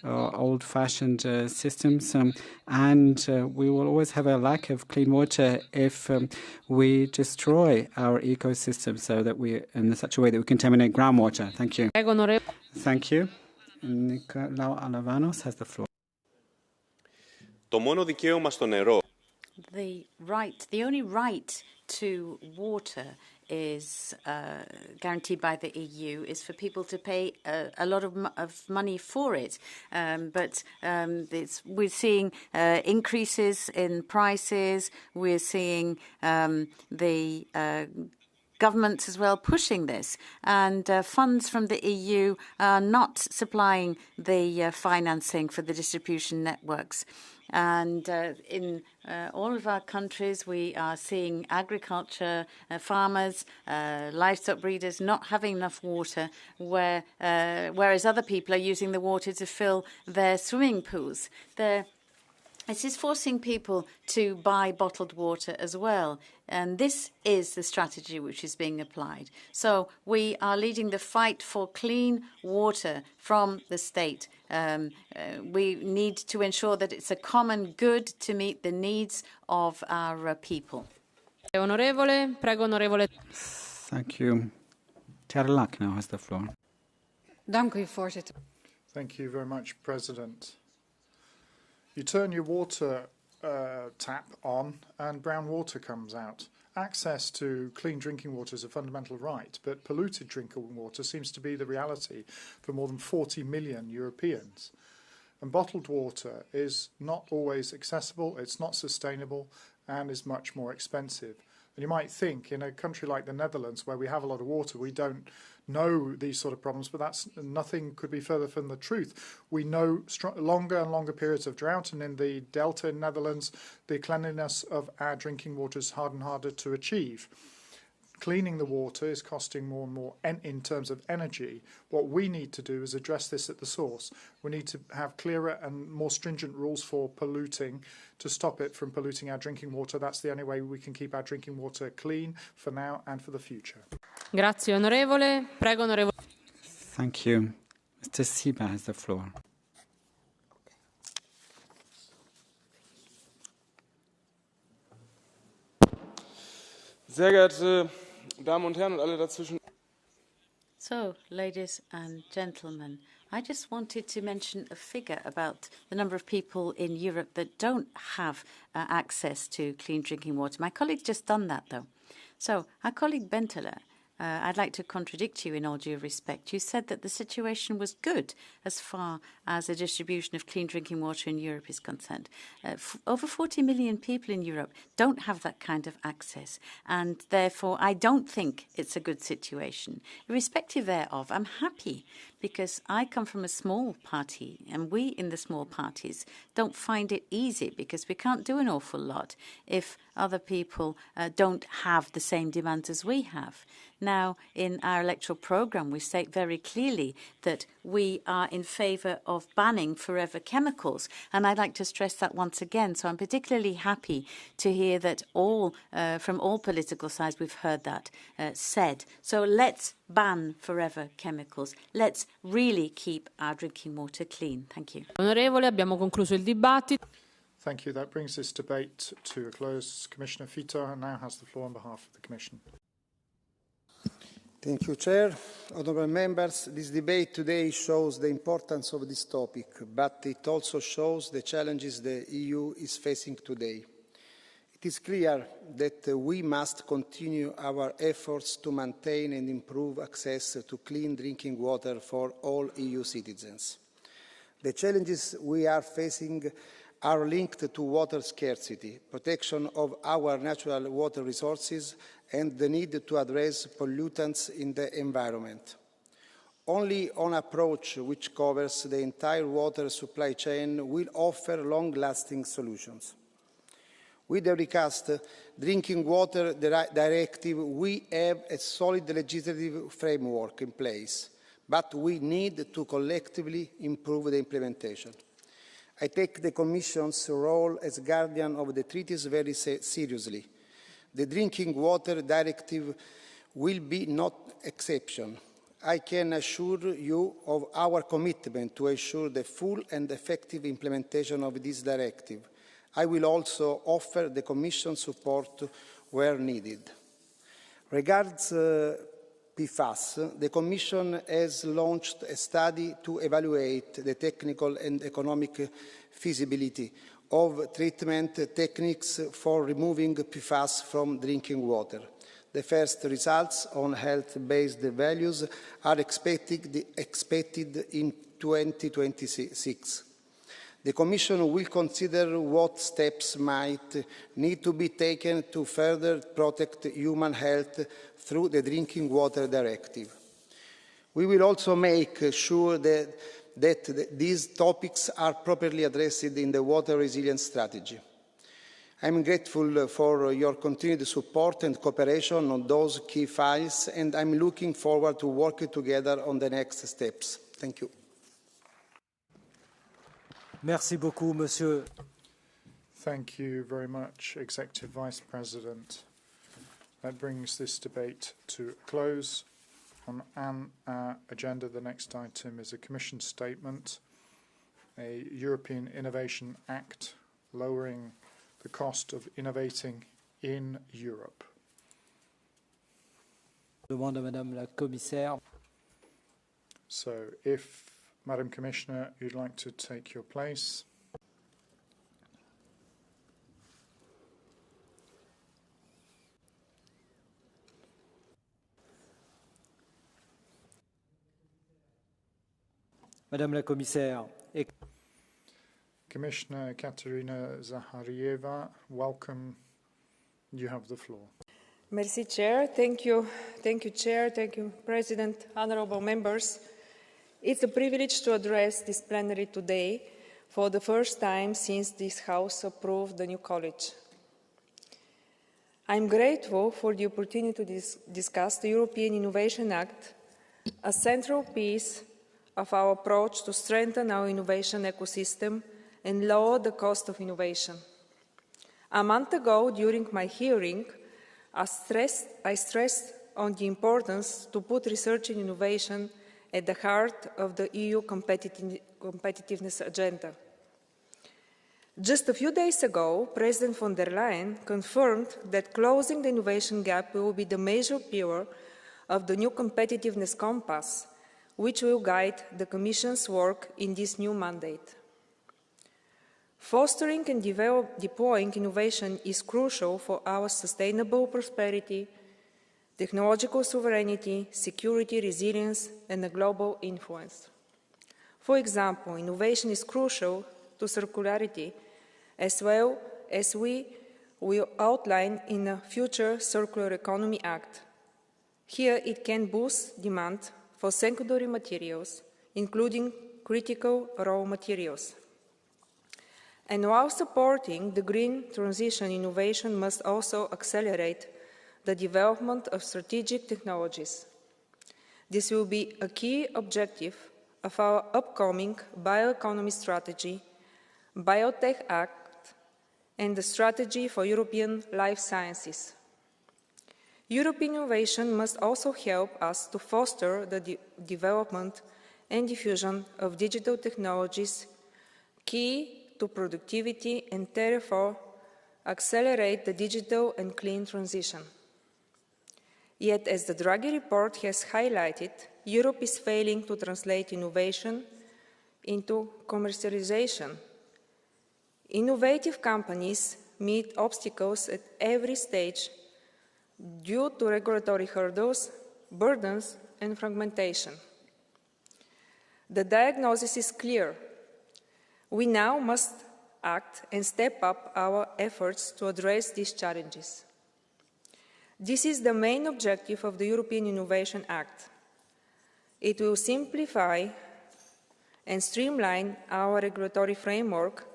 old-fashioned systems, and we will always have a lack of clean water if we destroy our ecosystem in such a way that we contaminate groundwater. Thank you. Thank you. Nicolau Alavanos has the floor. The only right to water is guaranteed by the EU is for people to pay a lot of money for it. But we're seeing increases in prices. We're seeing the governments as well pushing this. And funds from the EU are not supplying the financing for the distribution networks. And in all of our countries, we are seeing agriculture, farmers, livestock breeders not having enough water, whereas other people are using the water to fill their swimming pools. This is forcing people to buy bottled water as well. And this is the strategy which is being applied. So we are leading the fight for clean water from the state. We need to ensure that it's a common good to meet the needs of our people. Thank you. Terlak now has the floor. Thank you very much, President. You turn your water tap on and brown water comes out. Access to clean drinking water is a fundamental right, but polluted drinking water seems to be the reality for more than 40 million Europeans. And bottled water is not always accessible, it's not sustainable, and is much more expensive. And you might think in a country like the Netherlands, where we have a lot of water, we don't know these sort of problems, but nothing could be further from the truth. We know longer and longer periods of drought, and in the Delta in Netherlands, the cleanliness of our drinking water is harder and harder to achieve. cleaning the water is costing more and more in terms of energy. What we need to do is address this at the source. We need to have clearer and more stringent rules for polluting to stop it from polluting our drinking water. That's the only way we can keep our drinking water clean for now and for the future. Grazie, onorevole. Prego, onorevole. Thank you. Mr. Sieber has the floor. Sehr geehrte Damen und Herren und alle dazwischen. So, ladies and gentlemen, I just wanted to mention a figure about the number of people in Europe that don't have access to clean drinking water. My colleague's just done that, though. So, our colleague Benteler, I'd like to contradict you in all due respect. You said that the situation was good as far as the distribution of clean drinking water in Europe is concerned. Over 40 million people in Europe don't have that kind of access, and therefore I don't think it's a good situation. Irrespective thereof, I'm happy because I come from a small party, and we in the small parties don't find it easy because we can't do an awful lot if other people don't have the same demands as we have. Now, in our electoral programme, we state very clearly that we are in favour of banning forever chemicals, and I'd like to stress that once again. So I'm particularly happy to hear that from all political sides we've heard that said. So let's ban forever chemicals. Let's really keep our drinking water clean. Thank you. Onorevole, abbiamo concluso il dibattito. Thank you. That brings this debate to a close. Commissioner Fito now has the floor on behalf of the Commission. Thank you, Chair. Honourable members, this debate today shows the importance of this topic, but it also shows the challenges the EU is facing today. It is clear that we must continue our efforts to maintain and improve access to clean drinking water for all EU citizens. The challenges we are facing are linked to water scarcity, protection of our natural water resources, and the need to address pollutants in the environment. Only an approach which covers the entire water supply chain will offer long-lasting solutions. With the recast Drinking Water Directive, we have a solid legislative framework in place, but we need to collectively improve the implementation. I take the Commission's role as guardian of the treaties very seriously. The Drinking Water Directive will be no exception. I can assure you of our commitment to ensure the full and effective implementation of this directive. I will also offer the Commission support where needed. Regards PFAS, the Commission has launched a study to evaluate the technical and economic feasibility of treatment techniques for removing PFAS from drinking water. The first results on health-based values are expected in 2026. The Commission will consider what steps might need to be taken to further protect human health through the Drinking Water Directive. We will also make sure that these topics are properly addressed in the water resilience strategy. I am grateful for your continued support and cooperation on those key files, and I'm looking forward to working together on the next steps. Thank you. Merci beaucoup, Monsieur. Thank you very much, Executive Vice President. That brings this debate to a close. On our agenda, the next item is a Commission statement, a European Innovation Act lowering the cost of innovating in Europe. Demande à Madame la Commissaire. So if, Madam Commissioner, you'd like to take your place. Madame la Commissaire. Commissioner Katerina Zaharyeva, welcome. You have the floor. Merci, Chair. Thank you. Thank you, Chair. Thank you, President, honourable members. It's a privilege to address this plenary today for the first time since this House approved the new college. I'm grateful for the opportunity to discuss the European Innovation Act, a central piece of our approach to strengthen our innovation ecosystem and lower the cost of innovation. A month ago, during my hearing, I stressed on the importance to put research and innovation at the heart of the EU competitiveness agenda. Just a few days ago, President von der Leyen confirmed that closing the innovation gap will be the major pillar of the new competitiveness compass, which will guide the Commission's work in this new mandate. Fostering and deploying innovation is crucial for our sustainable prosperity, technological sovereignty, security, resilience, and a global influence. For example, innovation is crucial to circularity, as well as we will outline in the future Circular Economy Act. Here it can boost demand for secondary materials, including critical raw materials. And while supporting the green transition, innovation must also accelerate the development of strategic technologies. This will be a key objective of our upcoming bioeconomy strategy, Biotech Act, and the strategy for European life sciences. European innovation must also help us to foster the development and diffusion of digital technologies key to productivity and therefore accelerate the digital and clean transition. Yet, as the Draghi report has highlighted, Europe is failing to translate innovation into commercialization. Innovative companies meet obstacles at every stage due to regulatory hurdles, burdens, and fragmentation. The diagnosis is clear. We now must act and step up our efforts to address these challenges. This is the main objective of the European Innovation Act. It will simplify and streamline our regulatory framework,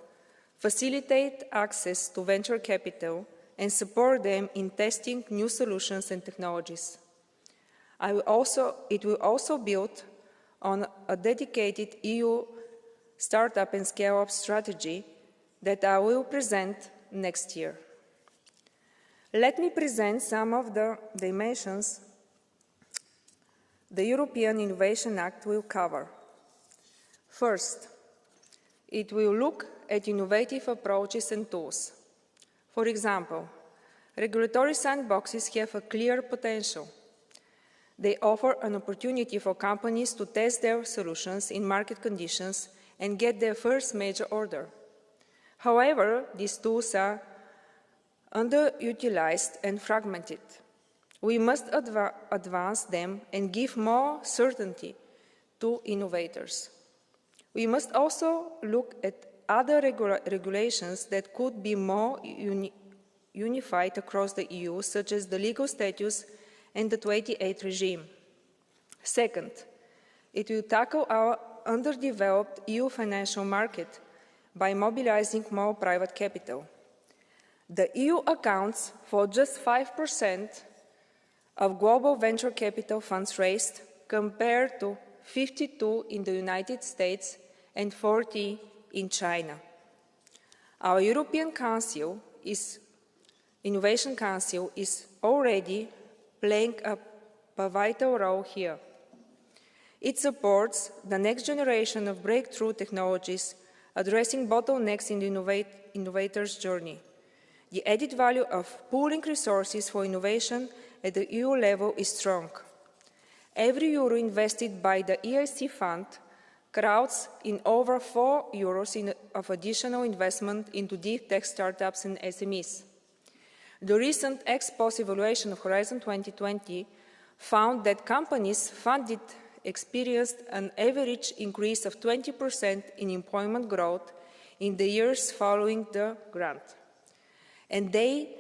facilitate access to venture capital, and support them in testing new solutions and technologies. It will also build on a dedicated EU startup and scale-up strategy that I will present next year. Let me present some of the dimensions the European Innovation Act will cover. First, it will look at innovative approaches and tools. For example, regulatory sandboxes have a clear potential. They offer an opportunity for companies to test their solutions in market conditions and get their first major order. However, these tools are underutilized and fragmented. We must advance them and give more certainty to innovators. We must also look at other regulations that could be more unified across the EU, such as the legal status and the 28 regime. Second, it will tackle our underdeveloped EU financial market by mobilizing more private capital. The EU accounts for just 5% of global venture capital funds raised, compared to 52% in the United States and 40% in China. Our European Innovation Council is already playing a vital role here. It supports the next generation of breakthrough technologies, addressing bottlenecks in the innovator's journey. The added value of pooling resources for innovation at the EU level is strong. Every euro invested by the EIC fund crowds in over €4 of additional investment into deep tech startups and SMEs. The recent ex-post evaluation of Horizon 2020 found that companies funded experienced an average increase of 20% in employment growth in the years following the grant. And they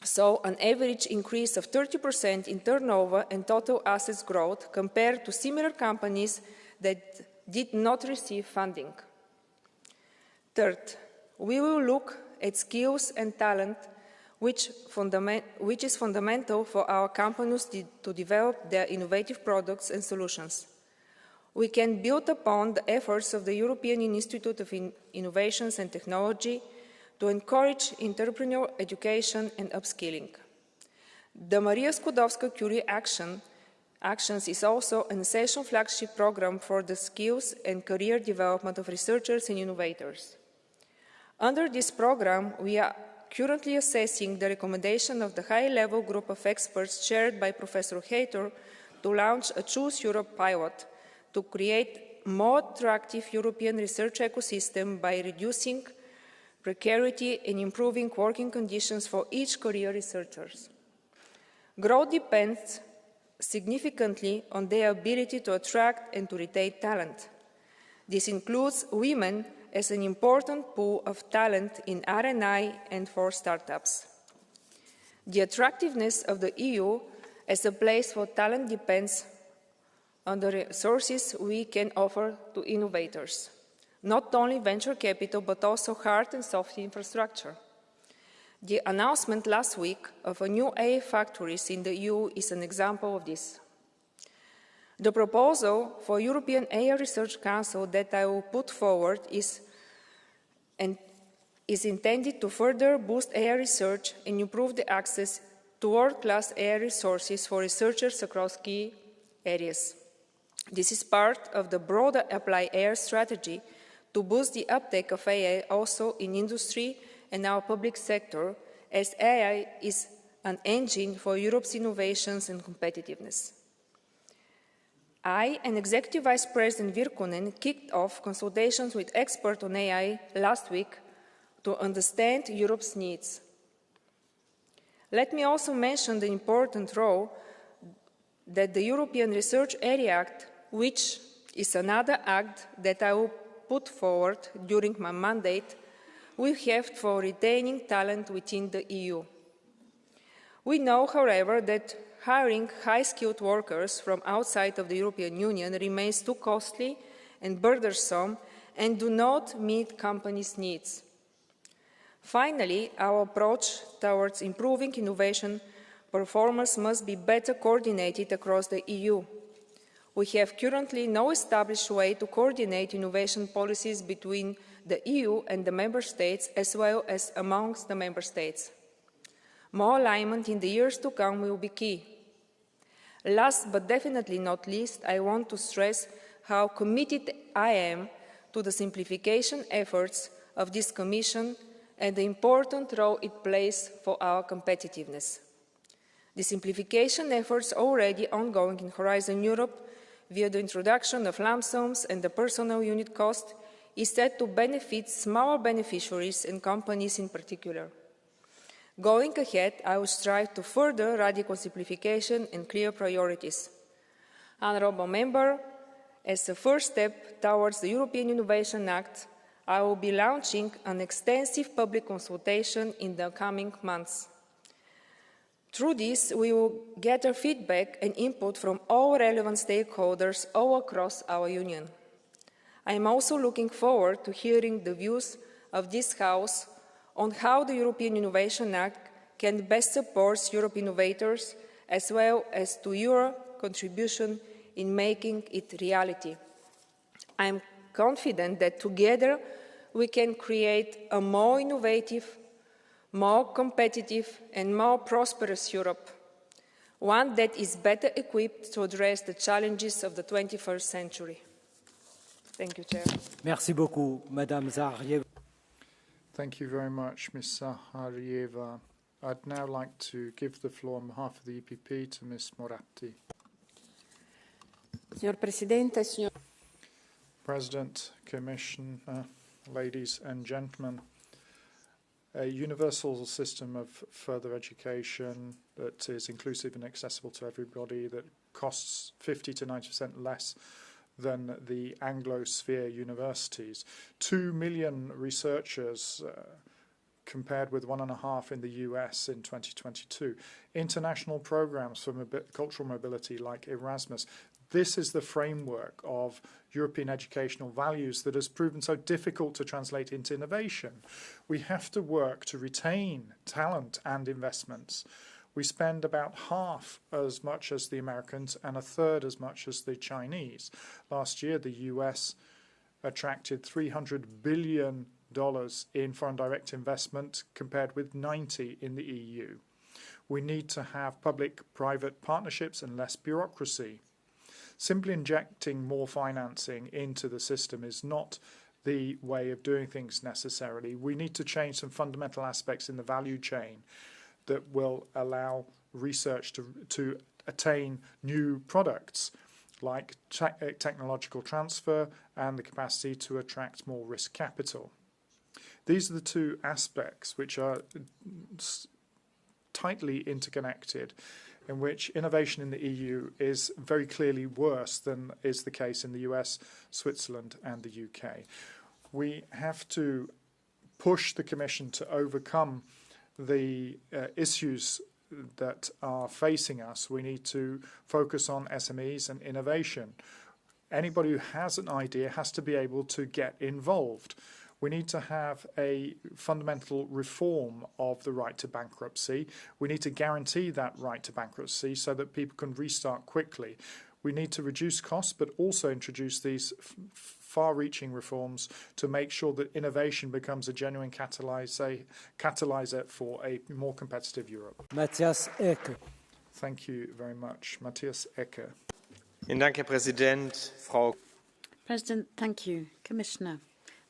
saw an average increase of 30% in turnover and total assets growth compared to similar companies that did not receive funding. Third, we will look at skills and talent which is fundamental for our companies to develop their innovative products and solutions. We can build upon the efforts of the European Institute of Innovations and Technology to encourage entrepreneurial education and upskilling. The Maria Skłodowska-Curie Actions is also an essential flagship program for the skills and career development of researchers and innovators. Under this program, we are currently assessing the recommendation of the high-level group of experts chaired by Professor Hayter to launch a Choose Europe pilot to create a more attractive European research ecosystem by reducing precarity and improving working conditions for each career researchers. Growth depends significantly on their ability to attract and to retain talent. This includes women as an important pool of talent in R&I and for startups. The attractiveness of the EU as a place for talent depends on the resources we can offer to innovators, not only venture capital, but also hard and soft infrastructure. The announcement last week of a new AI factories in the EU is an example of this. The proposal for European AI Research Council that I will put forward is intended to further boost AI research and improve the access to world-class AI resources for researchers across key areas. This is part of the broader Apply AI strategy to boost the uptake of AI also in industry and our public sector, as AI is an engine for Europe's innovations and competitiveness. I and Executive Vice President Virkkunen kicked off consultations with experts on AI last week to understand Europe's needs. Let me also mention the important role that the European Research Area Act, which is another act that I will put forward during my mandate, will have for retaining talent within the EU. We know, however, that hiring high-skilled workers from outside of the European Union remains too costly and burdensome and do not meet companies' needs. Finally, our approach towards improving innovation performance must be better coordinated across the EU. We have currently no established way to coordinate innovation policies between the EU and the Member States, as well as amongst the Member States. More alignment in the years to come will be key. Last but definitely not least, I want to stress how committed I am to the simplification efforts of this Commission and the important role it plays for our competitiveness. The simplification efforts already ongoing in Horizon Europe via the introduction of lump sums and the personal unit cost is set to benefit smaller beneficiaries and companies in particular. Going ahead, I will strive to further radical simplification and clear priorities. Honourable Member, as a first step towards the European Innovation Act, I will be launching an extensive public consultation in the coming months. Through this, we will gather feedback and input from all relevant stakeholders all across our Union. I am also looking forward to hearing the views of this House on how the European Innovation Act can best support Europe innovators, as well as to your contribution in making it reality. I am confident that together we can create a more innovative, more competitive and more prosperous Europe, one that is better equipped to address the challenges of the 21st century. Thank you, Chair. Merci beaucoup, Madame Zaharieva. Thank you very much, Ms. Zaharieva. I'd now like to give the floor on behalf of the EPP to Ms. Moratti. Signor Presidente, signor President, Commissioner, ladies and gentlemen, a universal system of further education that is inclusive and accessible to everybody, that costs 50 to 90% less than the Anglosphere universities. 2 million researchers compared with 1.5 in the US in 2022. International programs for cultural mobility like Erasmus. This is the framework of European educational values that has proven so difficult to translate into innovation. We have to work to retain talent and investments. We spend about half as much as the Americans and a third as much as the Chinese. Last year, the US attracted $300 billion in foreign direct investment compared with 90 in the EU. We need to have public-private partnerships and less bureaucracy. Simply injecting more financing into the system is not the way of doing things necessarily. We need to change some fundamental aspects in the value chain that will allow research to attain new products, like technological transfer and the capacity to attract more risk capital. These are the two aspects which are tightly interconnected, in which innovation in the EU is very clearly worse than is the case in the US, Switzerland and the UK. We have to push the Commission to overcome the issues that are facing us. We need to focus on SMEs and innovation. Anybody who has an idea has to be able to get involved. We need to have a fundamental reform of the right to bankruptcy. We need to guarantee that right to bankruptcy so that people can restart quickly. We need to reduce costs, but also introduce these far-reaching reforms to make sure that innovation becomes a genuine catalyzer for a more competitive Europe. Matthias Ecke. Thank you very much. Matthias Ecke. Vielen Dank, Herr Präsident, Frau. President, thank you. Commissioner,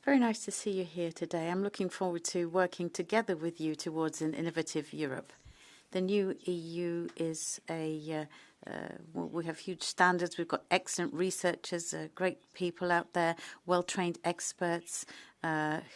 very nice to see you here today. I'm looking forward to working together with you towards an innovative Europe. The new EU is we have huge standards. We've got excellent researchers, great people out there, well-trained experts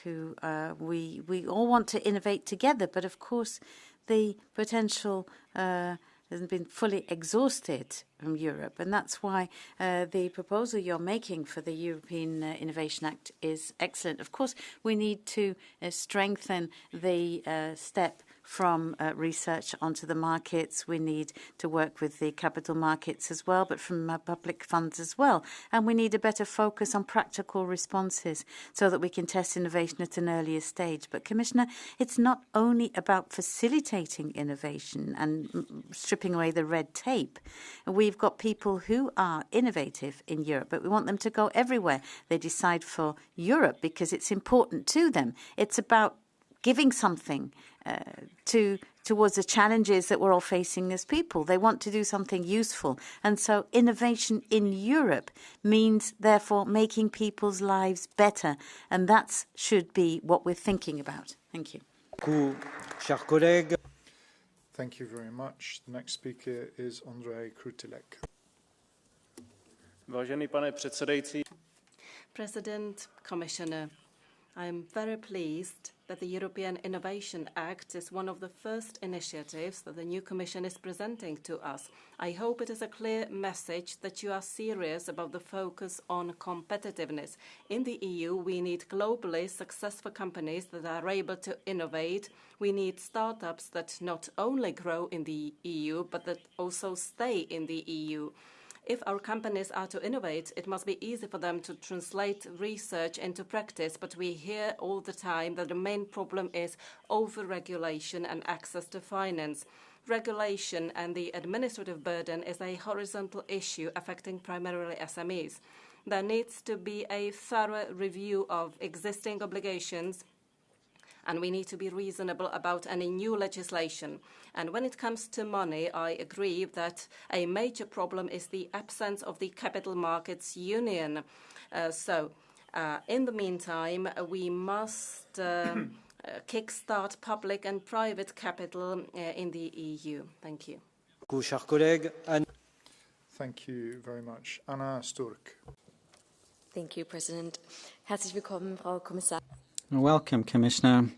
who we all want to innovate together. But of course, the potential hasn't been fully exhausted from Europe, and that's why the proposal you're making for the European Innovation Act is excellent. Of course, we need to strengthen the step from research onto the markets. We need to work with the capital markets as well, but from public funds as well. And we need a better focus on practical responses so that we can test innovation at an earlier stage. But Commissioner, it's not only about facilitating innovation and stripping away the red tape. We've got people who are innovative in Europe, but we want them to go everywhere. They decide for Europe because it's important to them. It's about giving something towards the challenges that we're all facing as people. They want to do something useful. And so innovation in Europe means, therefore, making people's lives better. And that should be what we're thinking about. Thank you. Thank you very much. The next speaker is Andrej Krutýlek. Vážený pane předsedající. President, Commissioner, I am very pleased that the European Innovation Act is one of the first initiatives that the new Commission is presenting to us. I hope it is a clear message that you are serious about the focus on competitiveness. In the EU, we need globally successful companies that are able to innovate. We need startups that not only grow in the EU, but that also stay in the EU. If our companies are to innovate, it must be easy for them to translate research into practice, but we hear all the time that the main problem is over-regulation and access to finance. Regulation and the administrative burden is a horizontal issue affecting primarily SMEs. There needs to be a thorough review of existing obligations, and we need to be reasonable about any new legislation. And when it comes to money, I agree that a major problem is the absence of the capital markets union. In the meantime, we must kickstart public and private capital in the EU. Thank you. Thank you very much. Anna Sturk. Thank you, President. Herzlich willkommen, Frau Kommissarin. Welcome, Commissioner.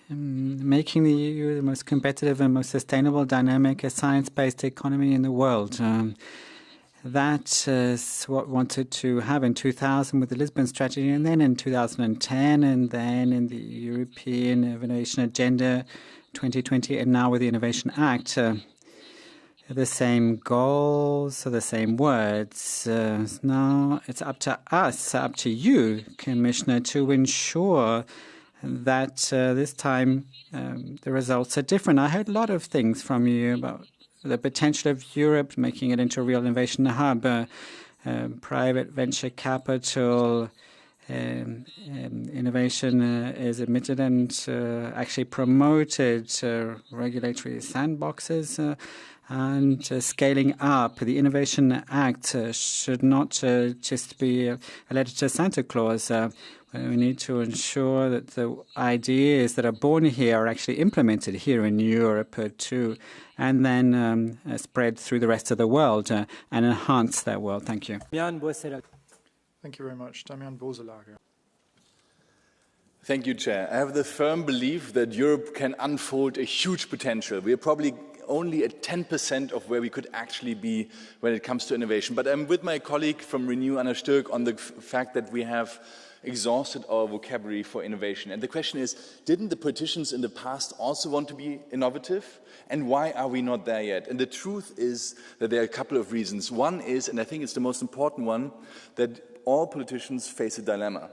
Making the EU the most competitive and most sustainable, dynamic, science-based economy in the world. That is what we wanted to have in 2000 with the Lisbon Strategy, and then in 2010, and then in the European Innovation Agenda 2020, and now with the Innovation Act. the same goals, the same words. Now it's up to us, up to you, Commissioner, to ensure that this time the results are different. I heard a lot of things from you about the potential of Europe, making it into a real innovation hub, private venture capital, innovation is admitted and actually promoted, regulatory sandboxes, and scaling up. The Innovation Act should not just be a letter to Santa Claus. We need to ensure that the ideas that are born here are actually implemented here in Europe too, and then spread through the rest of the world and enhance that world. Thank you. Thank you very much. Damian Boselage. Thank you, Chair. I have the firm belief that Europe can unfold a huge potential. We are probably only at 10% of where we could actually be when it comes to innovation. But I'm with my colleague from Renew, Anna Stürk, on the fact that we have exhausted our vocabulary for innovation. And the question is, didn't the politicians in the past also want to be innovative? And why are we not there yet? And the truth is that there are a couple of reasons. One is, and I think it's the most important one, that all politicians face a dilemma.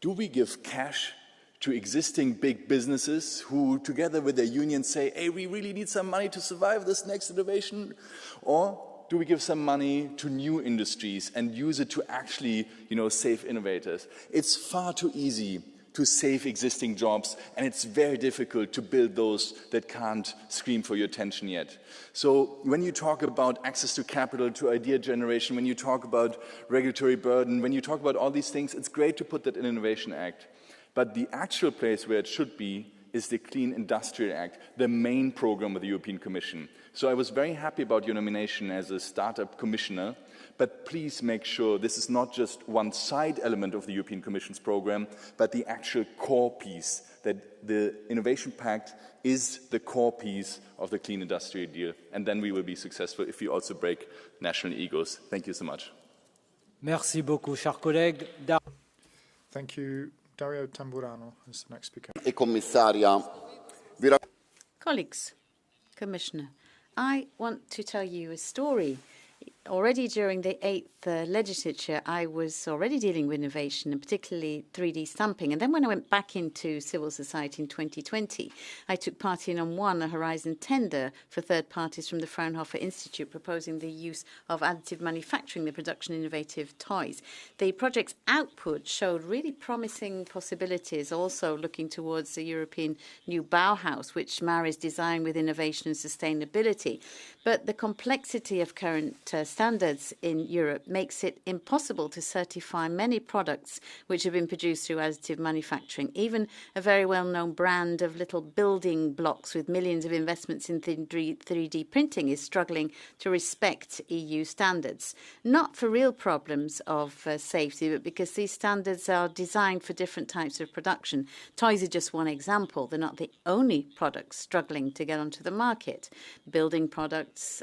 Do we give cash to existing big businesses who, together with their unions, say, hey, we really need some money to survive this next innovation? Or do we give some money to new industries and use it to actually, save innovators? It's far too easy to save existing jobs, and it's very difficult to build those that can't scream for your attention yet. So when you talk about access to capital, to idea generation, when you talk about regulatory burden, when you talk about all these things, it's great to put that in Innovation Act. But the actual place where it should be is the Clean Industrial Act, the main program of the European Commission. So I was very happy about your nomination as a startup commissioner, but please make sure this is not just one side element of the European Commission's program, but the actual core piece, that the Innovation Pact is the core piece of the Clean Industrial Deal. And then we will be successful if we also break national egos. Thank you so much. Merci beaucoup, cher collègue. Thank you. Dario Tamburano is the next speaker. Colleagues, Commissioner, I want to tell you a story. Already during the 8th legislature, I was already dealing with innovation, and particularly 3D stamping. And then when I went back into civil society in 2020, I took part in a Horizon tender for third parties from the Fraunhofer Institute, proposing the use of additive manufacturing, the production of innovative toys. The project's output showed really promising possibilities, also looking towards the European new Bauhaus, which marries design with innovation and sustainability. But the complexity of current standards in Europe makes it impossible to certify many products which have been produced through additive manufacturing. Even a very well-known brand of little building blocks with millions of investments in 3D printing is struggling to respect EU standards. Not for real problems of safety, but because these standards are designed for different types of production. Toys are just one example. They're not the only products struggling to get onto the market. Building products,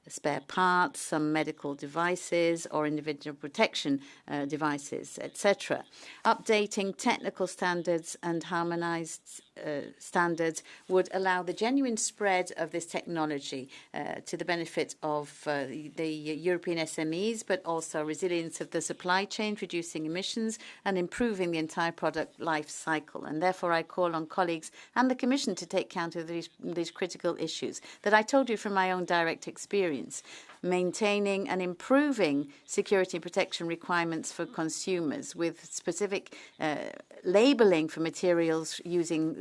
spare parts, some medical devices or individual protection devices, etc. Updating technical standards and harmonized standards would allow the genuine spread of this technology to the benefit of the European SMEs, but also resilience of the supply chain, reducing emissions and improving the entire product life cycle. And therefore, I call on colleagues and the Commission to take account of these critical issues that I told you from my own direct experience. Maintaining and improving security and protection requirements for consumers with specific labeling for materials using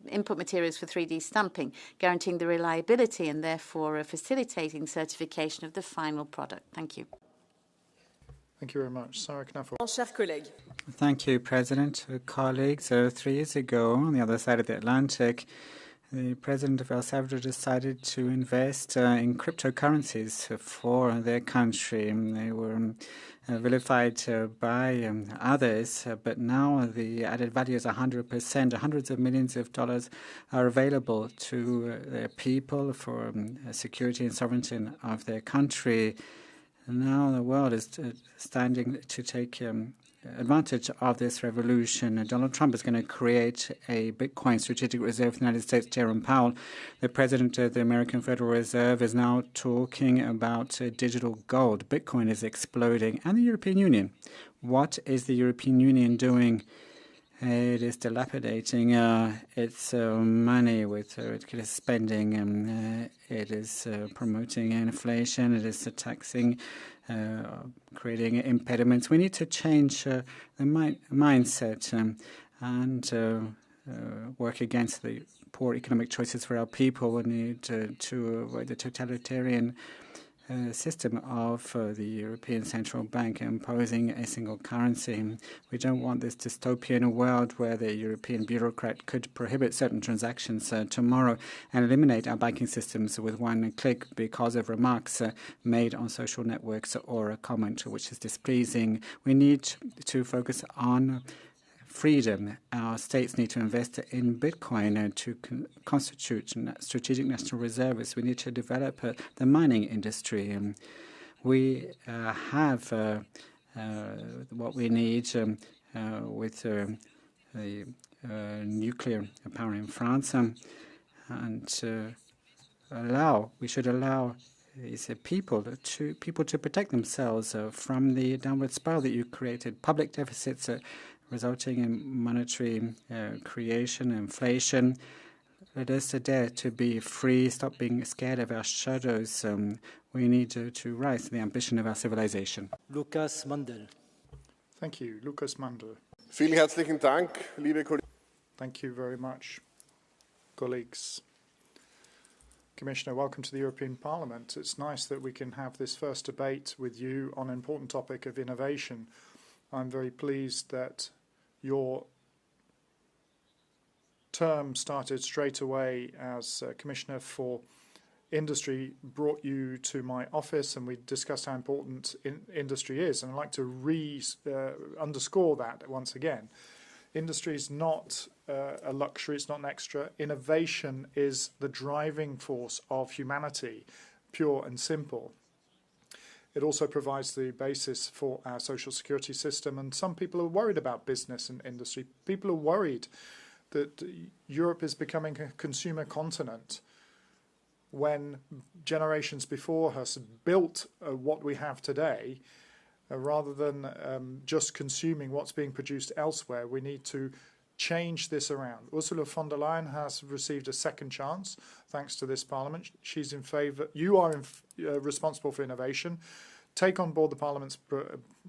input materials for 3D stamping, guaranteeing the reliability and therefore facilitating certification of the final product. Thank you. Thank you very much. Sarah Knaffel. Thank you, President. Colleagues, 3 years ago, on the other side of the Atlantic, the president of El Salvador decided to invest in cryptocurrencies for their country. They were vilified by others, but now the added value is 100%. Hundreds of millions of dollars are available to their people for security and sovereignty of their country. Now the world is standing to take advantage of this revolution. Donald Trump is going to create a Bitcoin strategic reserve for the United States. Jerome Powell, the president of the American Federal Reserve, is now talking about digital gold. Bitcoin is exploding. And the European Union. What is the European Union doing? It is dilapidating its money with ridiculous spending. It is promoting inflation. It is taxing, creating impediments. We need to change the mindset and work against the poor economic choices for our people. We need to avoid the totalitarian system of the European Central Bank imposing a single currency. We don't want this dystopian world where the European bureaucrat could prohibit certain transactions tomorrow and eliminate our banking systems with one click because of remarks made on social networks or a comment which is displeasing. We need to focus on freedom. Our states need to invest in Bitcoin to constitute strategic national reserves. We need to develop the mining industry. We have what we need with the nuclear power in France, and we should allow these people to protect themselves from the downward spiral that you created. Public deficits resulting in monetary creation, inflation. Let us dare to be free, stop being scared of our shadows. We need to rise to the ambition of our civilization. Lukas Mandel. Thank you. Lukas Mandel. Vielen herzlichen Dank, liebe Kollegen. Thank you very much, colleagues. Commissioner, welcome to the European Parliament. It's nice that we can have this first debate with you on an important topic of innovation. I'm very pleased that your term started straight away as Commissioner for Industry, brought you to my office, and we discussed how important industry is. And I'd like to underscore that once again. Industry is not a luxury, it's not an extra. Innovation is the driving force of humanity, pure and simple. It also provides the basis for our social security system, and some people are worried about business and industry. People are worried that Europe is becoming a consumer continent when generations before us built what we have today. Rather than just consuming what's being produced elsewhere, we need to change this around. Ursula von der Leyen has received a second chance thanks to this Parliament. She's in favour. You are responsible for innovation. Take on board the Parliament's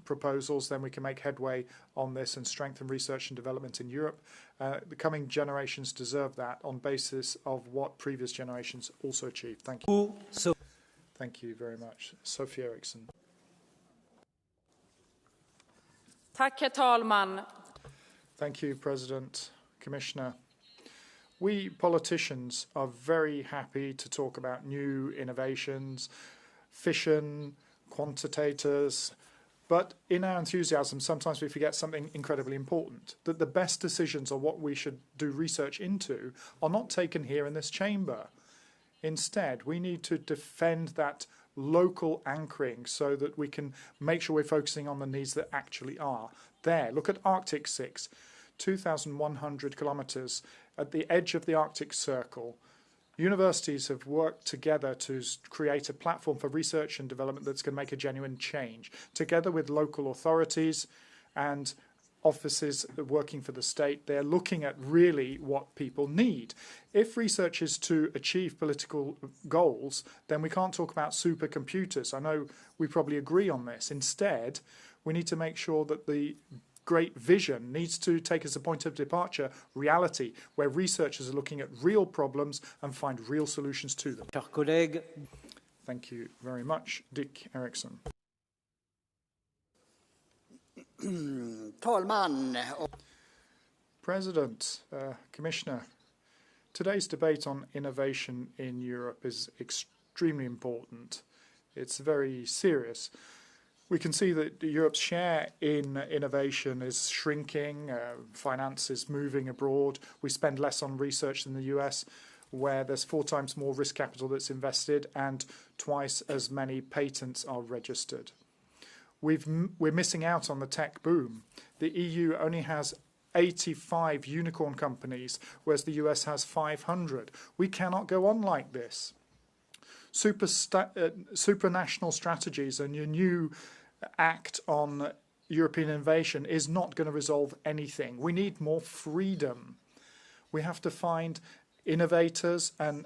proposals, then we can make headway on this and strengthen research and development in Europe. The coming generations deserve that on basis of what previous generations also achieved. Thank you. Thank you very much. Sophie Eriksson. Tack, herr talman. Thank you, President, Commissioner. We politicians are very happy to talk about new innovations, fission, quantitators, but in our enthusiasm, sometimes we forget something incredibly important, that the best decisions on what we should do research into are not taken here in this chamber. Instead, we need to defend that local anchoring so that we can make sure we're focusing on the needs that actually are there. Look at Arctic 6, 2,100 kilometers at the edge of the Arctic Circle. Universities have worked together to create a platform for research and development that's going to make a genuine change, together with local authorities and offices working for the state. They're looking at really what people need. If research is to achieve political goals, then we can't talk about supercomputers. I know we probably agree on this. Instead, we need to make sure that the great vision needs to take as a point of departure reality, where researchers are looking at real problems and find real solutions to them. Thank you very much. Dick Eriksson. President, Commissioner, today's debate on innovation in Europe is extremely important. It's very serious. We can see that Europe's share in innovation is shrinking, finance is moving abroad. We spend less on research than the US, where there's 4 times more risk capital that's invested and twice as many patents are registered. we're missing out on the tech boom. The EU only has 85 unicorn companies, whereas the US has 500. We cannot go on like this. Supranational strategies and your new act on European innovation is not going to resolve anything. We need more freedom. We have to find innovators and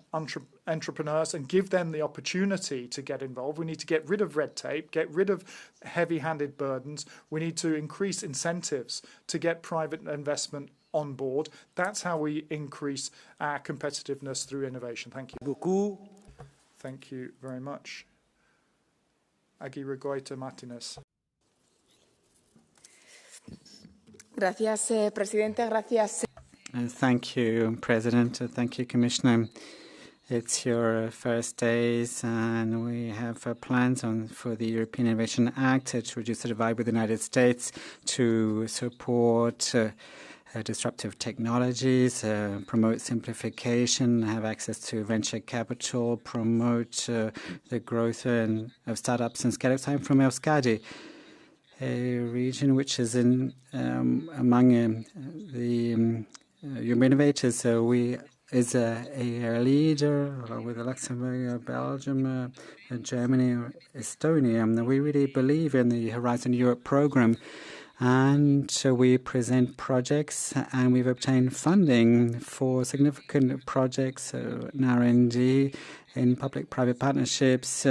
entrepreneurs and give them the opportunity to get involved. We need to get rid of red tape, get rid of heavy-handed burdens. We need to increase incentives to get private investment on board. That's how we increase our competitiveness through innovation. Thank you. Thank you very much. Aguirre Martinez. Gracias, Presidente. Gracias. Thank you, President. Thank you, Commissioner. It's your first days, and we have plans for the European Innovation Act to reduce the divide with the United States, to support disruptive technologies, promote simplification, have access to venture capital, promote the growth of startups and scale-ups. I'm from Euskadi, a region which is among the European innovators. We is a leader along with Luxembourg, Belgium, Germany, Estonia. We really believe in the Horizon Europe program, and we present projects, and we've obtained funding for significant projects in R&D, in public-private partnerships.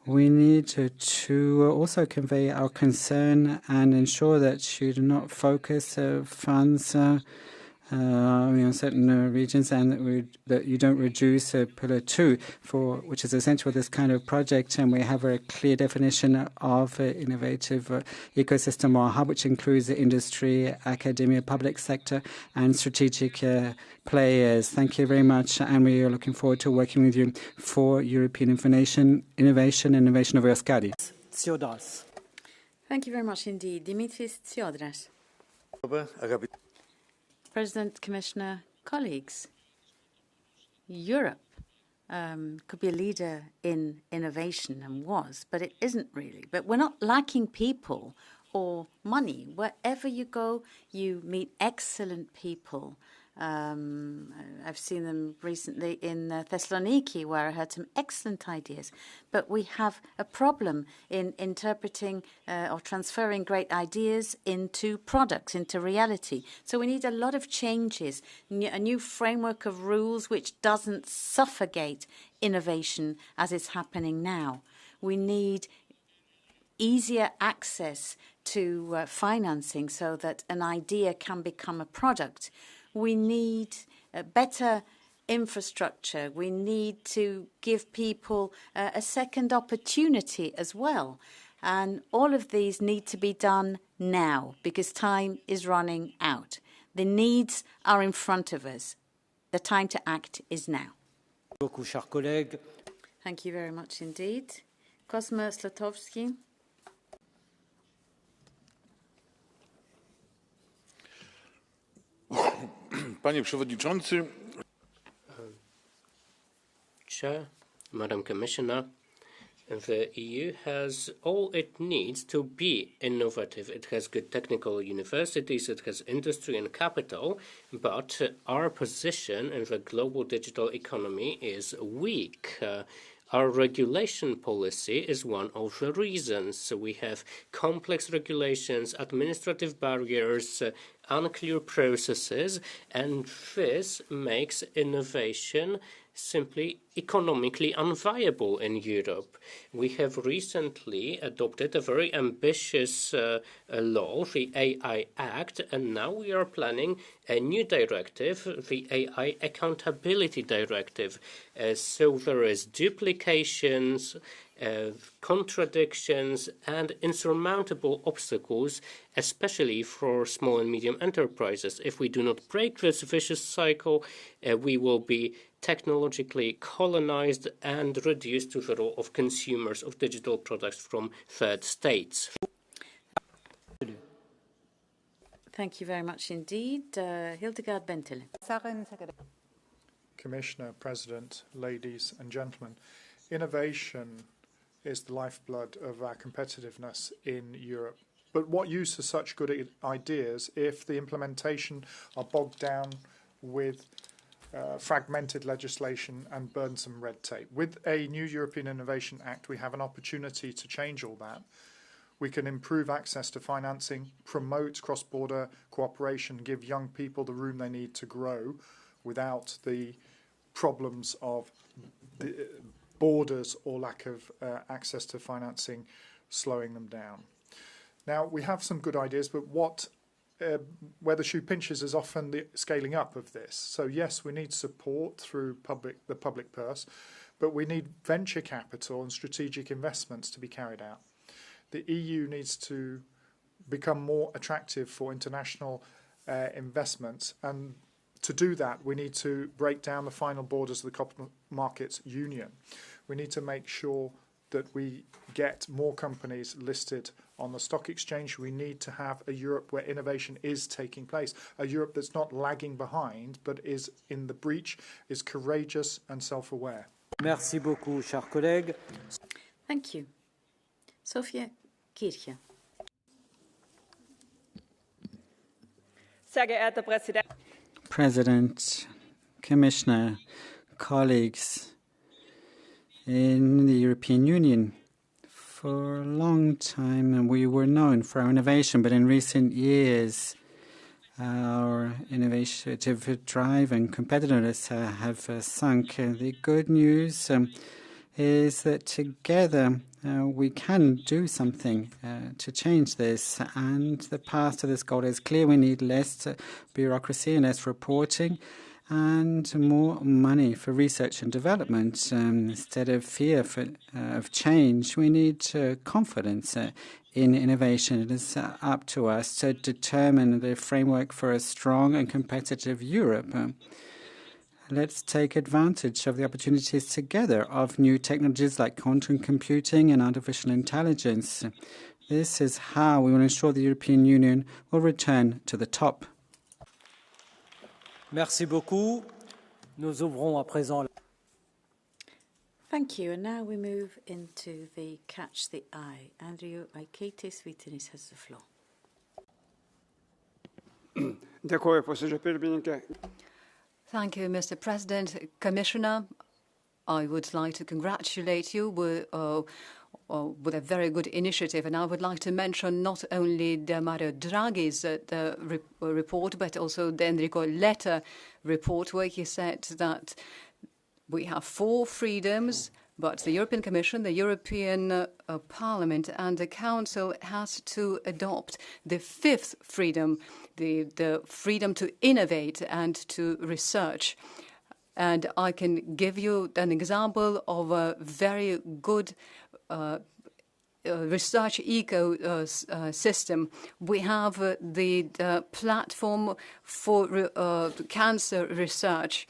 We need to also convey our concern and ensure that you do not focus funds on certain regions, and that you don't reduce Pillar 2, which is essential for this kind of project. And we have a clear definition of innovative ecosystem or hub, which includes the industry, academia, public sector, and strategic players. Thank you very much, and we are looking forward to working with you for European innovation of Euskadi. Thank you very much indeed. Dimitris Tsiodras. President, Commissioner, colleagues, Europe could be a leader in innovation and was, but it isn't really. But we're not lacking people or money. Wherever you go, you meet excellent people. I've seen them recently in Thessaloniki, where I heard some excellent ideas. But we have a problem in interpreting or transferring great ideas into products, into reality. So we need a lot of changes, a new framework of rules which doesn't suffocate innovation as it's happening now. We need easier access to financing so that an idea can become a product. We need better infrastructure. We need to give people a second opportunity as well. And all of these need to be done now because time is running out. The needs are in front of us. The time to act is now. Thank you very much indeed. Kosma Slotowski. Panie Przewodniczący. Chair, Madam Commissioner, the EU has all it needs to be innovative. It has good technical universities, it has industry and capital, but our position in the global digital economy is weak. Our regulation policy is one of the reasons. So we have complex regulations, administrative barriers, unclear processes, and this makes innovation simply economically unviable in Europe. We have recently adopted a very ambitious law, the AI Act, and now we are planning a new directive, the AI Accountability Directive. So there is duplications, contradictions, and insurmountable obstacles, especially for small and medium enterprises. If we do not break this vicious cycle, we will be technologically colonized and reduced to the role of consumers of digital products from third states. Thank you very much indeed. Hildegard Bentele. Commissioner, President, ladies and gentlemen, innovation is the lifeblood of our competitiveness in Europe. But what use are such good ideas if the implementation are bogged down with fragmented legislation and burdensome red tape? With a new European Innovation Act, we have an opportunity to change all that. We can improve access to financing, promote cross-border cooperation, give young people the room they need to grow without the problems of the borders or lack of access to financing slowing them down. Now, we have some good ideas, but where the shoe pinches is often the scaling up of this. So yes, we need support through the public purse, but we need venture capital and strategic investments to be carried out. The EU needs to become more attractive for international investments, and to do that, we need to break down the final borders of the capital markets union. We need to make sure that we get more companies listed on the stock exchange. We need to have a Europe where innovation is taking place, a Europe that's not lagging behind, but is in the breach, is courageous and self-aware. Merci beaucoup, chers collègues. Thank you. Sofia Kircher. Sehr geehrter Präsident. President, Commissioner, colleagues, in the European Union, for a long time we were known for our innovation, but in recent years our innovative drive and competitiveness have sunk. The good news is that together we can do something to change this, and the path to this goal is clear. We need less bureaucracy and less reporting, and more money for research and development. Instead of fear of change, we need confidence in innovation. It is up to us to determine the framework for a strong and competitive Europe. Let's take advantage of the opportunities together of new technologies like quantum computing and artificial intelligence. This is how we will ensure the European Union will return to the top. Merci beaucoup. Nous ouvrons à présent. Thank you. And now we move into the Catch the Eye. Andrew Aikaitis Vytenis has the floor. Thank you, Mr. President. Commissioner, I would like to congratulate you with a very good initiative, and I would like to mention not only Mario Draghi's report, but also the Enrico Letta report, where he said that we have 4 freedoms, but the European Commission, the European Parliament and the Council has to adopt the 5th freedom, the freedom to innovate and to research. And I can give you an example of a very good research ecosystem. We have the platform for cancer research.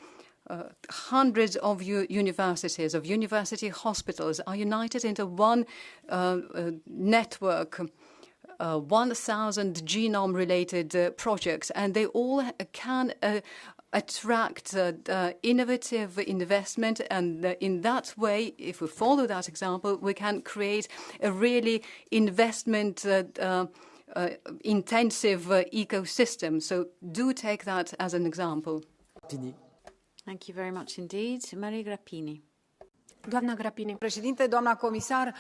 Hundreds of universities, of university hospitals are united into one network, 1,000 genome-related projects, and they all can attract innovative investment, and in that way, if we follow that example, we can create a really investment intensive ecosystem. So do take that as an example. Thank you very much indeed. Maria Grappini. Doamna Grappini. Președinte, doamna comisar.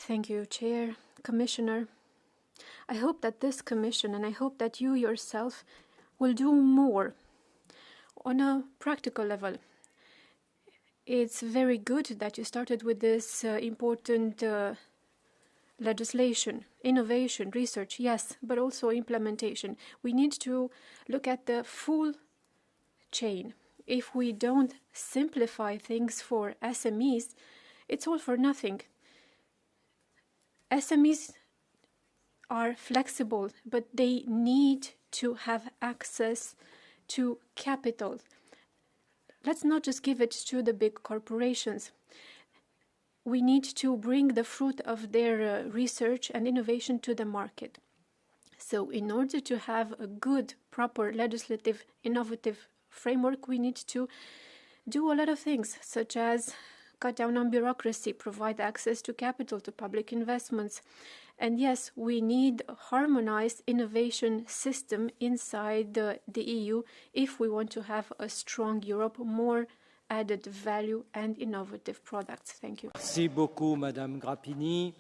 Thank you, Chair, Commissioner. I hope that this Commission, and I hope that you yourself, will do more on a practical level. It's very good that you started with this important legislation, innovation, research, yes, but also implementation. We need to look at the full chain. If we don't simplify things for SMEs, it's all for nothing. SMEs are flexible, but they need to have access to capital. Let's not just give it to the big corporations. We need to bring the fruit of their research and innovation to the market. So in order to have a good, proper, legislative, innovative framework, we need to do a lot of things, such as cut down on bureaucracy, provide access to capital, to public investments. And yes, we need a harmonized innovation system inside the EU if we want to have a strong Europe, more added value and innovative products. Thank you. Merci beaucoup, Madame Grappini.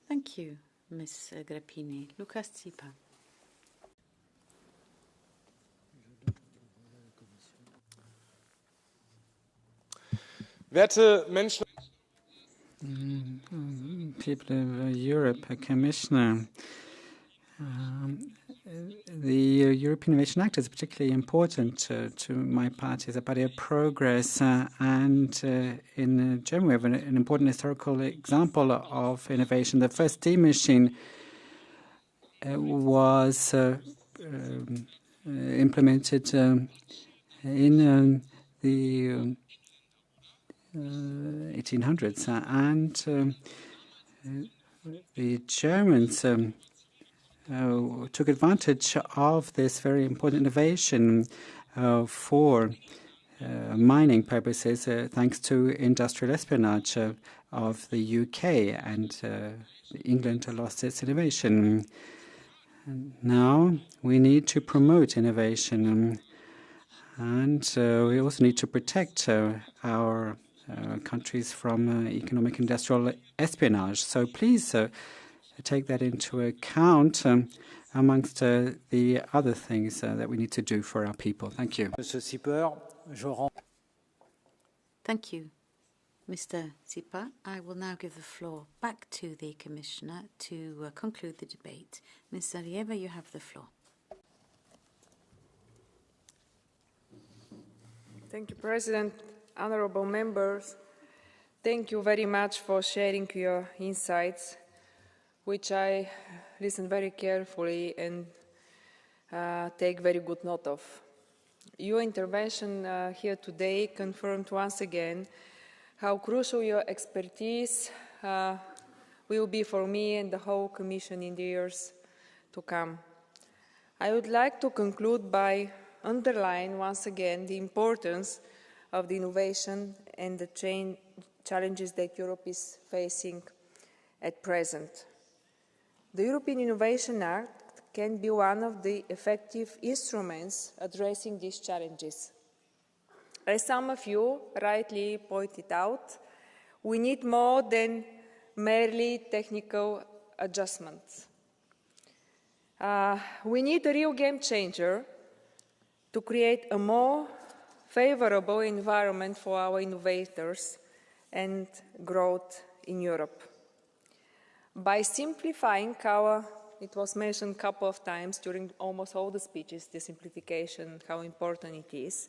Thank you, Ms. Grappini. Lukas Tsipa. Werte Menschen, people of Europe, Commissioner, the European Innovation Act is particularly important to my party as a party of progress. And in Germany, we have an important historical example of innovation. The first steam machine was implemented in the 1800s, and the Germans took advantage of this very important innovation for mining purposes, thanks to industrial espionage of the UK, and England lost its innovation. And now we need to promote innovation, and we also need to protect our countries from economic industrial espionage. So please take that into account amongst the other things that we need to do for our people. Thank you. Thank you, Mr. Tsipa. I will now give the floor back to the Commissioner to conclude the debate. Ms. Zalieva, you have the floor. Thank you, President. Honorable members, thank you very much for sharing your insights, which I listen very carefully and take very good note of. Your intervention here today confirmed once again how crucial your expertise will be for me and the whole Commission in the years to come. I would like to conclude by underlining once again the importance of the innovation and the challenges that Europe is facing at present. The European Innovation Act can be one of the effective instruments addressing these challenges. As some of you rightly pointed out, we need more than merely technical adjustments. We need a real game changer to create a more favorable environment for our innovators and growth in Europe. By simplifying it was mentioned a couple of times during almost all the speeches, the simplification, how important it is.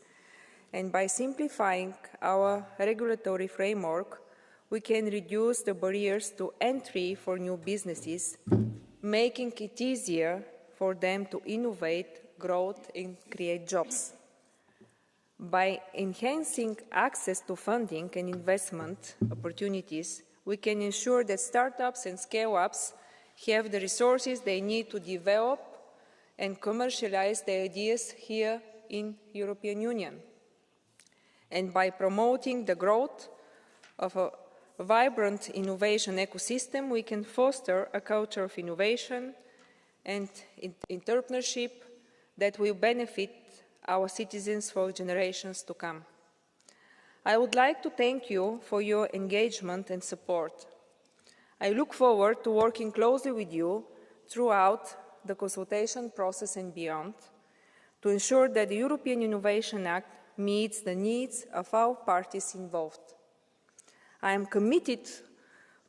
And by simplifying our regulatory framework, we can reduce the barriers to entry for new businesses, making it easier for them to innovate, grow, and create jobs. By enhancing access to funding and investment opportunities, we can ensure that startups and scale-ups have the resources they need to develop and commercialize their ideas here in the European Union. And by promoting the growth of a vibrant innovation ecosystem, we can foster a culture of innovation and entrepreneurship that will benefit our citizens for generations to come. I would like to thank you for your engagement and support. I look forward to working closely with you throughout the consultation process and beyond to ensure that the European Innovation Act meets the needs of all parties involved. I am committed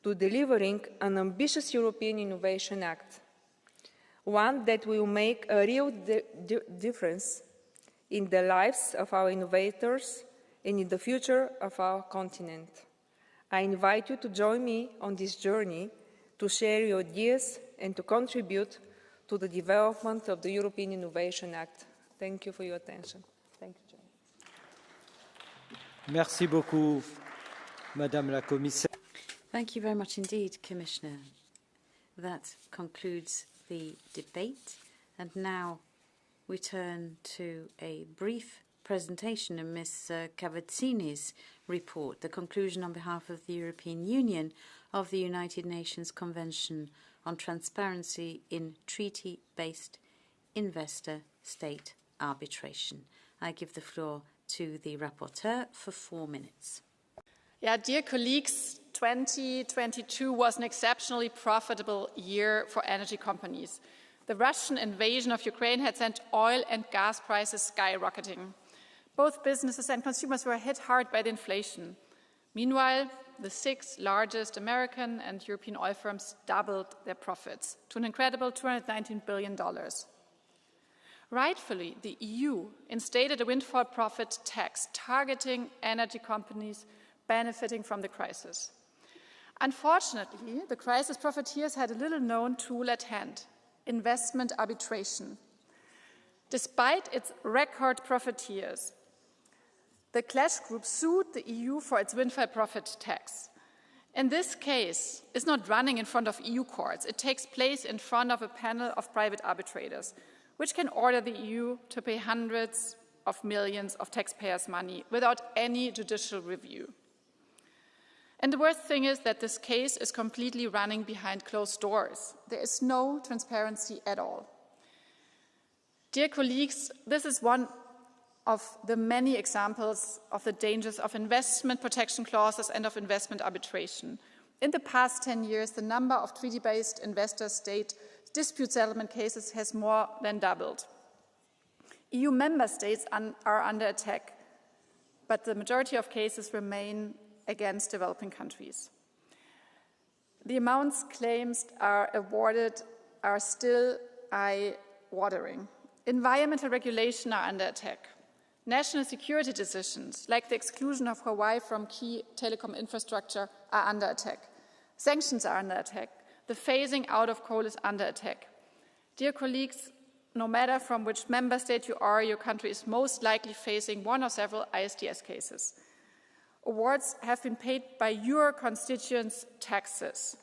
to delivering an ambitious European Innovation Act, one that will make a real difference in the lives of our innovators and in the future of our continent. I invite you to join me on this journey to share your ideas and to contribute to the development of the European Innovation Act. Thank you for your attention. Thank you, Chair. Merci beaucoup, Madame la Commissaire. Thank you very much indeed, Commissioner. That concludes the debate. And now we turn to a brief presentation of Ms. Cavazzini's report, the conclusion on behalf of the European Union of the United Nations Convention on Transparency in Treaty-Based Investor-State Arbitration. I give the floor to the rapporteur for 4 minutes. Yeah, dear colleagues, 2022 was an exceptionally profitable year for energy companies. The Russian invasion of Ukraine had sent oil and gas prices skyrocketing. Both businesses and consumers were hit hard by the inflation. Meanwhile, the 6 largest American and European oil firms doubled their profits to an incredible $219 billion. Rightfully, the EU instated a windfall profit tax targeting energy companies benefiting from the crisis. Unfortunately, the crisis profiteers had a little-known tool at hand: investment arbitration. Despite its record profiteers, the Clash Group sued the EU for its windfall profit tax. In this case, it's not running in front of EU courts. It takes place in front of a panel of private arbitrators, which can order the EU to pay hundreds of millions of taxpayers' money without any judicial review. And the worst thing is that this case is completely running behind closed doors. There is no transparency at all. Dear colleagues, this is one of the many examples of the dangers of investment protection clauses and of investment arbitration. In the past 10 years, the number of treaty-based investor-state dispute settlement cases has more than doubled. EU member states are under attack, but the majority of cases remain against developing countries. The amounts claims are awarded are still eye-watering. Environmental regulation are under attack. National security decisions, like the exclusion of Hawaii from key telecom infrastructure, are under attack. Sanctions are under attack. The phasing out of coal is under attack. Dear colleagues, no matter from which member state you are, your country is most likely facing one or several ISDS cases. Awards have been paid by your constituents' taxes.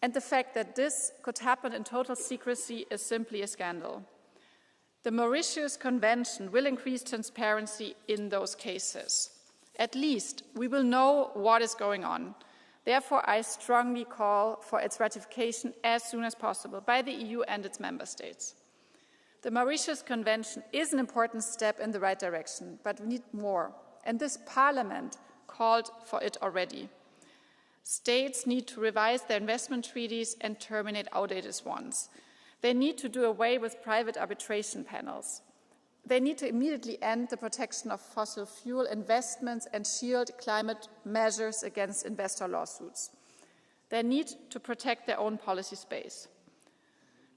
And the fact that this could happen in total secrecy is simply a scandal. The Mauritius Convention will increase transparency in those cases. At least we will know what is going on. Therefore, I strongly call for its ratification as soon as possible by the EU and its member states. The Mauritius Convention is an important step in the right direction, but we need more. And this Parliament called for it already. States need to revise their investment treaties and terminate outdated ones. They need to do away with private arbitration panels. They need to immediately end the protection of fossil fuel investments and shield climate measures against investor lawsuits. They need to protect their own policy space.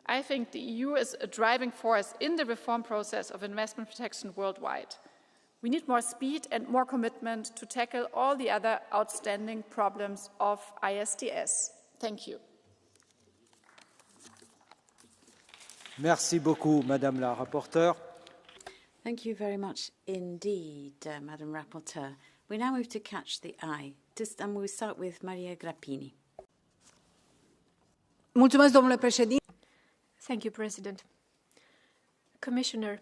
I think the EU is a driving force in the reform process of investment protection worldwide. We need more speed and more commitment to tackle all the other outstanding problems of ISDS. Thank you. Merci beaucoup, Madame la rapporteure. Thank you very much indeed, Madam Rapporteur. We now move to Catch the Eye. And we'll start with Maria Grappini. Mulțumesc, domnule președinte. Thank you, President. Commissioner,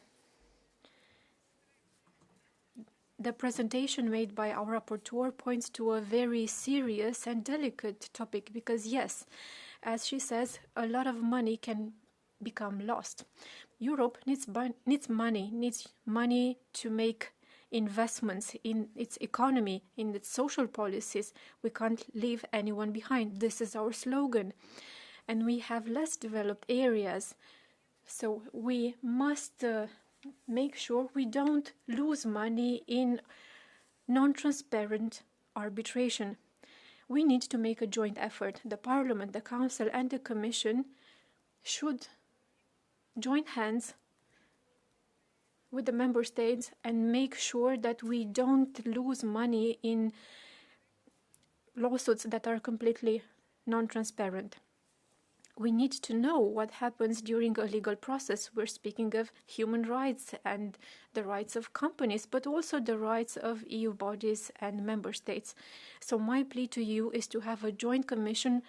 the presentation made by our rapporteur points to a very serious and delicate topic because, yes, as she says, a lot of money can become lost. Europe needs money to make investments in its economy, in its social policies. We can't leave anyone behind. This is our slogan. And we have less developed areas. So we must make sure we don't lose money in non-transparent arbitration. We need to make a joint effort. The Parliament, the Council and the Commission should join hands with the member states and make sure that we don't lose money in lawsuits that are completely non-transparent. We need to know what happens during a legal process. We're speaking of human rights and the rights of companies, but also the rights of EU bodies and member states. So my plea to you is to have a joint commission,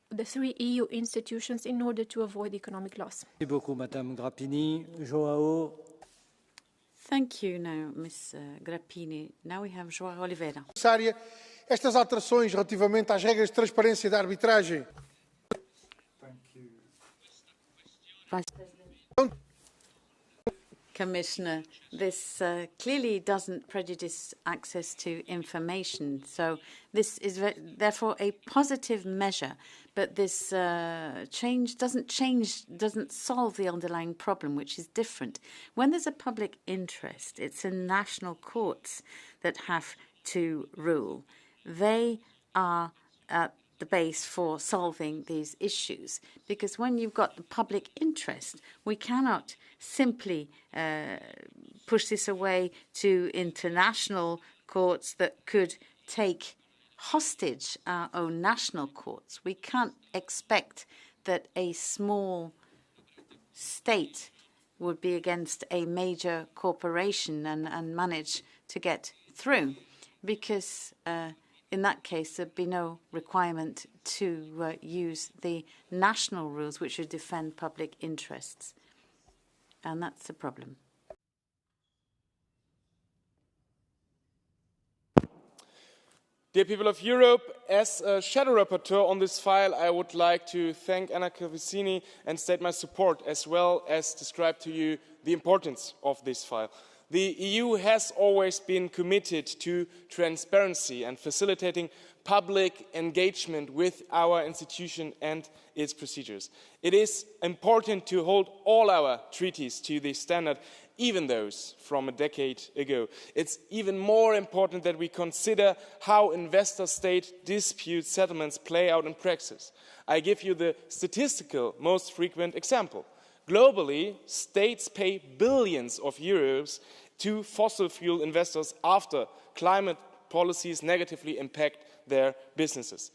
the 3 EU institutions, in order to avoid economic loss. Merci beaucoup, Madame Grappini. Joao. Thank you now, Ms. Grappini. Now we have João Oliveira. Comissária, estas alterações relativamente às regras de transparência da arbitragem. Vice President. Commissioner, this clearly doesn't prejudice access to information, so this is therefore a positive measure, but this change doesn't solve the underlying problem, which is different. When there's a public interest, it's the national courts that have to rule. They are at the base for solving these issues, because when you've got the public interest, we cannot simply push this away to international courts that could take hostage our own national courts. We can't expect that a small state would be against a major corporation and manage to get through, because in that case, there'd be no requirement to use the national rules which would defend public interests. And that's the problem. Dear people of Europe, as a shadow rapporteur on this file, I would like to thank Anna Cavicini and state my support, as well as describe to you the importance of this file. The EU has always been committed to transparency and facilitating public engagement with our institution and its procedures. It is important to hold all our treaties to this standard, even those from a decade ago. It's even more important that we consider how investor-state dispute settlements play out in practice. I give you the statistical most frequent example. Globally, states pay billions of euros to fossil fuel investors after climate policies negatively impact their businesses.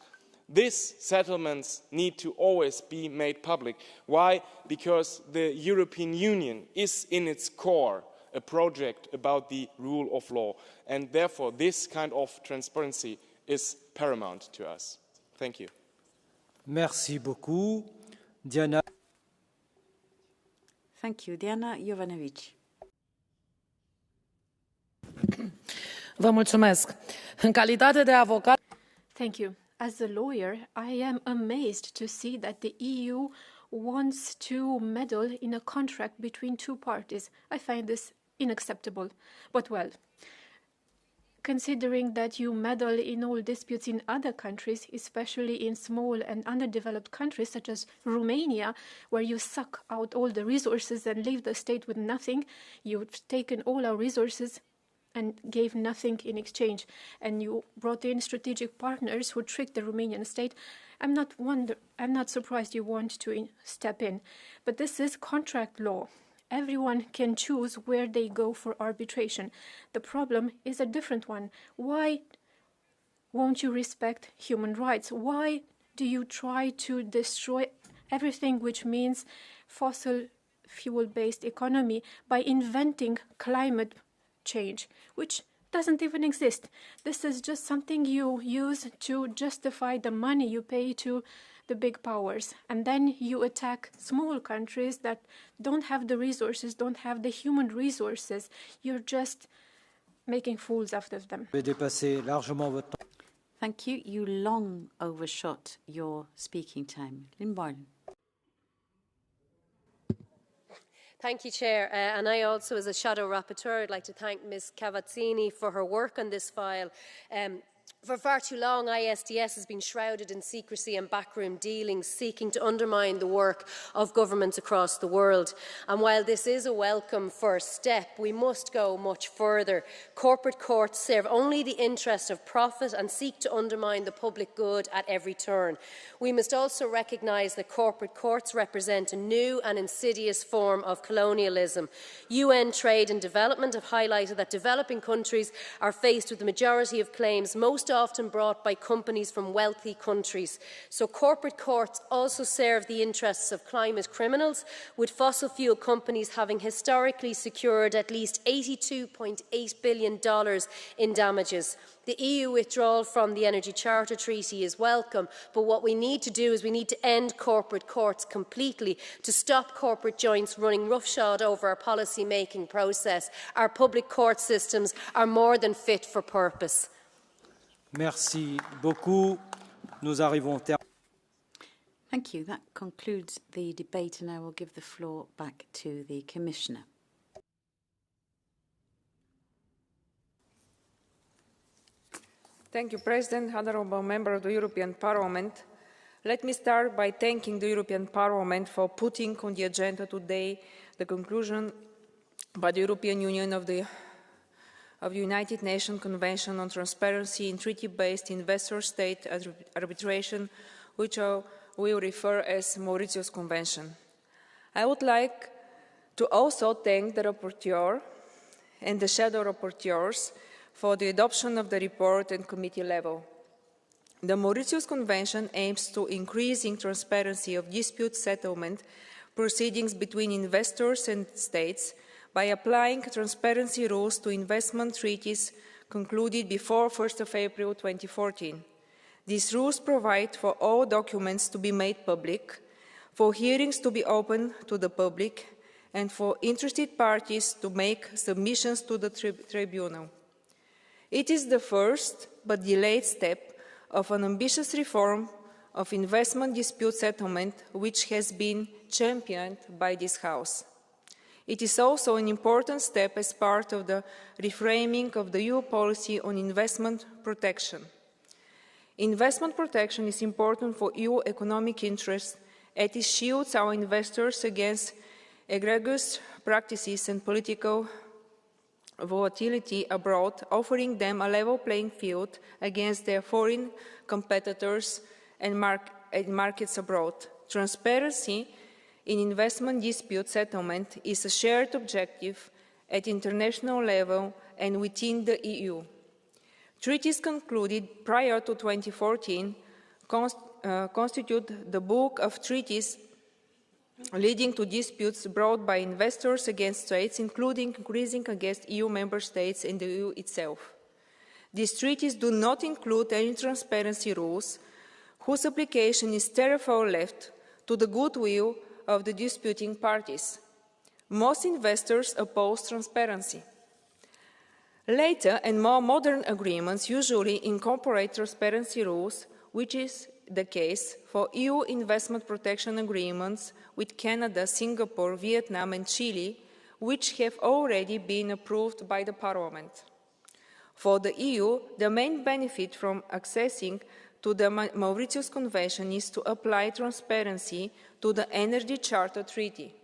These settlements need to always be made public. Why? Because the European Union is in its core a project about the rule of law, and therefore this kind of transparency is paramount to us. Thank you. Merci beaucoup. Diana. Thank you. Diana Jovanovic. Vă mulțumesc. În calitate de avocat. Thank you. As a lawyer, I am amazed to see that the EU wants to meddle in a contract between two parties. I find this unacceptable. But well, considering that you meddle in all disputes in other countries, especially in small and underdeveloped countries such as Romania, where you suck out all the resources and leave the state with nothing, you've taken all our resources and gave nothing in exchange, and you brought in strategic partners who tricked the Romanian state. I'm not surprised you want to step in, but this is contract law. Everyone can choose where they go for arbitration. The problem is a different one. Why won't you respect human rights? Why do you try to destroy everything which means fossil fuel-based economy by inventing climate change, which doesn't even exist? This is just something you use to justify the money you pay to the big powers, and then you attack small countries that don't have the resources, don't have the human resources. You're just making fools out of them. Thank you. You long overshot your speaking time. Lynn Boylan. Thank you, Chair. And I also, as a shadow rapporteur, would like to thank Ms Cavazzini for her work on this file. For far too long, ISDS has been shrouded in secrecy and backroom dealings, seeking to undermine the work of governments across the world. And while this is a welcome first step, we must go much further. Corporate courts serve only the interest of profit and seek to undermine the public good at every turn. We must also recognise that corporate courts represent a new and insidious form of colonialism. UN Trade and Development have highlighted that developing countries are faced with the majority of claims most most often brought by companies from wealthy countries. So corporate courts also serve the interests of climate criminals, with fossil fuel companies having historically secured at least $82.8 billion in damages. The EU withdrawal from the Energy Charter Treaty is welcome, but what we need to do is we need to end corporate courts completely to stop corporate joints running roughshod over our policy-making process. Our public court systems are more than fit for purpose. Merci beaucoup. Nous arrivons au terme. Thank you. That concludes the debate, and I will give the floor back to the Commissioner. Thank you, President, honourable member of the European Parliament. Let me start by thanking the European Parliament for putting on the agenda today the conclusion by the European Union of the United Nations Convention on Transparency in Treaty-Based Investor-State Arbitration, which we refer as Mauritius Convention. I would like to also thank the rapporteur and the shadow rapporteurs for the adoption of the report at committee level. The Mauritius Convention aims to increasing transparency of dispute settlement proceedings between investors and states by applying transparency rules to investment treaties concluded before 1st of April 2014. These rules provide for all documents to be made public, for hearings to be open to the public, and for interested parties to make submissions to the tribunal. It is the first but delayed step of an ambitious reform of investment dispute settlement which has been championed by this House. It is also an important step as part of the reframing of the EU policy on investment protection. Investment protection is important for EU economic interests as it shields our investors against egregious practices and political volatility abroad, offering them a level playing field against their foreign competitors and markets abroad. Transparency in investment dispute settlement is a shared objective at international level and within the EU. Treaties concluded prior to 2014 constitute the bulk of treaties leading to disputes brought by investors against states, including increasing against EU member states and the EU itself. These treaties do not include any transparency rules, whose application is therefore left to the goodwill of the disputing parties. Most investors oppose transparency. Later and more modern agreements usually incorporate transparency rules, which is the case for EU investment protection agreements with Canada, Singapore, Vietnam and Chile, which have already been approved by the Parliament. For the EU, the main benefit from accessing to the Mauritius Convention is to apply transparency to the Energy Charter Treaty.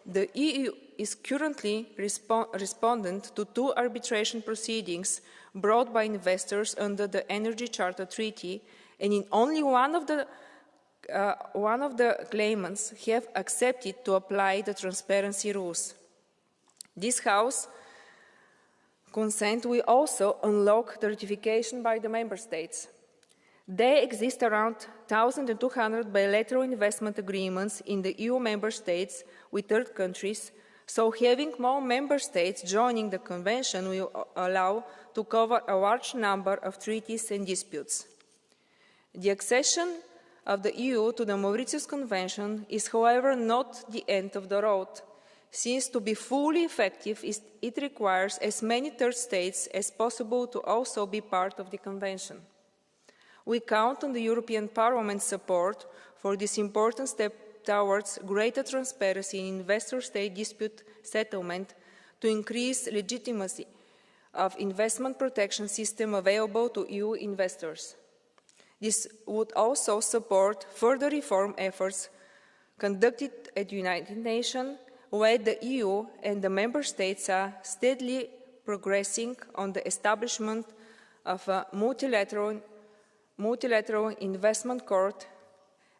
The EU is currently respondent to 2 arbitration proceedings brought by investors under the Energy Charter Treaty, and in only one of the claimants have accepted to apply the transparency rules. This House consent will also unlock the ratification by the Member States. There exist around 1,200 bilateral investment agreements in the EU Member States with third countries, so having more Member States joining the Convention will allow to cover a large number of treaties and disputes. The accession of the EU to the Mauritius Convention is, however, not the end of the road, since to be fully effective, it requires as many third states as possible to also be part of the Convention. We count on the European Parliament's support for this important step towards greater transparency in investor-state dispute settlement to increase legitimacy of investment protection system available to EU investors. This would also support further reform efforts conducted at the United Nations, where the EU and the Member States are steadily progressing on the establishment of a multilateral investment court,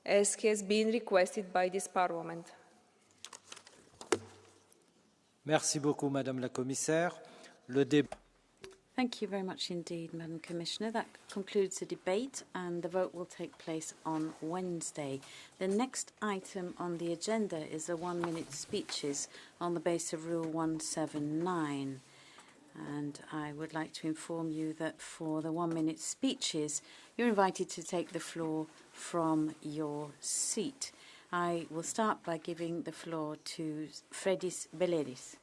as has been requested by this Parliament. Merci beaucoup, Madame la Commissaire. Le débat Thank you very much indeed, Madam Commissioner. That concludes the debate and the vote will take place on Wednesday. The next item on the agenda is the 1-minute speeches on the basis of Rule 179. And I would like to inform you that for the 1-minute speeches, you're invited to take the floor from your seat. I will start by giving the floor to Fredis Beleris.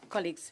Colleagues,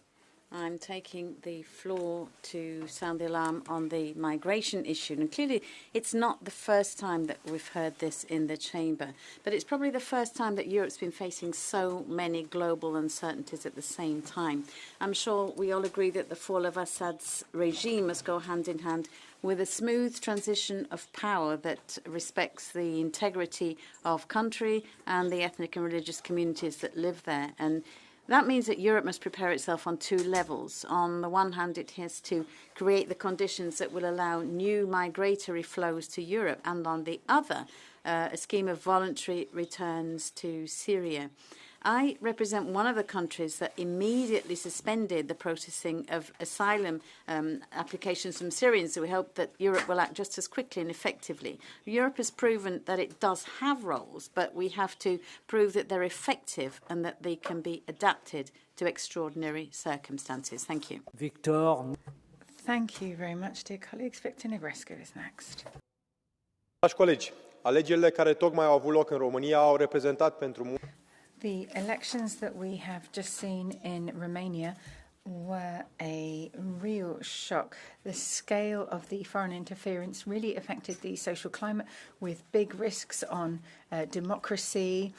I'm taking the floor to sound the alarm on the migration issue. And clearly, it's not the first time that we've heard this in the chamber, but it's probably the first time that Europe's been facing so many global uncertainties at the same time. I'm sure we all agree that the fall of Assad's regime must go hand in hand with a smooth transition of power that respects the integrity of country and the ethnic and religious communities that live there. And that means that Europe must prepare itself on two levels. On the one hand, it has to create the conditions that will allow new migratory flows to Europe, and on the other, a scheme of voluntary returns to Syria. I represent one of the countries that immediately suspended the processing of asylum applications from Syrians, so we hope that Europe will act just as quickly and effectively. Europe has proven that it does have roles, but we have to prove that they're effective and that they can be adapted to extraordinary circumstances. Thank you. Victor. Thank you very much, dear colleagues. Victor Negrescu is next. Dragi colegi, alegerile care tocmai au avut loc în România au reprezentat pentru mulți. The elections that we have just seen in Romania were a real shock. The scale of the foreign interference really affected the social climate with big risks on democracy.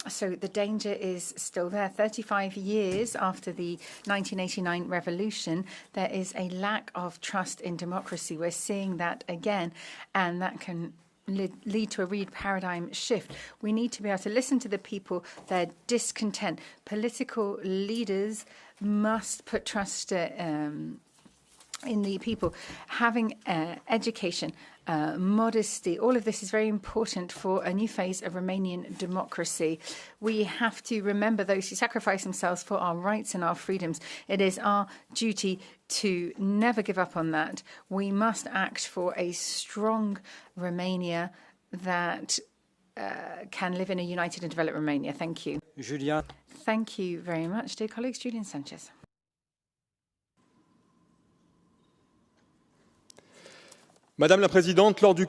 So the danger is still there. 35 years after the 1989 revolution, there is a lack of trust in democracy. We're seeing that again, and that can lead to a real paradigm shift. We need to be able to listen to the people, their discontent. Political leaders must put trust in the people. Having education, modesty, all of this is very important for a new phase of Romanian democracy. We have to remember those who sacrifice themselves for our rights and our freedoms. It is our duty to never give up on that. We must act for a strong Romania that can live in a united and developed Romania. Thank you. Julian. Thank you very much, dear colleagues. Julian Sanchez. Madame la Présidente, lors du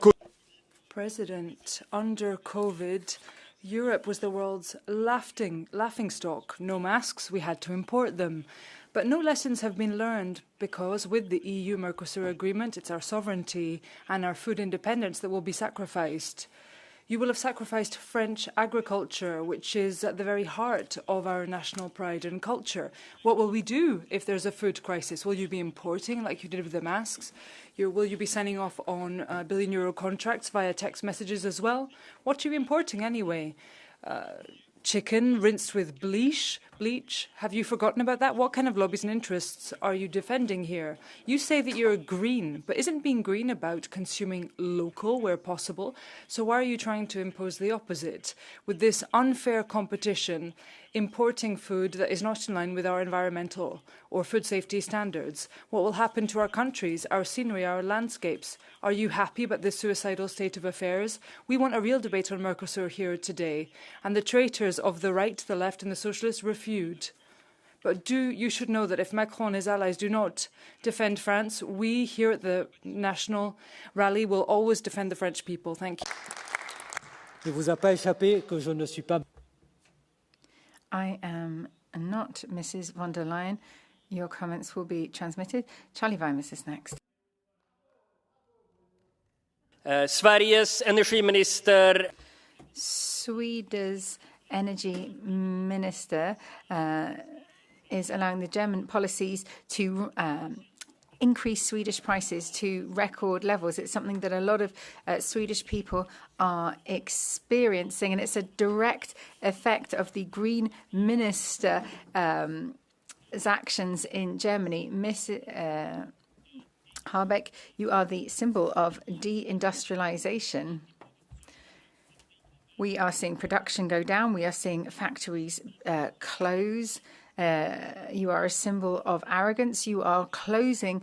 President, under COVID, Europe was the world's laughingstock. No masks, we had to import them. But no lessons have been learned because with the EU-Mercosur agreement, it's our sovereignty and our food independence that will be sacrificed. You will have sacrificed French agriculture, which is at the very heart of our national pride and culture. What will we do if there's a food crisis? Will you be importing like you did with the masks? Will you be signing off on billion-euro contracts via text messages as well? What are you importing anyway? Chicken rinsed with bleach? Have you forgotten about that? What kind of lobbies and interests are you defending here? You say that you're green, but isn't being green about consuming local where possible? So why are you trying to impose the opposite? With this unfair competition, importing food that is not in line with our environmental or food safety standards, what will happen to our countries, our scenery, our landscapes? Are you happy about this suicidal state of affairs? We want a real debate on Mercosur here today, and the traitors of the right, the left and the socialists refute. But you should know that if Macron and his allies do not defend France, we here at the National Rally will always defend the French people. Thank you. Il vous a pas échappé que je ne suis pas. I am not Mrs. von der Leyen. Your comments will be transmitted. Charlie Weimers is next. Sveriges energiminister. Sweden's energy minister is allowing the German policies to increase Swedish prices to record levels. It's something that a lot of Swedish people are experiencing, and it's a direct effect of the Green Minister's actions in Germany. Ms. Habeck, you are the symbol of deindustrialization. We are seeing production go down. We are seeing factories close. You are a symbol of arrogance. You are closing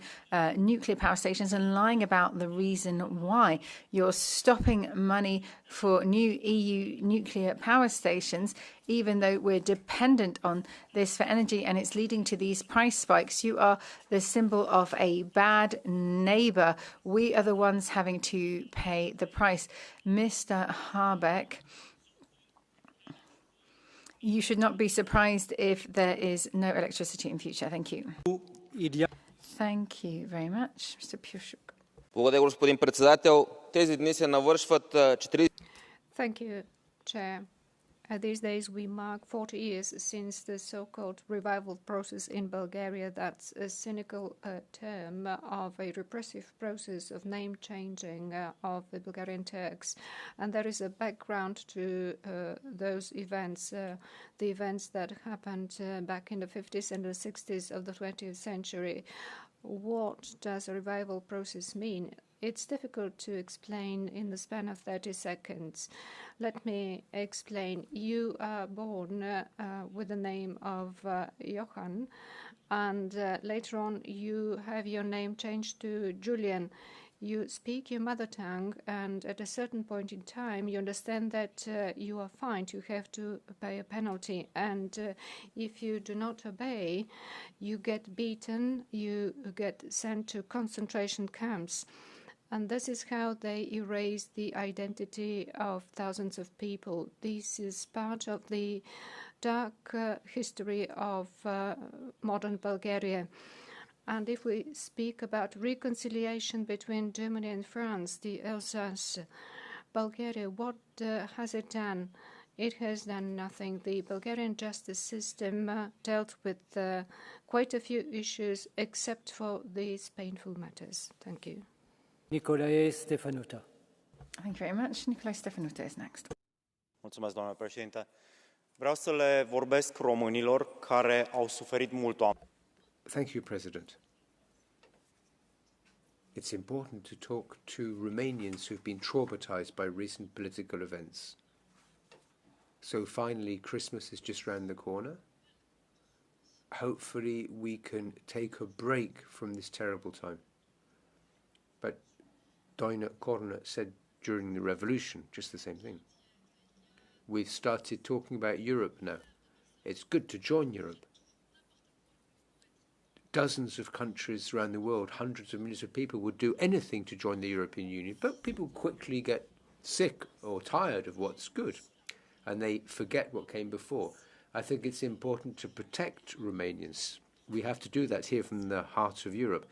nuclear power stations and lying about the reason why. You're stopping money for new EU nuclear power stations, even though we're dependent on this for energy, and it's leading to these price spikes. You are the symbol of a bad neighbour. We are the ones having to pay the price. Mr. Habeck, you should not be surprised if there is no electricity in future. Thank you. Thank you very much, Mr. Piushuk. Thank you, Chair. These days we mark 40 years since the so-called revival process in Bulgaria. That's a cynical term of a repressive process of name changing of the Bulgarian Turks. And there is a background to those events, the events that happened back in the 50s and the 60s of the 20th century. What does a revival process mean? It's difficult to explain in the span of 30 seconds. Let me explain. You are born with the name of Johann, and later on you have your name changed to Julian. You speak your mother tongue, and at a certain point in time you understand that you are fined. You have to pay a penalty, and if you do not obey, you get beaten, you get sent to concentration camps. And this is how they erase the identity of thousands of people. This is part of the dark history of modern Bulgaria. And if we speak about reconciliation between Germany and France, the Alsace, Bulgaria, what has it done? It has done nothing. The Bulgarian justice system dealt with quite a few issues except for these painful matters. Thank you. Nicolae Stefanuta. Thank you very much. Nicolae Stefanuta is next. Mulțumesc, doamnă președinte. Vreau să le vorbesc românilor care au suferit mult. Thank you, President. It's important to talk to Romanians who've been traumatized by recent political events. So finally, Christmas is just round the corner. Hopefully, we can take a break from this terrible time. But Doina Corona said during the revolution just the same thing. We've started talking about Europe now. It's good to join Europe. Dozens of countries around the world, hundreds of millions of people would do anything to join the European Union, but people quickly get sick or tired of what's good, and they forget what came before. I think it's important to protect Romanians. We have to do that here from the heart of Europe.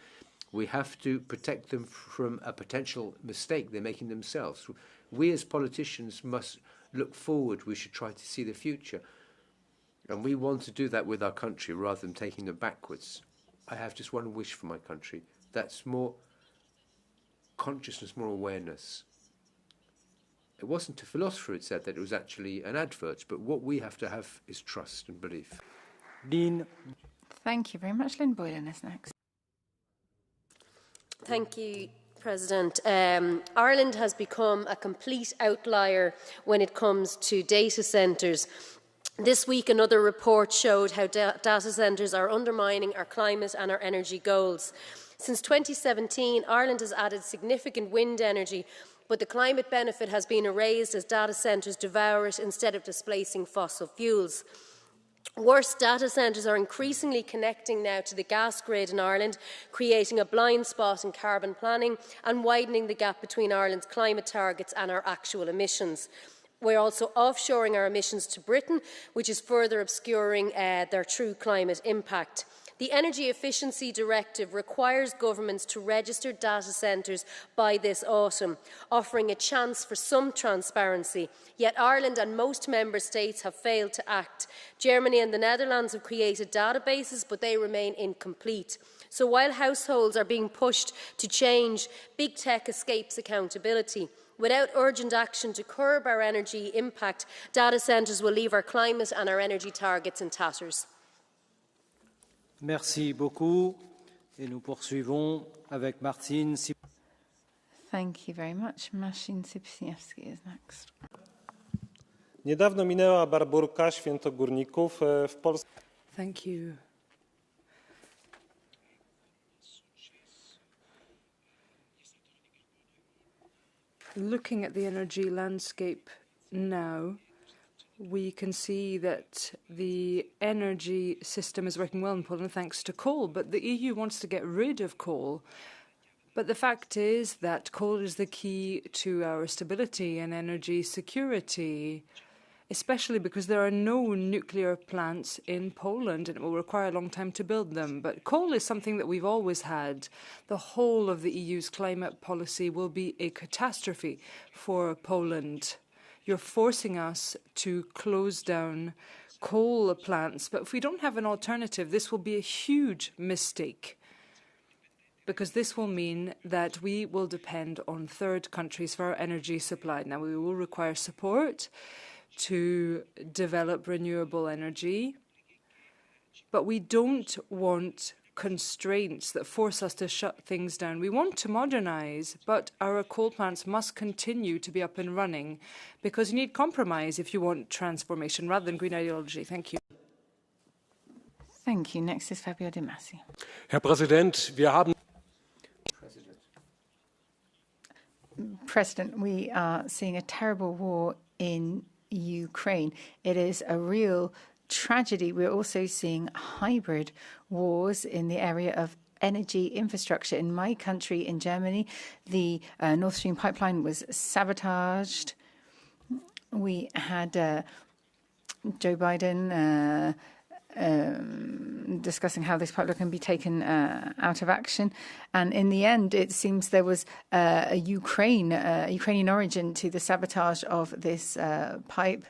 We have to protect them from a potential mistake they're making themselves. We as politicians must look forward. We should try to see the future. And we want to do that with our country rather than taking them backwards. I have just one wish for my country. That's more consciousness, more awareness. It wasn't a philosopher who said that, it was actually an advert. But what we have to have is trust and belief. Lynn. Thank you very much. Lynn Boylan is next. Thank you, President. Ireland has become a complete outlier when it comes to data centres. This week, another report showed how data centres are undermining our climate and our energy goals. Since 2017, Ireland has added significant wind energy, but the climate benefit has been erased as data centres devour it instead of displacing fossil fuels. Worse, data centres are increasingly connecting now to the gas grid in Ireland, creating a blind spot in carbon planning and widening the gap between Ireland's climate targets and our actual emissions. We're also offshoring our emissions to Britain, which is further obscuring their true climate impact. The Energy Efficiency Directive requires governments to register data centres by this autumn, offering a chance for some transparency. Yet Ireland and most member states have failed to act. Germany and the Netherlands have created databases, but they remain incomplete. So while households are being pushed to change, big tech escapes accountability. Without urgent action to curb our energy impact, data centres will leave our climate and our energy targets in tatters. Merci beaucoup. Et nous poursuivons avec Marcin. Thank you very much. Marcin Sipsiewski is next. Niedawno minęła Barburka, Święto Górników w Polsce. Thank you. Looking at the energy landscape now, we can see that the energy system is working well in Poland thanks to coal, but the EU wants to get rid of coal. But the fact is that coal is the key to our stability and energy security, especially because there are no nuclear plants in Poland and it will require a long time to build them. But coal is something that we've always had. The whole of the EU's climate policy will be a catastrophe for Poland. You're forcing us to close down coal plants, but if we don't have an alternative, this will be a huge mistake, because this will mean that we will depend on third countries for our energy supply. Now, we will require support to develop renewable energy, but we don't want constraints that force us to shut things down. We want to modernize, but our coal plants must continue to be up and running, because you need compromise if you want transformation rather than green ideology. Thank you. Thank you. Next is Fabio De Masi. Herr Präsident, wir haben President, we are seeing a terrible war in Ukraine. It is a real tragedy. We're also seeing hybrid wars in the area of energy infrastructure. In my country, in Germany, the Nord Stream pipeline was sabotaged. We had Joe Biden discussing how this pipeline can be taken out of action. And in the end, it seems there was a Ukrainian origin to the sabotage of this pipe.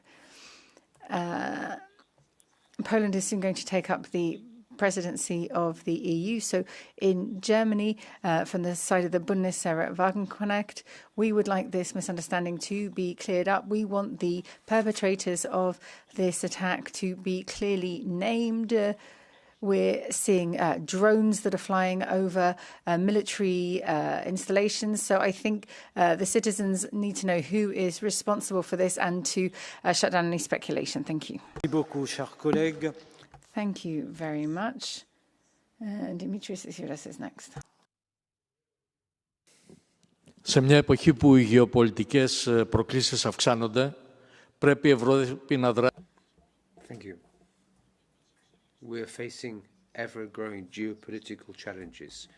Poland is soon going to take up the presidency of the EU. So in Germany, from the side of the Bundesrat Wagenknecht, we would like this misunderstanding to be cleared up. We want the perpetrators of this attack to be clearly named. We're seeing drones that are flying over military installations. So I think the citizens need to know who is responsible for this and to shut down any speculation. Thank you. Thank you very much. Dimitris Isioulas is next. Σε μια εποχή που οι γεωπολιτικές προκλήσεις αυξάνονται, πρέπει η Ευρώπη να δράσει. Thank you. We're facing ever-growing geopolitical challenges.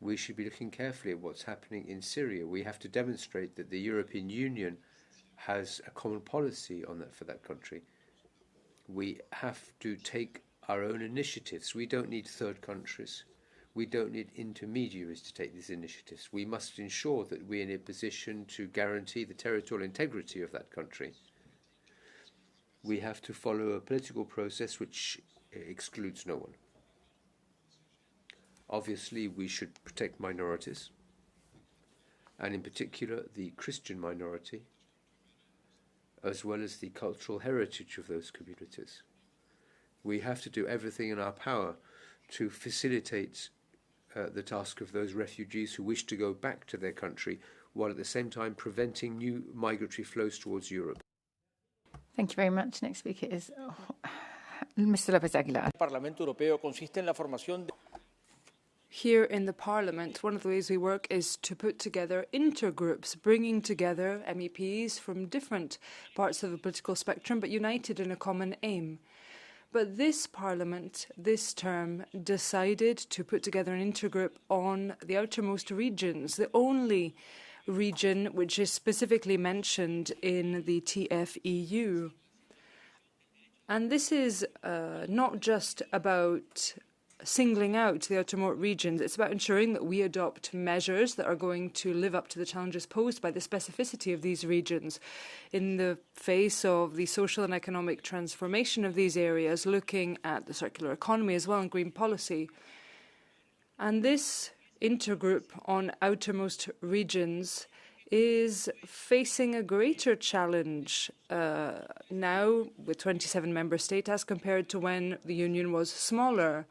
We should be looking carefully at what's happening in Syria. We have to demonstrate that the European Union has a common policy on that for that country. We have to take our own initiatives. We don't need third countries. We don't need intermediaries to take these initiatives. We must ensure that we're in a position to guarantee the territorial integrity of that country. We have to follow a political process which excludes no one. Obviously, we should protect minorities, and in particular the Christian minority, as well as the cultural heritage of those communities. We have to do everything in our power to facilitate the task of those refugees who wish to go back to their country, while at the same time preventing new migratory flows towards Europe. Thank you very much. Next speaker is Mr. López Aguilar. Here in the Parliament, one of the ways we work is to put together intergroups, bringing together MEPs from different parts of the political spectrum, but united in a common aim. But this Parliament, this term, decided to put together an intergroup on the outermost regions, the only region which is specifically mentioned in the TFEU. And this is not just about singling out the outermost regions. It's about ensuring that we adopt measures that are going to live up to the challenges posed by the specificity of these regions in the face of the social and economic transformation of these areas, looking at the circular economy as well and green policy. And this intergroup on outermost regions is facing a greater challenge now with 27 member states as compared to when the Union was smaller.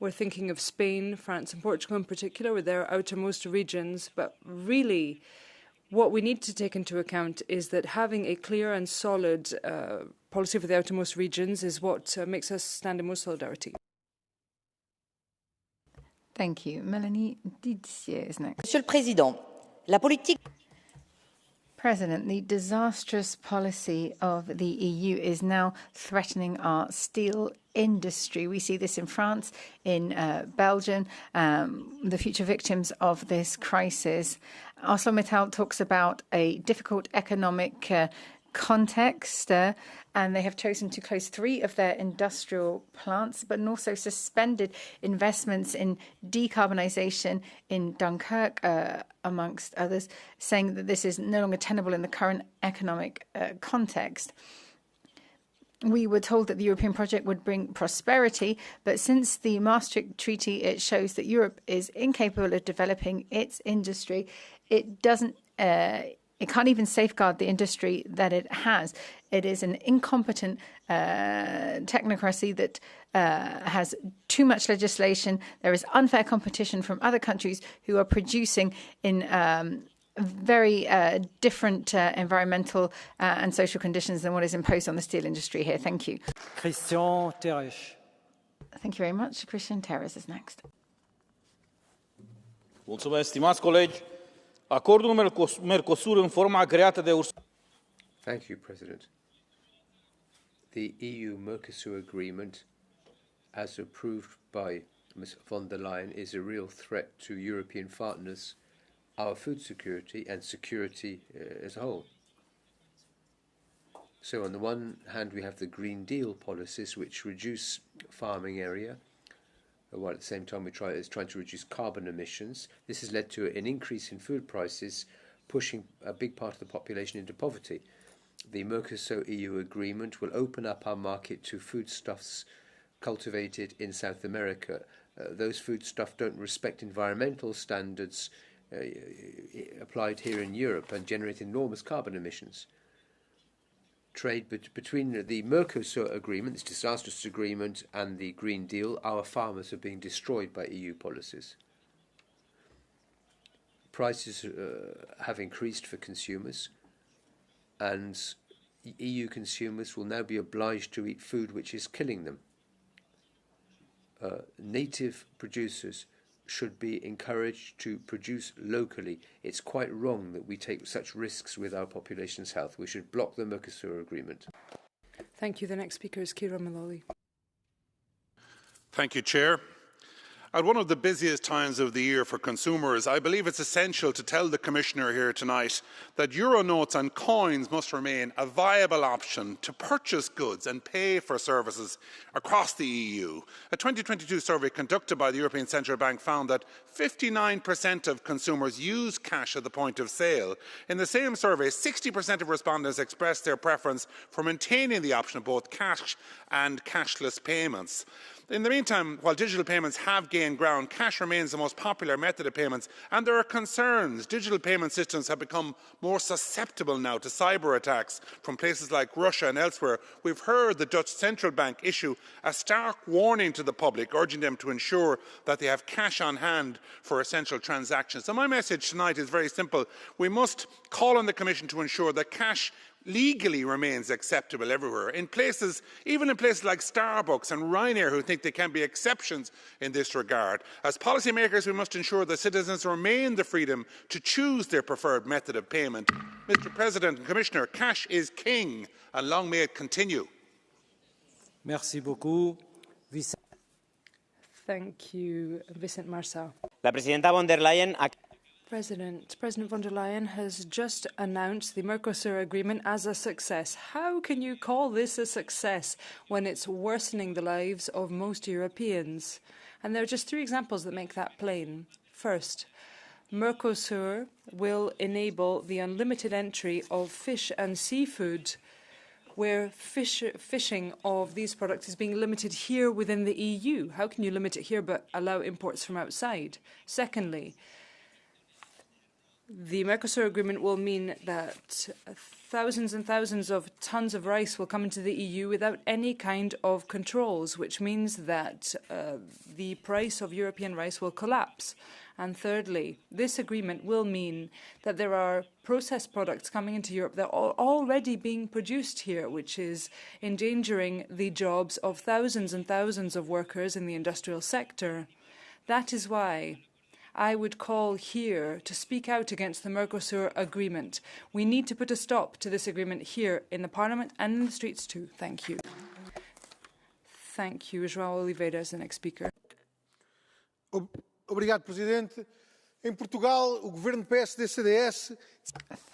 We're thinking of Spain, France and Portugal in particular with their outermost regions, but really what we need to take into account is that having a clear and solid policy for the outermost regions is what makes us stand in more solidarity. Thank you. Melanie Didier is next. Monsieur le Président, la politique... President, the disastrous policy of the EU is now threatening our steel industry. We see this in France, in Belgium, the future victims of this crisis. ArcelorMittal talks about a difficult economic context, and they have chosen to close 3 of their industrial plants, but also suspended investments in decarbonisation in Dunkirk, amongst others, saying that this is no longer tenable in the current economic context. We were told that the European project would bring prosperity, but since the Maastricht Treaty, it shows that Europe is incapable of developing its industry. It doesn't. It can't even safeguard the industry that it has. It is an incompetent technocracy that has too much legislation. There is unfair competition from other countries who are producing in very different environmental and social conditions than what is imposed on the steel industry here. Thank you. Christian Terres. Thank you very much. Christian Terres is next. Mulțumesc, stimați colegi. Acordul Mercosur în forma creată de Thank you, President. The EU-Mercosur agreement, as approved by Ms. von der Leyen, is a real threat to European partners, our food security and security as a whole. So on the one hand, we have the Green Deal policies, which reduce farming area, while at the same time is trying to reduce carbon emissions. This has led to an increase in food prices, pushing a big part of the population into poverty. The Mercosur-EU agreement will open up our market to foodstuffs cultivated in South America. Those foodstuffs don't respect environmental standards applied here in Europe and generate enormous carbon emissions. Trade between the Mercosur agreement, this disastrous agreement, and the Green Deal, our farmers are being destroyed by EU policies. Prices have increased for consumers, and EU consumers will now be obliged to eat food which is killing them. Native producers should be encouraged to produce locally. It's quite wrong that we take such risks with our population's health. We should block the Mercosur agreement. Thank you. The next speaker is Kira Maloli. Thank you, Chair. At one of the busiest times of the year for consumers, I believe it's essential to tell the Commissioner here tonight that euro notes and coins must remain a viable option to purchase goods and pay for services across the EU. A 2022 survey conducted by the European Central Bank found that 59% of consumers use cash at the point of sale. In the same survey, 60% of respondents expressed their preference for maintaining the option of both cash and cashless payments. In the meantime, while digital payments have gained ground, cash remains the most popular method of payments, and there are concerns. Digital payment systems have become more susceptible now to cyber attacks from places like Russia and elsewhere. We've heard the Dutch Central Bank issue a stark warning to the public, urging them to ensure that they have cash on hand for essential transactions. So my message tonight is very simple. We must call on the Commission to ensure that cash legally remains acceptable everywhere. Even in places like Starbucks and Ryanair, who think there can be exceptions in this regard. As policymakers, we must ensure that citizens remain the freedom to choose their preferred method of payment. Mr. President and Commissioner, cash is king, and long may it continue. Merci beaucoup. Thank you, Vicent Marçal. La presidenta von der Leyen... President von der Leyen has just announced the Mercosur agreement as a success. How can you call this a success when it's worsening the lives of most Europeans? And there are just 3 examples that make that plain. First, Mercosur will enable the unlimited entry of fish and seafood, where fishing of these products is being limited here within the EU. How can you limit it here but allow imports from outside? Secondly, the Mercosur agreement will mean that thousands and thousands of tons of rice will come into the EU without any kind of controls, which means that the price of European rice will collapse. And thirdly, this agreement will mean that there are processed products coming into Europe that are already being produced here, which is endangering the jobs of thousands and thousands of workers in the industrial sector. That is why I would call here to speak out against the Mercosur agreement. We need to put a stop to this agreement here in the Parliament and in the streets too. Thank you. Thank you. João Oliveira is the next speaker. Obrigado, Presidente. Em Portugal, o governo PSD-CDS...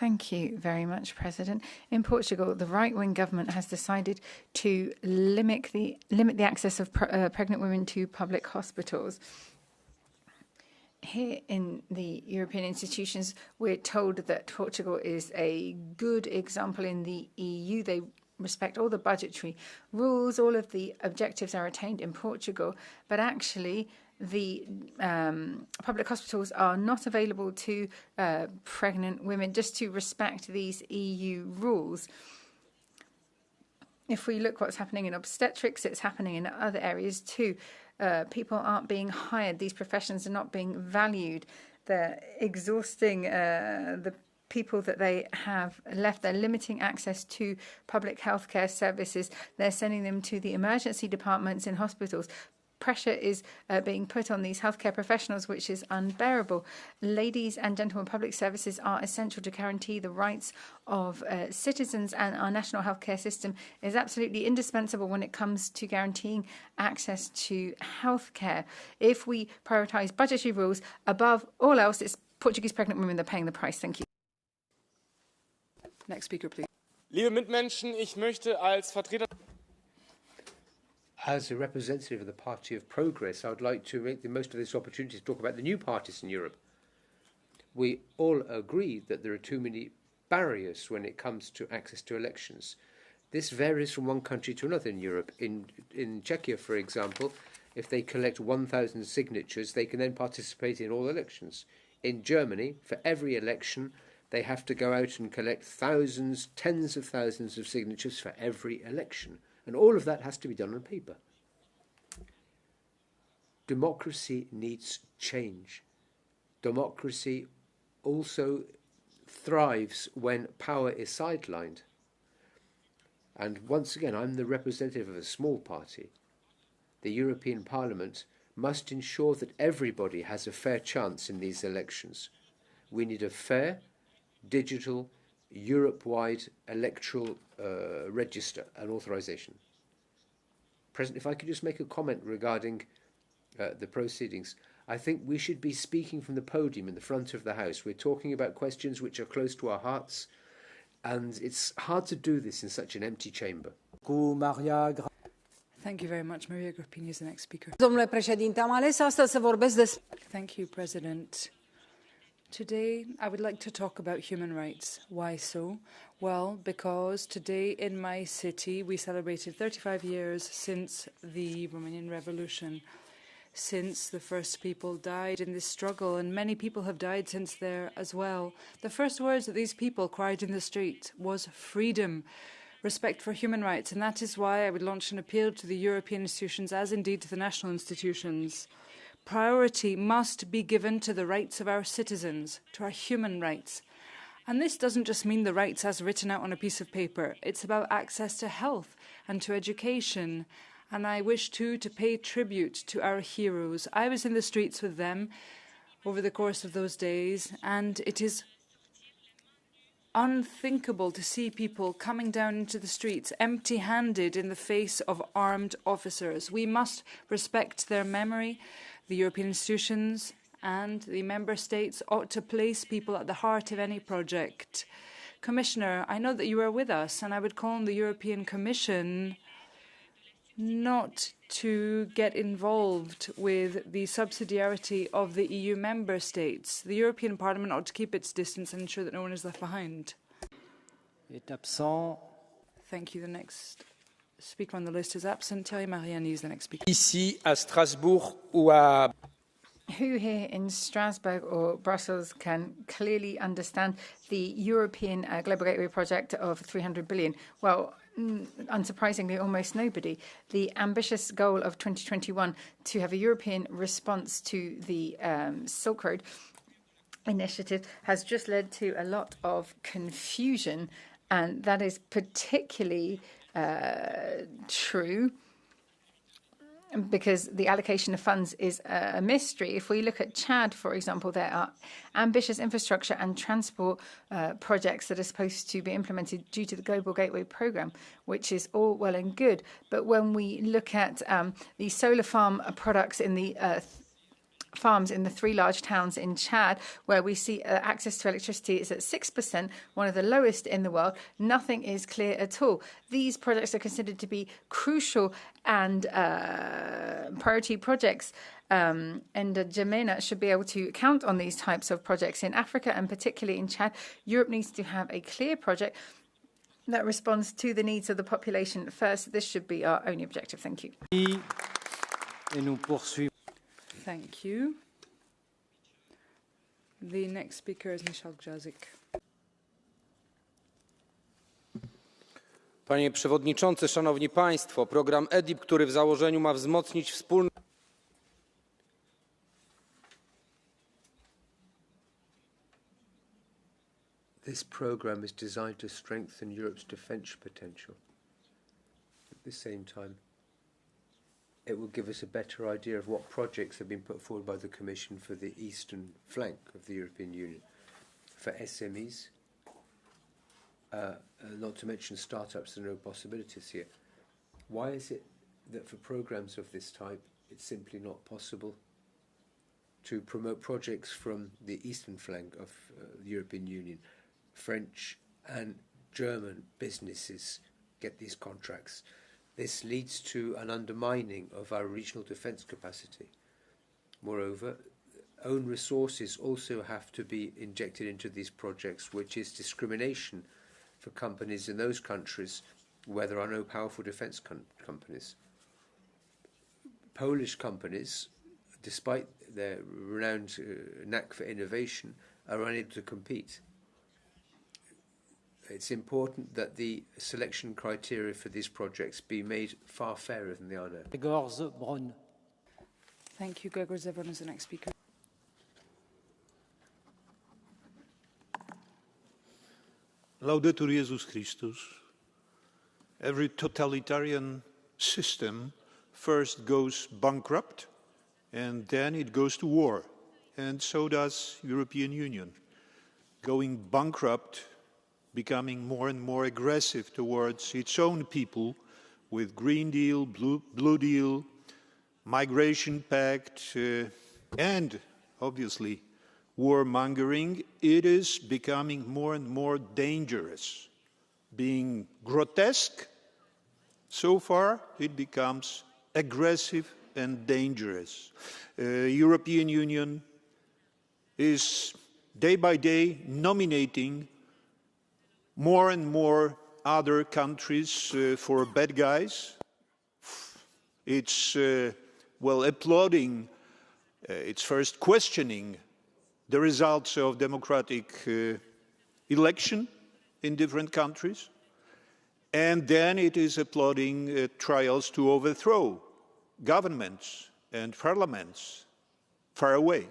Thank you very much, President. In Portugal, the right-wing government has decided to limit the access of pregnant women to public hospitals. Here in the European institutions, we're told that Portugal is a good example in the EU. They respect all the budgetary rules, all of the objectives are attained in Portugal, but actually the public hospitals are not available to pregnant women just to respect these EU rules. If we look what's happening in obstetrics, it's happening in other areas too. People aren't being hired. These professions are not being valued. They're exhausting the people that they have left. They're limiting access to public healthcare services. They're sending them to the emergency departments in hospitals. Pressure is being put on these healthcare professionals, which is unbearable. Ladies and gentlemen, public services are essential to guarantee the rights of citizens, and our national healthcare system is absolutely indispensable when it comes to guaranteeing access to healthcare. If we prioritise budgetary rules above all else, it's Portuguese pregnant women that are paying the price. Thank you. Next speaker, please. Liebe Mitmenschen, ich möchte als Vertreter... As a representative of the Party of Progress, I would like to make the most of this opportunity to talk about the new parties in Europe. We all agree that there are too many barriers when it comes to access to elections. This varies from one country to another in Europe. In Czechia, for example, if they collect 1,000 signatures, they can then participate in all elections. In Germany, for every election, they have to go out and collect thousands, tens of thousands of signatures for every election. And all of that has to be done on paper. Democracy needs change. Democracy also thrives when power is sidelined. And once again, I'm the representative of a small party. The European Parliament must ensure that everybody has a fair chance in these elections. We need a fair, digital, Europe-wide electoral register and authorization. President, if I could just make a comment regarding the proceedings. I think we should be speaking from the podium in the front of the House. We're talking about questions which are close to our hearts, and it's hard to do this in such an empty chamber. Thank you very much. Maria Grappini is the next speaker. Domnule președinte, am ales astăzi să vorbesc despre... Thank you, President. Today, I would like to talk about human rights. Why so? Well, because today in my city, we celebrated 35 years since the Romanian Revolution, since the first people died in this struggle, and many people have died since there as well. The first words that these people cried in the street was freedom, respect for human rights, and that is why I would launch an appeal to the European institutions, as indeed to the national institutions. Priority must be given to the rights of our citizens, to our human rights. And this doesn't just mean the rights as written out on a piece of paper. It's about access to health and to education. And I wish, too, to pay tribute to our heroes. I was in the streets with them over the course of those days, and it is unthinkable to see people coming down into the streets empty-handed in the face of armed officers. We must respect their memory. The European institutions and the member states ought to place people at the heart of any project. Commissioner, I know that you are with us, and I would call on the European Commission not to get involved with the subsidiarity of the EU member states. The European Parliament ought to keep its distance and ensure that no one is left behind. Thank you. The next speaker on the list is absent. Thierry Mariani is the next speaker. Ici, à Strasbourg ou à... Who here in Strasbourg or Brussels can clearly understand the European Global Gateway project of 300 billion? Well, unsurprisingly, almost nobody. The ambitious goal of 2021 to have a European response to the Silk Road initiative has just led to a lot of confusion, and that is particularly true because the allocation of funds is a mystery. If we look at Chad, for example, there are ambitious infrastructure and transport projects that are supposed to be implemented due to the Global Gateway Programme, which is all well and good. But when we look at the solar farm products in the farms in the 3 large towns in Chad, where we see access to electricity is at 6%, one of the lowest in the world, nothing is clear at all. These projects are considered to be crucial and priority projects, and Jamena should be able to count on these types of projects in Africa, and particularly in Chad. Europe needs to have a clear project that responds to the needs of the population first. This should be our only objective. Thank you. Thank you. The next speaker is Michal Grzazik. Panie Przewodniczący, Szanowni Państwo, program EDIP, który w założeniu ma wzmocnić wspólne... This program is designed to strengthen Europe's defence potential. At the same time, it will give us a better idea of what projects have been put forward by the Commission for the eastern flank of the European Union, for SMEs, not to mention startups. There are no possibilities here. Why is it that for programs of this type, it's simply not possible to promote projects from the eastern flank of the European Union? French and German businesses get these contracts. This leads to an undermining of our regional defence capacity. Moreover, own resources also have to be injected into these projects, which is discrimination for companies in those countries where there are no powerful defence companies. Polish companies, despite their renowned knack for innovation, are unable to compete. It's important that the selection criteria for these projects be made far fairer than they are now. Thank you. Gregor Zevon is the next speaker. Laudetur Jesus Christus. Every totalitarian system first goes bankrupt and then it goes to war. And so does European Union. Going bankrupt, becoming more and more aggressive towards its own people with Green Deal, Blue Deal, Migration Pact, and obviously warmongering, it is becoming more and more dangerous. Being grotesque, so far it becomes aggressive and dangerous. European Union is day by day nominating more and more other countries for bad guys. It's, applauding, it's first questioning the results of democratic election in different countries, and then it is applauding trials to overthrow governments and parliaments far away.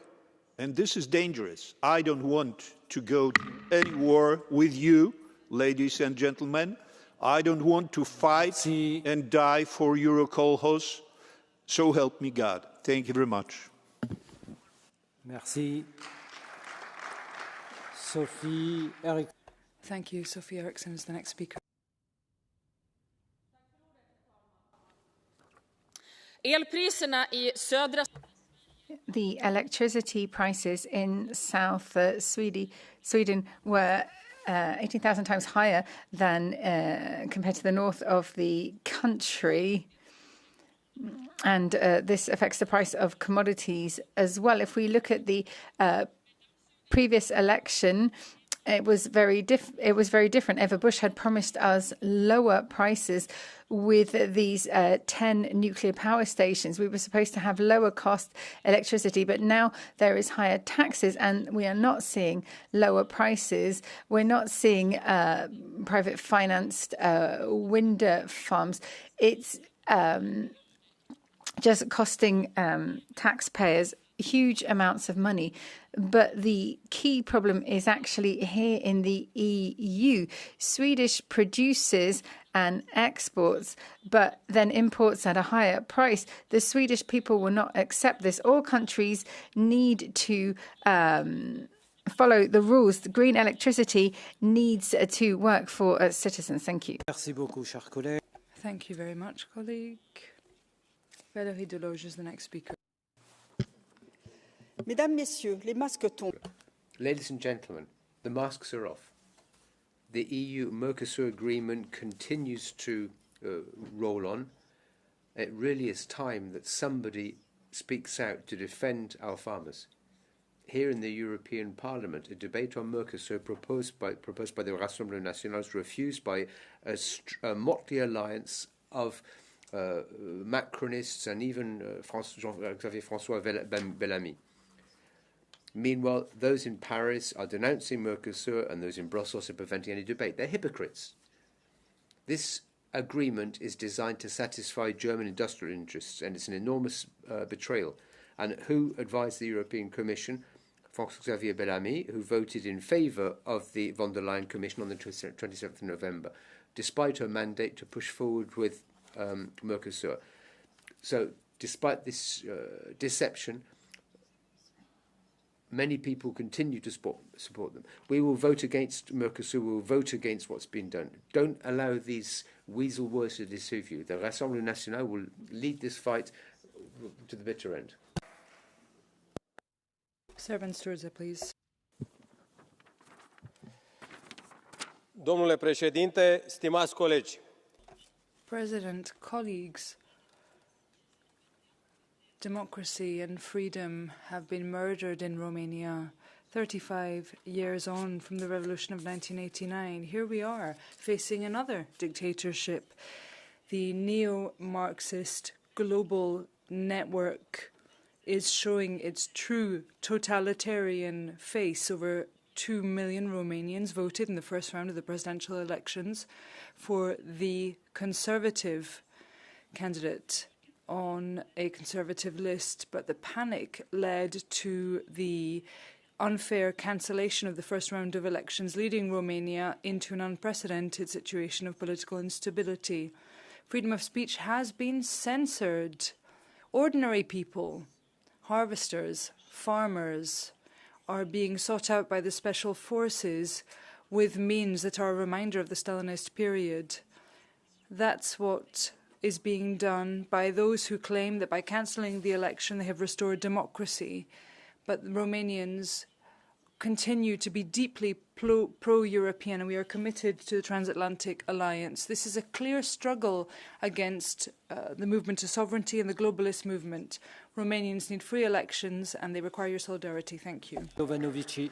And this is dangerous. I don't want to go to any war with you, ladies and gentlemen. I don't want to fight and die for Eurokolhos. So help me God. Thank you very much. Merci. Sophie Eriksson. Thank you. Sophie Eriksson is the next speaker. The electricity prices in South Sweden were 18,000 times higher than compared to the north of the country. And this affects the price of commodities as well. If we look at the previous election, it was very different. Eva Bush had promised us lower prices with these 10 nuclear power stations. We were supposed to have lower cost electricity, but now there is higher taxes and we are not seeing lower prices. We're not seeing private financed wind farms. It's just costing taxpayers huge amounts of money. But the key problem is actually here in the EU. Swedish produces and exports, but then imports at a higher price. The Swedish people will not accept this. All countries need to follow the rules. The green electricity needs to work for citizens. Thank you. Merci beaucoup, cher collègue. Thank you very much, colleague. Valérie Deloge is the next speaker. Mesdames, Messieurs, les masques tombent. Ladies and gentlemen, the masks are off. The EU-Mercosur agreement continues to roll on. It really is time that somebody speaks out to defend our farmers. Here in the European Parliament, a debate on Mercosur proposed by the Rassemblement National is refused by a motley alliance of Macronists and even Xavier François Bellamy. Meanwhile, those in Paris are denouncing Mercosur and those in Brussels are preventing any debate. They're hypocrites. This agreement is designed to satisfy German industrial interests, and it's an enormous betrayal. And who advised the European Commission? François-Xavier Bellamy, who voted in favour of the von der Leyen Commission on the 27th of November, despite her mandate to push forward with Mercosur. So, despite this deception, many people continue to support them. We will vote against Mercosur. We will vote against what's been done. Don't allow these weasel words to deceive you. The Rassemblement National will lead this fight to the bitter end. Servan Sturza, please. Domnule președinte, stimați colegi. President, colleagues, democracy and freedom have been murdered in Romania 35 years on from the revolution of 1989. Here we are, facing another dictatorship. The neo-Marxist global network is showing its true totalitarian face. Over 2 million Romanians voted in the first round of the presidential elections for the Conservative candidate on a Conservative list, but the panic led to the unfair cancellation of the first round of elections, leading Romania into an unprecedented situation of political instability. Freedom of speech has been censored. Ordinary people, harvesters, farmers, are being sought out by the special forces with means that are a reminder of the Stalinist period. That's what is being done by those who claim that by cancelling the election they have restored democracy. But Romanians continue to be deeply pro-European, and we are committed to the transatlantic alliance. This is a clear struggle against the movement to sovereignty and the globalist movement. Romanians need free elections and they require your solidarity. Thank you. Jovanovici.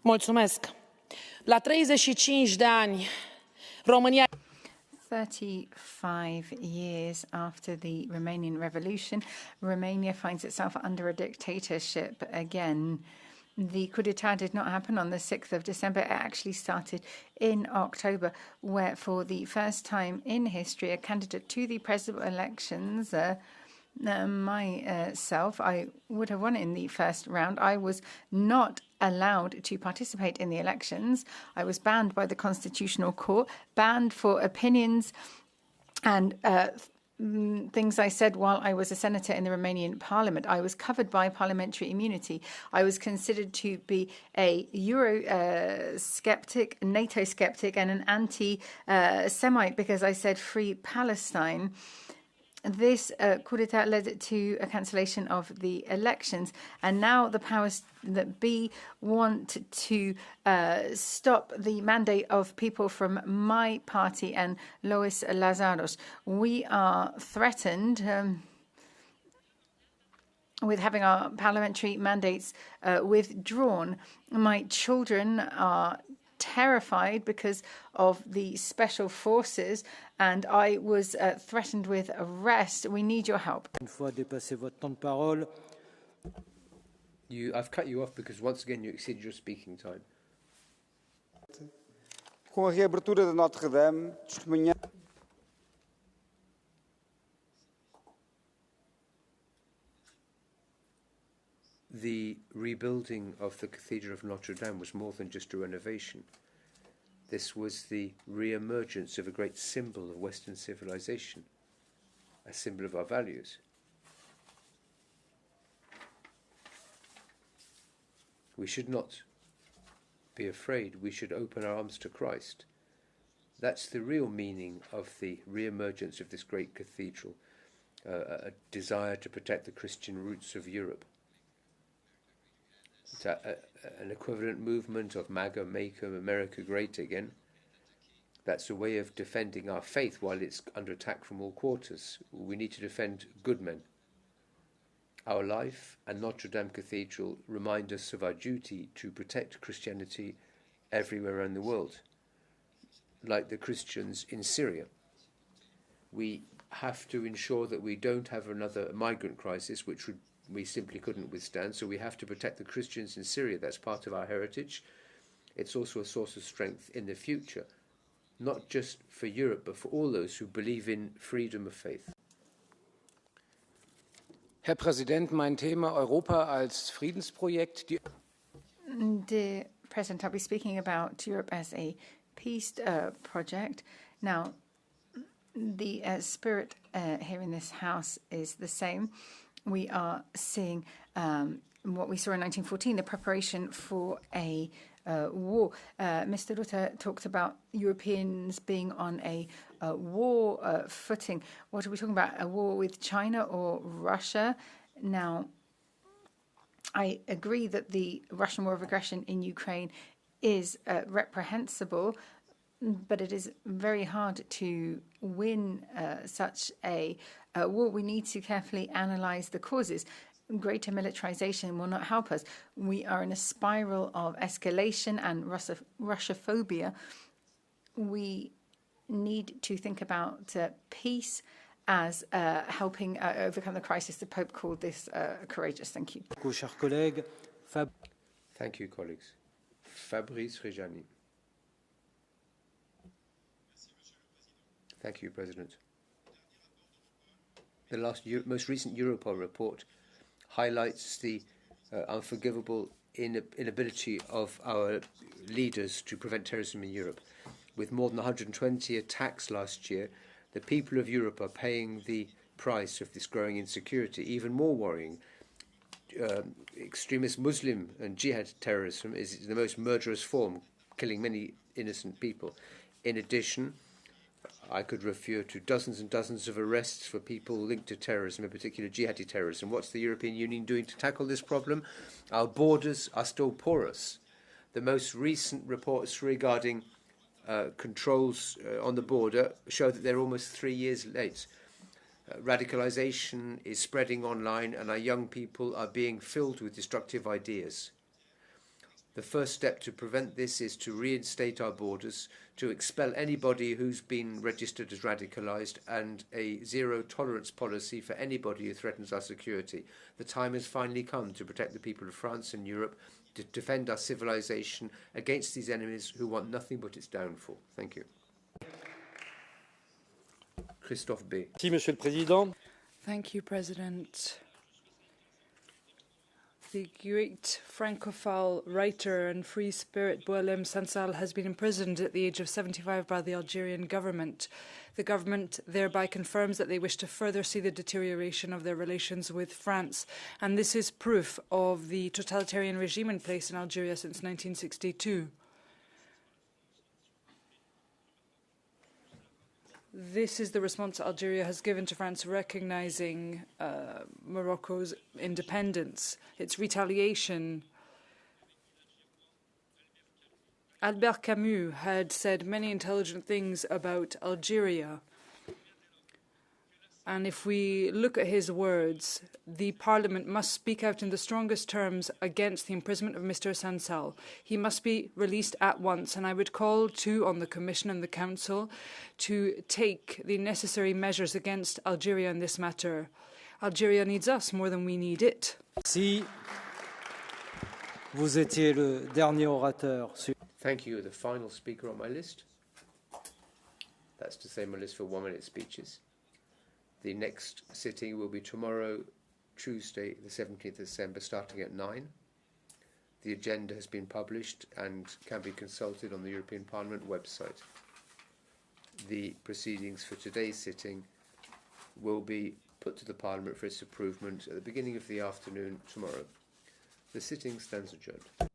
Mulțumesc. La 35 de ani, România 35 years after the Romanian Revolution, Romania finds itself under a dictatorship again. The coup d'etat did not happen on the 6th of December. It actually started in October, where for the first time in history, a candidate to the presidential elections, myself, I would have won in the first round. I was not allowed to participate in the elections. I was banned by the Constitutional Court, banned for opinions and things I said while I was a senator in the Romanian parliament. I was covered by parliamentary immunity. I was considered to be a Euro skeptic, NATO skeptic, and an anti-Semite because I said free Palestine. This coup d'etat led to a cancellation of the elections, and now the powers that be want to stop the mandate of people from my party and Lois Lazaros. We are threatened. with having our parliamentary mandates withdrawn. My children are terrified because of the special forces, and I was threatened with arrest. We need your help. Une fois dépassé votre temps de parole. I've cut you off because once again you exceeded your speaking time. Com a reabertura de Notre Dame, testemunhamos. The rebuilding of the Cathedral of Notre Dame was more than just a renovation. This was the re-emergence of a great symbol of Western civilization, a symbol of our values. We should not be afraid. We should open our arms to Christ. That's the real meaning of the re-emergence of this great cathedral, a desire to protect the Christian roots of Europe. It's an equivalent movement of MAGA, Make America Great Again. That's a way of defending our faith while it's under attack from all quarters. We need to defend good men. Our life and Notre Dame Cathedral remind us of our duty to protect Christianity everywhere around the world, like the Christians in Syria. We have to ensure that we don't have another migrant crisis, which we simply couldn't withstand, so we have to protect the Christians in Syria. That's part of our heritage. It's also a source of strength in the future, not just for Europe, but for all those who believe in freedom of faith. Herr Präsident, mein Thema Europa als Friedensprojekt. Dear President, I'll be speaking about Europe as a peace project. Now, the spirit here in this House is the same. We are seeing what we saw in 1914, the preparation for a war. Mr. Rutte talked about Europeans being on a war footing. What are we talking about? A war with China or Russia? Now, I agree that the Russian war of aggression in Ukraine is reprehensible, but it is very hard to win such a war. We need to carefully analyze the causes. Greater militarization will not help us. We are in a spiral of escalation and Russophobia. We need to think about peace as helping overcome the crisis. The Pope called this courageous. Thank you. Thank you, colleagues. Fabrice Reggiani. Thank you, President. The most recent Europol report highlights the unforgivable inability of our leaders to prevent terrorism in Europe. With more than 120 attacks last year, the people of Europe are paying the price of this growing insecurity. Even more worrying, extremist Muslim and jihad terrorism is the most murderous form, killing many innocent people. In addition, I could refer to dozens and dozens of arrests for people linked to terrorism, in particular jihadi terrorism. What's the European Union doing to tackle this problem? Our borders are still porous. The most recent reports regarding controls on the border show that they're almost 3 years late. Radicalization is spreading online, and our young people are being filled with destructive ideas. The first step to prevent this is to reinstate our borders, to expel anybody who's been registered as radicalized, and a zero-tolerance policy for anybody who threatens our security. The time has finally come to protect the people of France and Europe, to defend our civilization against these enemies who want nothing but its downfall. Thank you. Christophe B. Merci, Monsieur le Président. Thank you, President. The great Francophile writer and free spirit Boualem Sansal has been imprisoned at the age of 75 by the Algerian government. The government thereby confirms that they wish to further see the deterioration of their relations with France, and this is proof of the totalitarian regime in place in Algeria since 1962. This is the response Algeria has given to France, recognizing Morocco's independence, its retaliation. Albert Camus had said many intelligent things about Algeria. And if we look at his words, the Parliament must speak out in the strongest terms against the imprisonment of Mr. Sansal. He must be released at once, and I would call on the Commission and the Council to take the necessary measures against Algeria in this matter. Algeria needs us more than we need it. Si vous étiez le dernier orateur. Thank you. The final speaker on my list. That's to say my list for 1-minute speeches. The next sitting will be tomorrow, Tuesday, the 17th of December, starting at 9. The agenda has been published and can be consulted on the European Parliament website. The proceedings for today's sitting will be put to the Parliament for its approval at the beginning of the afternoon tomorrow. The sitting stands adjourned.